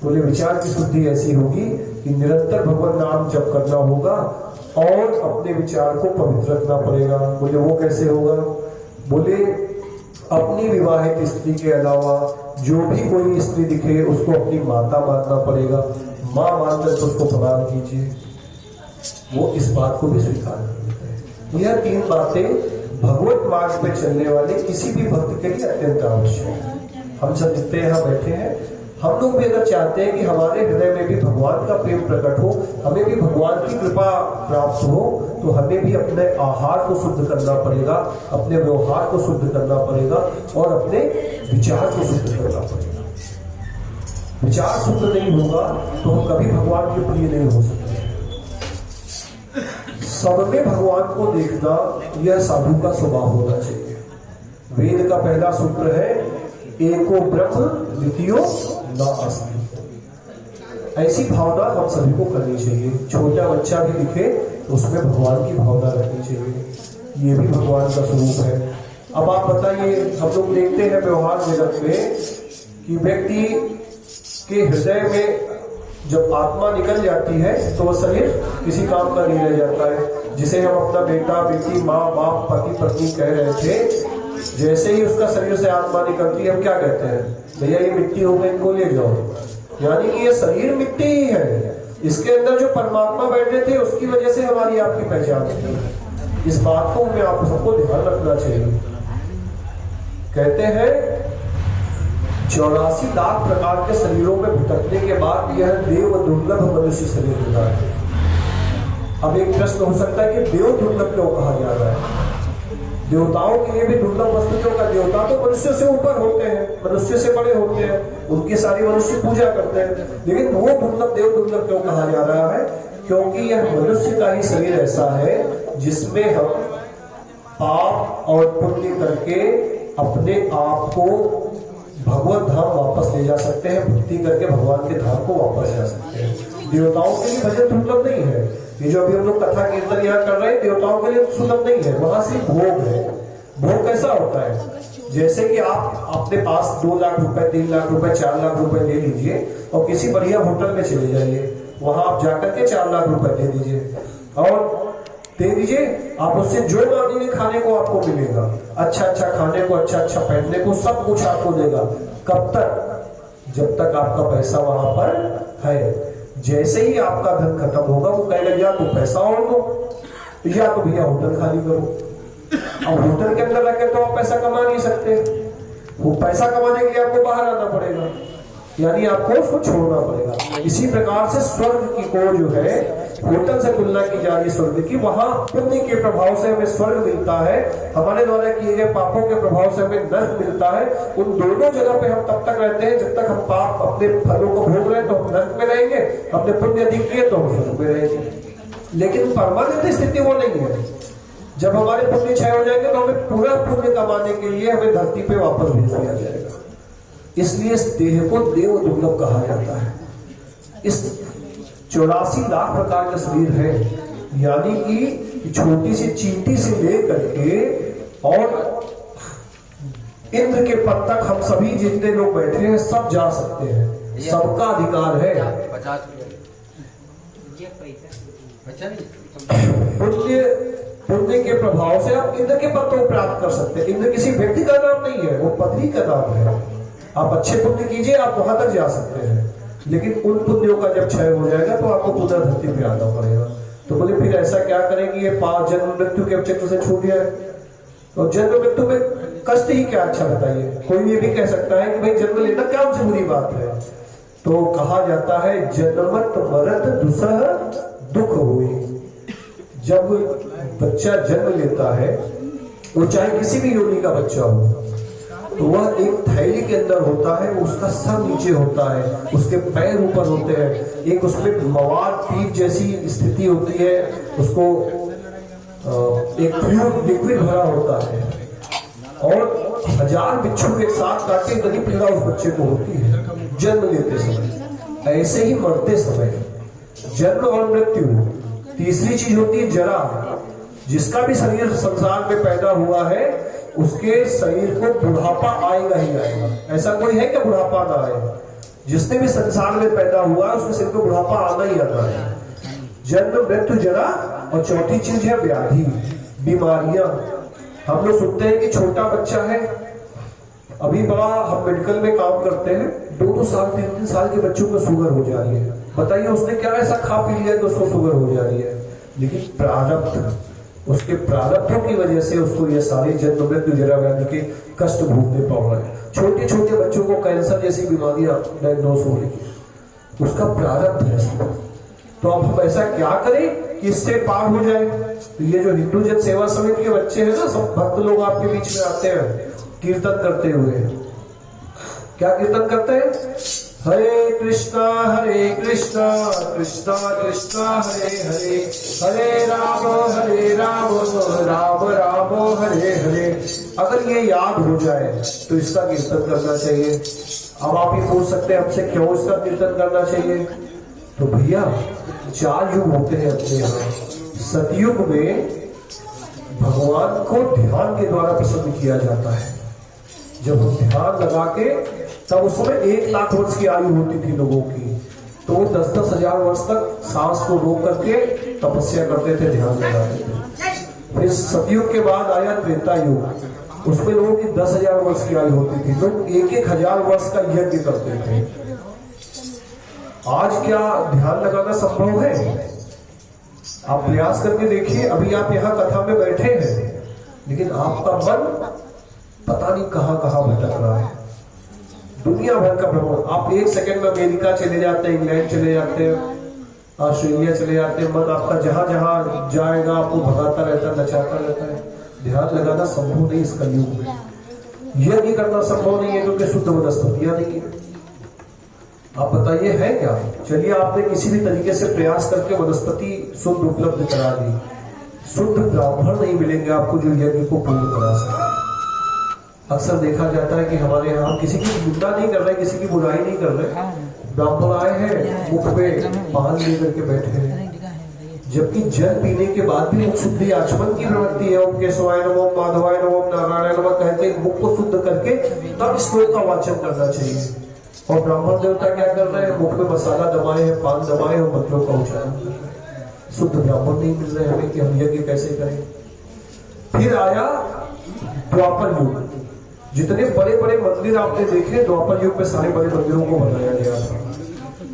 बोले विचार की शुद्धि ऐसी होगी कि निरंतर भगवान नाम जप करना होगा और अपने विचार को पवित्र रखना पड़ेगा। बोले वो कैसे होगा? बोले अपनी विवाहित स्त्री के अलावा जो भी कोई स्त्री दिखे उसको अपनी माता मानना पड़ेगा, माँ मानकर तो उसको प्रणाम कीजिए। वो इस बात को भी स्वीकार कर लेते हैं। यह 3 बातें भगवत मार्ग पे चलने वाले किसी भी भक्त के लिए अत्यंत आवश्यक है। हम सब जितने यहाँ बैठे हैं, हम लोग भी अगर चाहते हैं कि हमारे हृदय में भी भगवान का प्रेम प्रकट हो, हमें भी भगवान की कृपा प्राप्त हो, तो हमें भी अपने आहार को शुद्ध करना पड़ेगा, अपने व्यवहार को शुद्ध करना पड़ेगा और अपने विचार को शुद्ध करना पड़ेगा। विचार शुद्ध नहीं होगा तो हम कभी भगवान के प्रिय नहीं हो सकते। सब में भगवान को देखना यह साधु का स्वभाव होना चाहिए। वेद का पहला सूत्र है एको ब्रह्म द्वितीयो न अस्ति। ऐसी भावना हम सभी को करनी चाहिए। छोटा बच्चा भी दिखे तो उसमें भगवान की भावना रखनी चाहिए, ये भी भगवान का स्वरूप है। अब आप बताइए, हम लोग देखते हैं व्यवहार जगत में कि व्यक्ति के हृदय में जब आत्मा निकल जाती है तो वह शरीर किसी काम का नहीं रह जाता है। जिसे हम अपना बेटा बेटी माँ बाप पति पत्नी कह रहे थे, जैसे ही उसका शरीर से आत्मा निकलती है हम क्या कहते हैं? भैया ये मिट्टी हो गई, इनको ले जाओ। यानी कि ये शरीर मिट्टी ही है, इसके अंदर जो परमात्मा बैठे थे उसकी वजह से हमारी आपकी पहचान है। इस बात को हमें आप सबको ध्यान रखना चाहिए। कहते हैं 84 लाख प्रकार के शरीरों में भटकने के बाद यह देव दुर्लभ मनुष्य शरीर मिला है। अब एक प्रश्न हो सकता है कि देव दुर्लभ क्यों कहा जा रहा है? देवताओं के लिए भी दुर्लभ वस्तु क्यों का? देवता तो मनुष्य से ऊपर होते हैं, मनुष्य से बड़े होते हैं, उनकी सारी मनुष्य पूजा करते हैं, लेकिन वो दुर्लभ देव दुर्लभ क्यों कहा जा रहा है? क्योंकि यह मनुष्य का ही शरीर ऐसा है जिसमें हम पाप और पुण्य करके अपने आप को भगवत धाम वापस ले जा सकते हैं, भक्ति करके भगवान के धाम को वापस जा सकते हैं। देवताओं के लिए भजन दुर्लभ नहीं है। ये जो अभी हम लोग कथा कीर्तन यहाँ कर रहे हैं, देवताओं के लिए सुलभ नहीं है, वहां सिर्फ भोग है। भोग कैसा होता है, जैसे कि आप अपने पास 2 लाख रुपए, 3 लाख रुपए, 4 लाख रुपए ले लीजिए और किसी बढ़िया होटल में चले जाइए, वहां आप जाकर के 4 लाख रुपए दे दीजिए और दे दीजिए, आप उससे जो मांगेंगे खाने को आपको मिलेगा, अच्छा अच्छा खाने को, अच्छा अच्छा पहनने को, सब कुछ आपको देगा। कब तक? जब तक आपका पैसा वहां पर है। जैसे ही आपका धन खत्म होगा, वो कहेगा या तो पैसा और दो या तो भैया होटल खाली करो। अब होटल के अंदर रखे तो आप पैसा कमा नहीं सकते, वो पैसा कमाने के लिए आपको बाहर आना पड़ेगा, यानी आपको उसको छोड़ना पड़ेगा। इसी प्रकार से स्वर्ग की को जो है होटल से तुलना की जा रही स्वर्ग की, वहां पुण्य के प्रभाव से हमें स्वर्ग मिलता है, हमारे द्वारा किए गए पापों के प्रभाव से हमें नर्क मिलता है। उन दोनों जगह पे हम तब तक रहते हैं जब तक हम पाप अपने फलों को भोग रहे हैं तो हम नर्क में रहेंगे, अपने पुण्य अधिक किए तो हम स्वर्ग में रहेंगे। लेकिन परमानेंट स्थिति वो नहीं है। जब हमारे पुण्य क्षय हो जाएंगे तो हमें पूरा पुण्य कमाने के लिए हमें धरती पे वापस भेज दिया जाएगा। इसलिए इस देह को देव दुर्लभ कहा जाता है। इस 84 लाख प्रकार का शरीर है, यानी कि छोटी सी चींटी से लेकर के और इंद्र के पद तक हम सभी जितने लोग बैठे हैं सब जा सकते हैं, सबका अधिकार है। पुण्य के प्रभाव से आप इंद्र के पद को प्राप्त कर सकते हैं। इंद्र किसी व्यक्ति का नाम नहीं है, वो पदवी का नाम है। आप अच्छे पुण्य कीजिए, आप वहां तक जा सकते हैं, लेकिन उन पुण्यों का जब क्षय हो जाएगा तो आपको पुनः धरती पे आना पड़ेगा। तो बोले फिर ऐसा क्या करेंगे, ये 5 जन्म मृत्यु के चक्र से छूट जाए, तो जन्म मृत्यु में कष्ट ही क्या अच्छा बताइए। कोई ये भी कह सकता है कि भाई जन्म लेना क्या उनसे बुरी बात है। तो कहा जाता है जन्मत मरत दुसह दुख हुई। जब बच्चा जन्म लेता है, वो चाहे किसी भी योनि का बच्चा हो, तो वह एक थैली के अंदर होता है, उसका सर नीचे होता है, उसके पैर ऊपर होते हैं, एक उसमें मवाद पीप जैसी स्थिति होती है, उसको एक फ्लूइड लिक्विड भरा होता है और 1000 बिच्छू के साथ काटे गली पीड़ा उस बच्चे को होती है जन्म लेते समय। ऐसे ही मरते समय जन्म और मृत्यु। तीसरी चीज होती है जरा। जिसका भी शरीर संसार में पैदा हुआ है उसके शरीर को बुढ़ापा आएगा ही आएगा। ऐसा कोई है क्या बुढ़ापा ना आए? जिसने भी संसार में पैदा हुआ है उसके शरीर को बुढ़ापा आना ही आता है। जन्म मृत्यु जरा और चौथी चीज है व्याधि, बीमारियां। हम लोग सुनते हैं कि छोटा बच्चा है, अभी बड़ा हम मेडिकल में काम करते हैं, 2-2 साल 3-3 साल के बच्चों को शुगर हो जा रही है। बताइए उसने क्या ऐसा खा पी लिया कि उसको शुगर हो जा रही है? लेकिन प्रारब्ध, उसके प्रारब्धों की वजह से उसको ये सारे जन्म मृत्यु जरा व्याधि के कष्ट भोगने पड़ रहे हैं। छोटे छोटे बच्चों को कैंसर जैसी बीमारियां डायग्नोस हो रही है, उसका प्रारब्ध है। तो अब हम ऐसा क्या करें कि इससे पार हो जाए? तो ये जो हिंदू जन सेवा समिति के बच्चे हैं ना, सब भक्त लोग आपके बीच में आते हैं कीर्तन करते हुए। क्या कीर्तन करते हैं? हरे कृष्णा कृष्णा कृष्णा हरे हरे, हरे राम राम राम हरे हरे। अगर ये याद हो जाए तो इसका कीर्तन करना चाहिए। अब आप ये पूछ सकते हैं हमसे क्यों इसका कीर्तन करना चाहिए? तो भैया 4 युग होते हैं अपने यहाँ। सतयुग में भगवान को ध्यान के द्वारा प्रसन्न किया जाता है। जब हम ध्यान लगा के, तब उस समय 1 लाख वर्ष की आयु होती थी लोगों की, तो वो 10-10 हजार वर्ष तक सांस को रोक करके तपस्या करते थे, ध्यान लगाते थे। फिर सतयुग के बाद आया त्रेता युग, उसमें लोगों की 10,000 वर्ष की आयु होती थी, लोग 1-1 हजार वर्ष का यज्ञ करते थे। आज क्या ध्यान लगाना संभव है? आप प्रयास करके देखिए। अभी आप यहाँ कथा में बैठे हैं, लेकिन आपका मन पता नहीं कहां कहां भटक रहा है। दुनिया भर का भ्रमण, आप 1 सेकंड में अमेरिका चले जाते हैं, इंग्लैंड चले जाते हैं, ऑस्ट्रेलिया चले जाते हैं। मन आपका जहां जहां जाएगा आपको भगाता रहता है, नचाता रहता है। ध्यान लगाना संभव नहीं इस कलयुग में। यज्ञ करना संभव नहीं है क्योंकि शुद्ध वनस्पतियां नहीं है। आप बताइए है क्या? चलिए आपने किसी भी तरीके से प्रयास करके वनस्पति शुद्ध उपलब्ध करा दी, शुद्ध ब्राह्मण नहीं मिलेंगे आपको जो यज्ञ को पूर्ण करा सके। अक्सर देखा जाता है कि हमारे यहाँ किसी की निंदा नहीं कर रहे, किसी की बुराई नहीं कर रहे, ब्राह्मण आए हैं मुख पे पान लेकर के बैठे हैं, जबकि जल पीने के बाद भी मुख शुद्धि आचमन की प्रवृत्ति है। ओम केशवाय नमो, माधवाय नमो, नारायण नमः कहते मुख को शुद्ध करके तब श्लोक का वाचन करना चाहिए। और ब्राह्मण देवता क्या कर रहे हैं, मुख में मसाला दबाए हैं, पान दबाए और मंत्रों का उच्चारण कर रहे हैं। शुद्ध ब्राह्मण नहीं मिल रहे हमें कि हम यज्ञ कैसे करें। फिर आया द्वापर युग। जितने बड़े बड़े मंदिर आपने देखे द्वापर युग में सारे बड़े मंदिरों को बनाया गया था।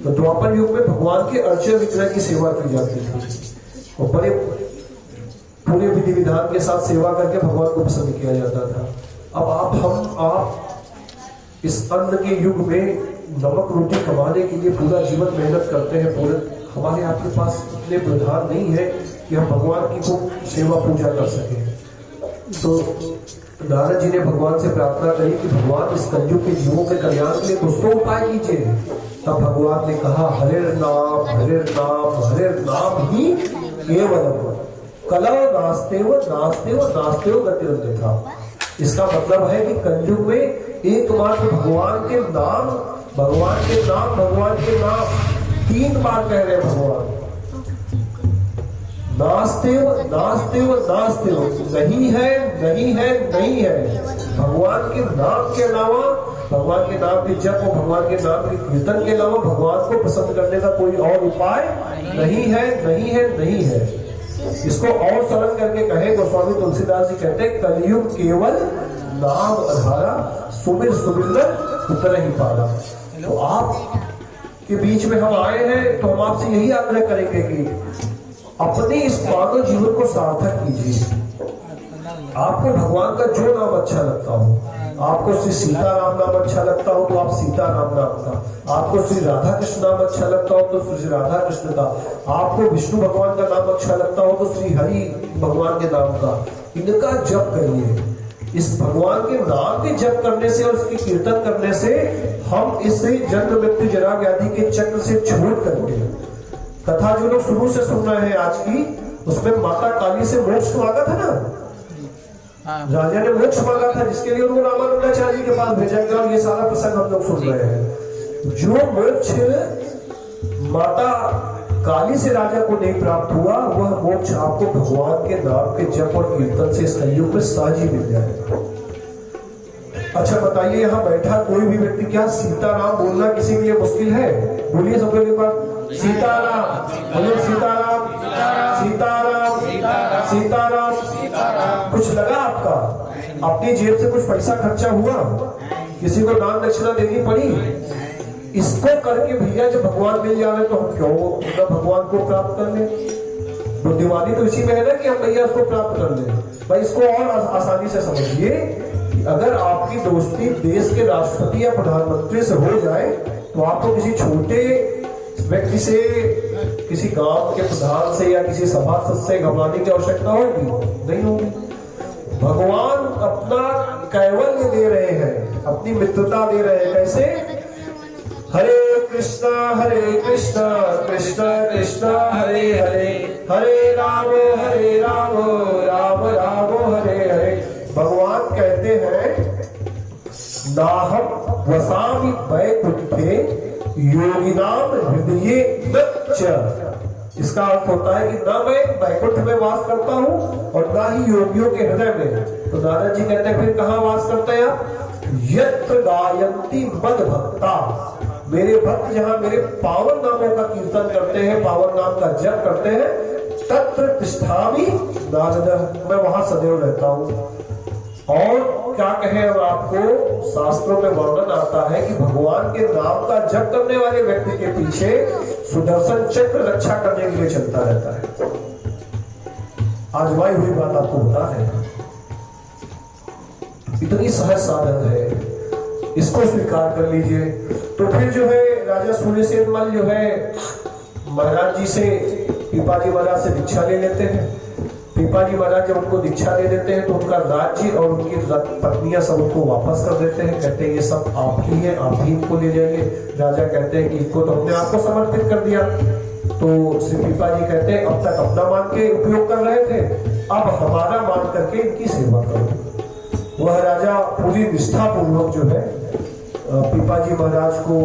तो द्वापर युग में भगवान के अर्चन विग्रह की सेवा की जाती थी और बड़े पूरे विधि विधान के साथ सेवा करके भगवान को प्रसन्न किया जाता था। अब आप इस अन्न के युग में नमक रोटी कमाने के लिए पूरा जीवन मेहनत करते हैं, पूरे हमारे आपके पास इतने प्रधान नहीं है कि हम भगवान की को सेवा पूजा कर सकें। तो नारद जी ने भगवान से प्रार्थना करी कि भगवान इस कलयुग के जीवों के कल्याण के लिए कुछ तो उपाय कीजिए। तब भगवान ने कहा हरे नाम ही केवलम कलौ नास्तेव नास्तेव नास्तेव गतिरन्यथा। इसका मतलब है कि कलयुग में एकमात्र भगवान के नाम 3 बार कह रहे हैं भगवान। नास्तेव नास्तेव नास्तेव, नहीं है। भगवान के नाम के अलावा, भगवान के नाम के जप और भगवान के नाम के कीर्तन के अलावा भगवान को पसंद करने का कोई और उपाय नहीं है। इसको और सरल करके कहे गोस्वामी तुलसीदास जी कहते हैं कलयुग केवल नाम आधारा, सुमिर उतर ही पारा। तो आप के बीच में हम आए हैं तो हम आपसे यही आग्रह करेंगे कि अपने इस मानव जीवन को सार्थक कीजिए। आपको भगवान का जो नाम अच्छा लगता हो, आपको श्री सीताराम नाम अच्छा लगता हो तो आप सीताराम नाम का, आपको श्री राधा कृष्ण नाम अच्छा लगता हो तो श्री राधा कृष्ण का, आपको विष्णु भगवान का नाम अच्छा लगता हो तो श्री हरि भगवान के नाम का, इनका जप करिए। इस भगवान के नाम के जप करने से और उसकी कीर्तन करने से हम इसे जन्म मृत्यु जरा व्याधि के चक्र से छोड़ करके, कथा जो लोग शुरू से सुन रहे हैं आज की, उसमें माता काली से मोक्ष मांगा था ना, राजा ने मोक्ष मांगा था जिसके लिए उनको रामानंदाचार्य जी के पास भेजा गया। और ये सारा प्रसंग हम लोग सुन रहे हैं। जो मोक्ष माता काली से राजा को नहीं प्राप्त हुआ, वह मोक्ष आपको भगवान के नाम के जप और कीर्तन से इस कलयुग में सहज ही मिल जाएगा। अच्छा बताइए, यहाँ बैठा कोई भी व्यक्ति क्या सीताराम बोलना किसी के लिए मुश्किल है? बोलिए सबके लिए बात, सीताराम बोलो, सीताराम सीताराम सीताराम। कुछ लगा आपका? अपनी जेब से कुछ पैसा खर्चा हुआ? किसी को दान दक्षिणा देनी पड़ी? इसको करके भैया जब भगवान मिल जाए तो हम क्यों भगवान को प्राप्त कर ले? बुद्धिमानी तो इसी में है ना कि हम भैया उसको प्राप्त कर ले। भाई इसको और आसानी से समझिए, अगर आपकी दोस्ती देश के राष्ट्रपति या प्रधानमंत्री से हो जाए तो आपको किसी छोटे व्यक्ति से, किसी गांव के प्रधान से या किसी सभासद से घबराने की आवश्यकता होगी? नहीं होगी। भगवान अपना कैवल्य दे रहे हैं, अपनी मित्रता दे रहे हैं। कैसे? हरे कृष्णा कृष्ण कृष्ण हरे हरे, हरे राम राम राम हरे हरे। भगवान कहते हैं नाहम वसामि वैकुंठे योगिनाम हृदये च। इसका अर्थ होता है कि ना मैं वैकुंठ में वास करता हूँ और ना ही योगियों के हृदय में। तो नारद जी कहते हैं फिर कहाँ वास करते हैं आप? यत्र गायन्ति मद भक्ता, मेरे भक्त जहाँ मेरे पावन नामों का कीर्तन करते हैं, पावन नाम का जप करते हैं, तत्र तिष्ठामि नारद, मैं वहां सदैव रहता हूँ। और क्या कहे अब आपको, शास्त्रों में वर्णन आता है कि भगवान के नाम का जप करने वाले व्यक्ति के पीछे सुदर्शन चक्र रक्षा करने के लिए चलता रहता है। आजमाई हुई बात आपको बता है, इतनी सहज साधन है, इसको स्वीकार कर लीजिए। तो फिर जो है राजा सूर्यसेन मल जो है महाराज जी से, पीपाजी महाराज से दीक्षा ले लेते हैं। पीपाजी महाराज जब उनको दीक्षा दे देते हैं तो उनका राज्य और उनकी पत्नियां सब उनको वापस कर देते हैं। कहते हैं ये सब आप ही है, आप ही इनको ले जाएंगे। राजा कहते हैं कि इनको तो हमने आपको समर्पित कर दिया। तो श्री पीपाजी कहते हैं अब तक अपना मान के उपयोग कर रहे थे, अब हमारा मान करके इनकी सेवा करो। वह राजा पूरी निष्ठा पूर्वक जो है पीपाजी महाराज को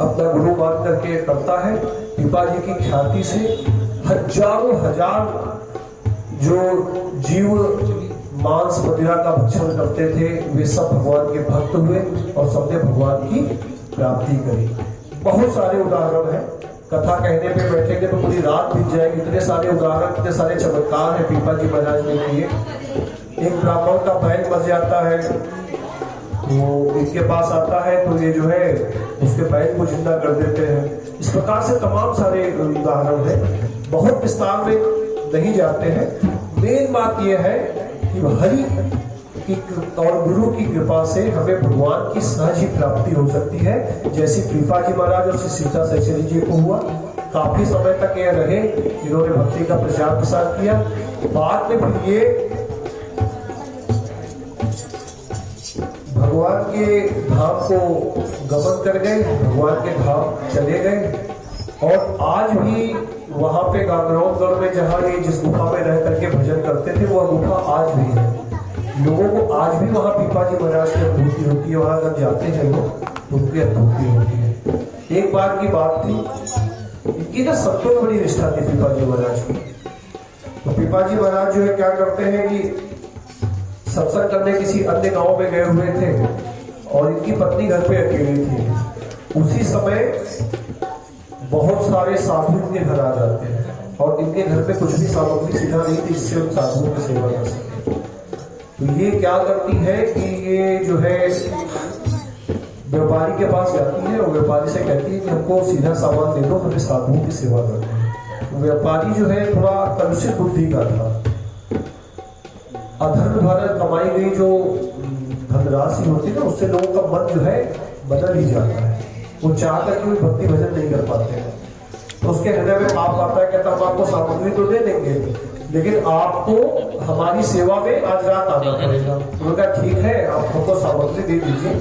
अपना गुरु मान करके करता है। पीपाजी की ख्याति से हजारों हजार जो जीव मांस मदिरा का भक्षण करते थे वे सब भगवान के भक्त हुए और सबने भगवान की प्राप्ति करी। बहुत सारे उदाहरण हैं, कथा कहने पे बैठेंगे तो पूरी रात बीत जाएगी। इतने सारे उदाहरण, इतने सारे चमत्कार है पीपाजी महाराज ने किए। एक ब्राह्मण का बैल मर जाता है तो इनके पास आता है तो ये जो है उसके बैल को जिंदा कर देते हैं। इस प्रकार से तमाम सारे उदाहरण है, बहुत विस्तार में नहीं जाते हैं। मेन बात यह है कि हरि की और गुरु की कृपा से हमें भगवान की सहज ही प्राप्ति हो सकती है, जैसे पीपाजी महाराज और श्री सीता सहचरी जी को हुआ। काफी समय तक ये रहे, इन्होंने भक्ति का प्रचार प्रसार किया। बाद में फिर ये भगवान के धाम को गमन कर गए, भगवान के धाम चले गए। और आज भी वहां पे गागरौनगढ़ में जहाँ ये जिस गुफा में रह करके भजन करते थे वह गुफा आज भी है। लोगों को आज भी वहाँ पीपाजी महाराज की अनुभूति होती है। वहां अगर जाते हैं लोग तो उनकी अनुभूति होती है। एक बार की बात थी, इनकी ना सबको बड़ी निष्ठा थी पीपाजी महाराज की। तो पीपाजी महाराज जो है क्या करते हैं कि सत्संग करने किसी अन्य गांव में गए हुए थे और इनकी पत्नी घर पे अकेली थी। उसी समय बहुत सारे साधु इनके घर आ जाते हैं और इनके घर पे कुछ भी सामग्री सीधा नहीं थी जिससे उन साधुओं की सेवा कर सके। तो ये क्या करती है कि ये जो है व्यापारी के पास जाती है और व्यापारी से कहती है कि हमको सीधा सामान दे दो, हमें साधुओं की सेवा करते हैं। तो व्यापारी जो है थोड़ा कलुषित बुद्धि का था। अधर्म द्वारा कमाई गई जो धनराशि होती है ना उससे लोगों का मन जो है बदल ही जाता है। वो चाह कर के भक्ति भजन नहीं कर पाते हैं तो उसके हृदय में पाप आता है। कहता हम आपको सामग्री तो दे देंगे लेकिन आपको हमारी सेवा में आज रात आना पड़ेगा। उन्होंने कहा ठीक है, आप हमको सामग्री दे दीजिए,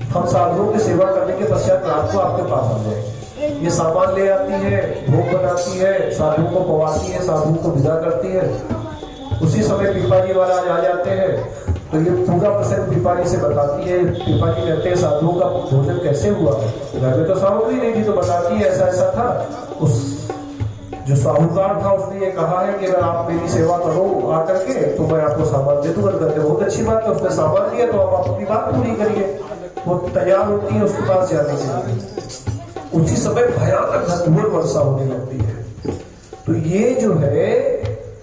हम साधुओं की सेवा करने के पश्चात रात को आपके पास आ जाएंगे। ये सामान ले आती है, भोग बनाती है, साधुओं को पवाती है, साधुओं को विदा करती है। उसी समय पीपाजी महाराज आ जाते हैं तो ये पूरा प्रसंग पीपाजी से बताती है। पीपाजी कहते हैं साधुओं का भोजन कैसे हुआ, घर में तो सामग्री नहीं थी। तो बताती है ऐसा ऐसा था। उस जो साहूकार था उसने ये कहा है कि अगर आप मेरी सेवा करो आकर के तो मैं आपको सामान दे दूंगा। कहते बहुत अच्छी बात है, उसने सामान दिया तो आप अपनी बात पूरी करिए। वो तैयार होती है उसके पास जाने के लिए। उसी समय भयानक धूल वर्षा होने लगती है। तो ये जो है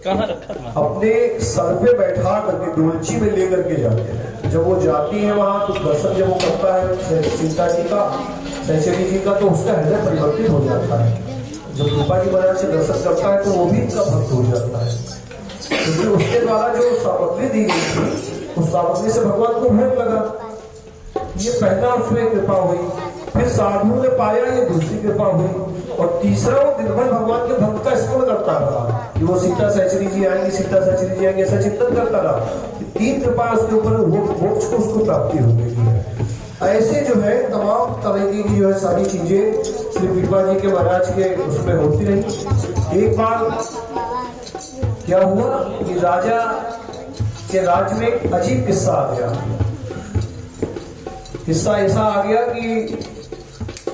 अपने सर पे बैठा करके डोलची में लेकर के जाते हैं। जब वो जाती है वहां तो दर्शन जब वो करता है सीता जी का, सहचरी जी का, तो उसका हृदय परिवर्तित हो जाता है। जब पीपाजी महाराज से दर्शन करता है तो वो भी इनका भक्त हो जाता है, क्योंकि उसके द्वारा जो सामग्री दी गई थी उस सामग्री से भगवान को भोग लगा। ये पहला उसमें कृपा हुई। फिर साधुओं ने पाया, ये दूसरी कृपा हुई। और तीसरा वो दिन भर भगवान के भक्त का स्मरण करता रहा कि वो सीता सहचरी जी आएंगे, सीता सहचरी जी आएंगे, ऐसा चिंतन करता रहा। तीन कृपा उसके ऊपर मोक्ष को उसको प्राप्ति हो गई है। ऐसे जो है तमाम तरह की जो है सारी चीजें श्री पीपाजी के महाराज के उसमें होती रही। एक बार क्या हुआ कि राजा के राज्य में एक अजीब किस्सा आ गया। किस्सा ऐसा आ गया कि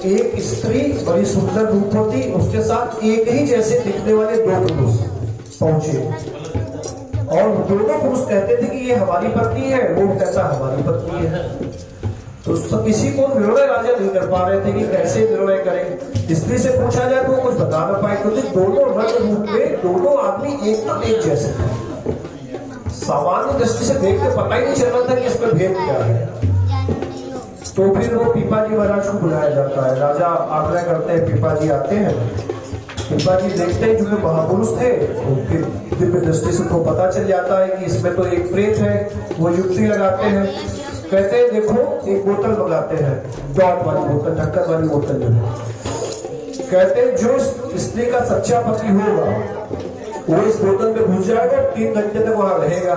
एक स्त्री बड़ी सुंदर रूप होती, उसके साथ एक ही जैसे दिखने वाले दो पुरुष पहुंचे और दोनों पुरुष कहते थे कि ये हमारी पत्नी है, वो कहता हमारी पत्नी है। तो किसी को निर्णय राजा नहीं कर पा रहे थे कि कैसे निर्णय करें। स्त्री से पूछा जाए तो वो कुछ बता ना पाए, क्योंकि दोनों रंग रूप में दोनों आदमी एकदम एक जैसे थे। सामान्य दृष्टि से देख के पता ही नहीं चल रहा था कि इसमें भेद क्या है। तो फिर वो पीपाजी महाराज को बुलाया जाता है। राजा आग्रह करते हैं, पीपाजी आते हैं। पीपाजी देखते हैं जो महापुरुष थे, उनकी दिव्य दृष्टि से को पता चल जाता है कि इसमें तो एक प्रेत है। वो युक्ति लगाते हैं, कहते हैं देखो एक बोतल मंगाते हैं, डॉट वाली बोतल, ढक्कन वाली बोतल जो है। कहते हैं जो स्त्री का सच्चा पति होगा वो इस बोतल में घुस जाएगा, 3 घंटे तक वहां रहेगा।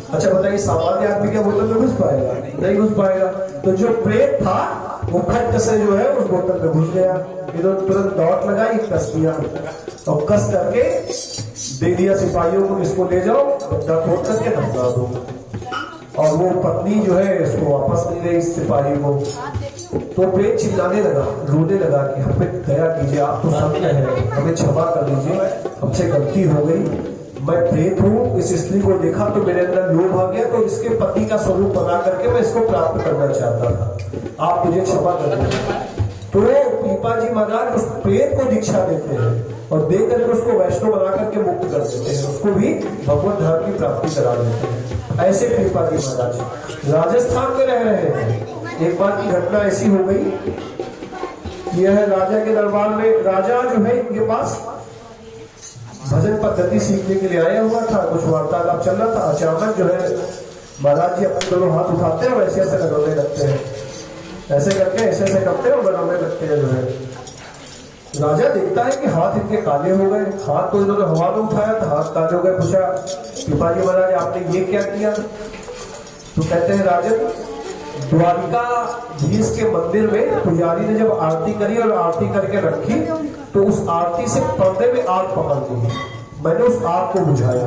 अच्छा बताइए सामान्य आदमी क्या बोतल में घुस पाएगा? नहीं घुस पाएगा। तो जो प्रेत था वो फट से जो है उस बोतल में घुस गया। इन्होंने तुरंत डॉट लगाई, कस दिया और कस करके दे दिया सिपाहियों को, इसको ले जाओ, गड्ढा खोद करके धमका दो। और वो पत्नी जो है इसको वापस मिल गई इस सिपाही को। तो प्रेत चिल्लाने लगा, रोने लगा कि हम पे दया कीजिए, आप तो संत हैं, हमें क्षमा कर दीजिए, हमसे गलती हो गई। मैं प्रेत हूँ, इस स्त्री को देखा तो मेरे अंदर लोभ आ गया, तो इसके पति का स्वरूप बना करके मैं इसको प्राप्त करना चाहता था, आप मुझे क्षमा कर दीजिए। तो पीपा जी महाराज उस प्रेत को दीक्षा देते हैं और दे करके उसको वैष्णव बना करके मुक्त कर देते हैं, उसको भी भगवत धाम की प्राप्ति करा देते हैं। ऐसे पीपा जी महाराज राजस्थान में रह रहे हैं। एक बार की घटना ऐसी हो गई, यह राजा के दरबार में, राजा जो है इनके पास भजन पद्धति सीखने के लिए आया हुआ था, कुछ वार्तालाप चल रहा था। अचानक जो है महाराज जी अपने दोनों हाथ उठाते हैं और ऐसे ऐसे लगाने लगते हैं, ऐसे करके ऐसे ऐसे करते हैं और बनाने लगते हैं। जो है राजा देखता है कि हाथ इनके काले हो गए, हाथ तो इन्होंने हवा में उठाया था, हाथ काले हो गए। पूछा पीपा जी महाराज आपने ये क्या किया? तो कहते हैं राजन, द्वारिकाधीश के मंदिर में पुजारी ने जब आरती करी और आरती करके रखी तो उस आरती से पर्दे में आग पकड़ दी, मैंने उस आग को बुझाया।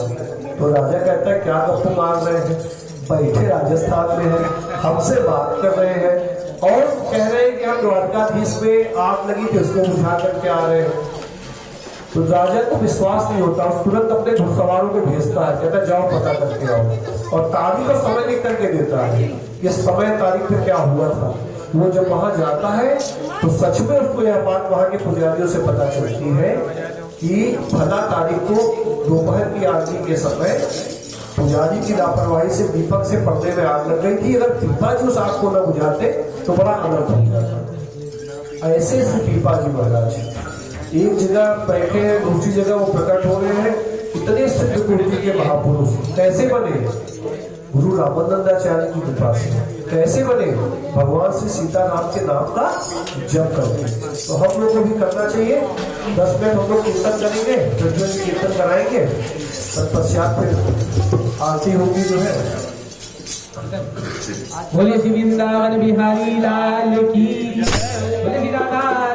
तो राजा कहता है क्या गप्पू मार रहे हैं, बैठे राजस्थान में हैं, हमसे बात कर रहे हैं और कह रहे हैं कि हम द्वारकाधीश में आग लगी थी उसको बुझा करके आ रहे हैं। तो राजा को विश्वास नहीं होता, उस तुरंत अपने घुड़सवारों को भेजता है, कहता है जाओ पता करके आओ, और तारीख और समय लिख करके देता है, ये समय तारीख में क्या हुआ था। वो जब वहां जाता है तो सच में उसको यह बात वहां के पुजारियों से पता चलती है कि फला तारीख को दोपहर की आरती के समय पुजारी की लापरवाही से दीपक से पर्दे में आग लग गई थी। अगर पीपा जी उस आग को न बुझाते तो बड़ा अनर्थ हो जाता। ऐसे पीपा जी महाराज एक जगह बैठे, दूसरी जगह वो प्रकट हो रहे हैं। इतने सिद्ध कोटि के महापुरुष कैसे बने? गुरु रामानंदाचार्य की कृपा से। कैसे बने? भगवान श्री सीताराम के नाम का जप करके। तो हम लोग को भी करना चाहिए। 10 मिनट हम लोग कीर्तन करेंगे, प्रज्वल कीर्तन कराएंगे, तत्पश्चात फिर आरती होगी जो है। बोले श्री वृंदावन बिहारी लाल की, बोले राधा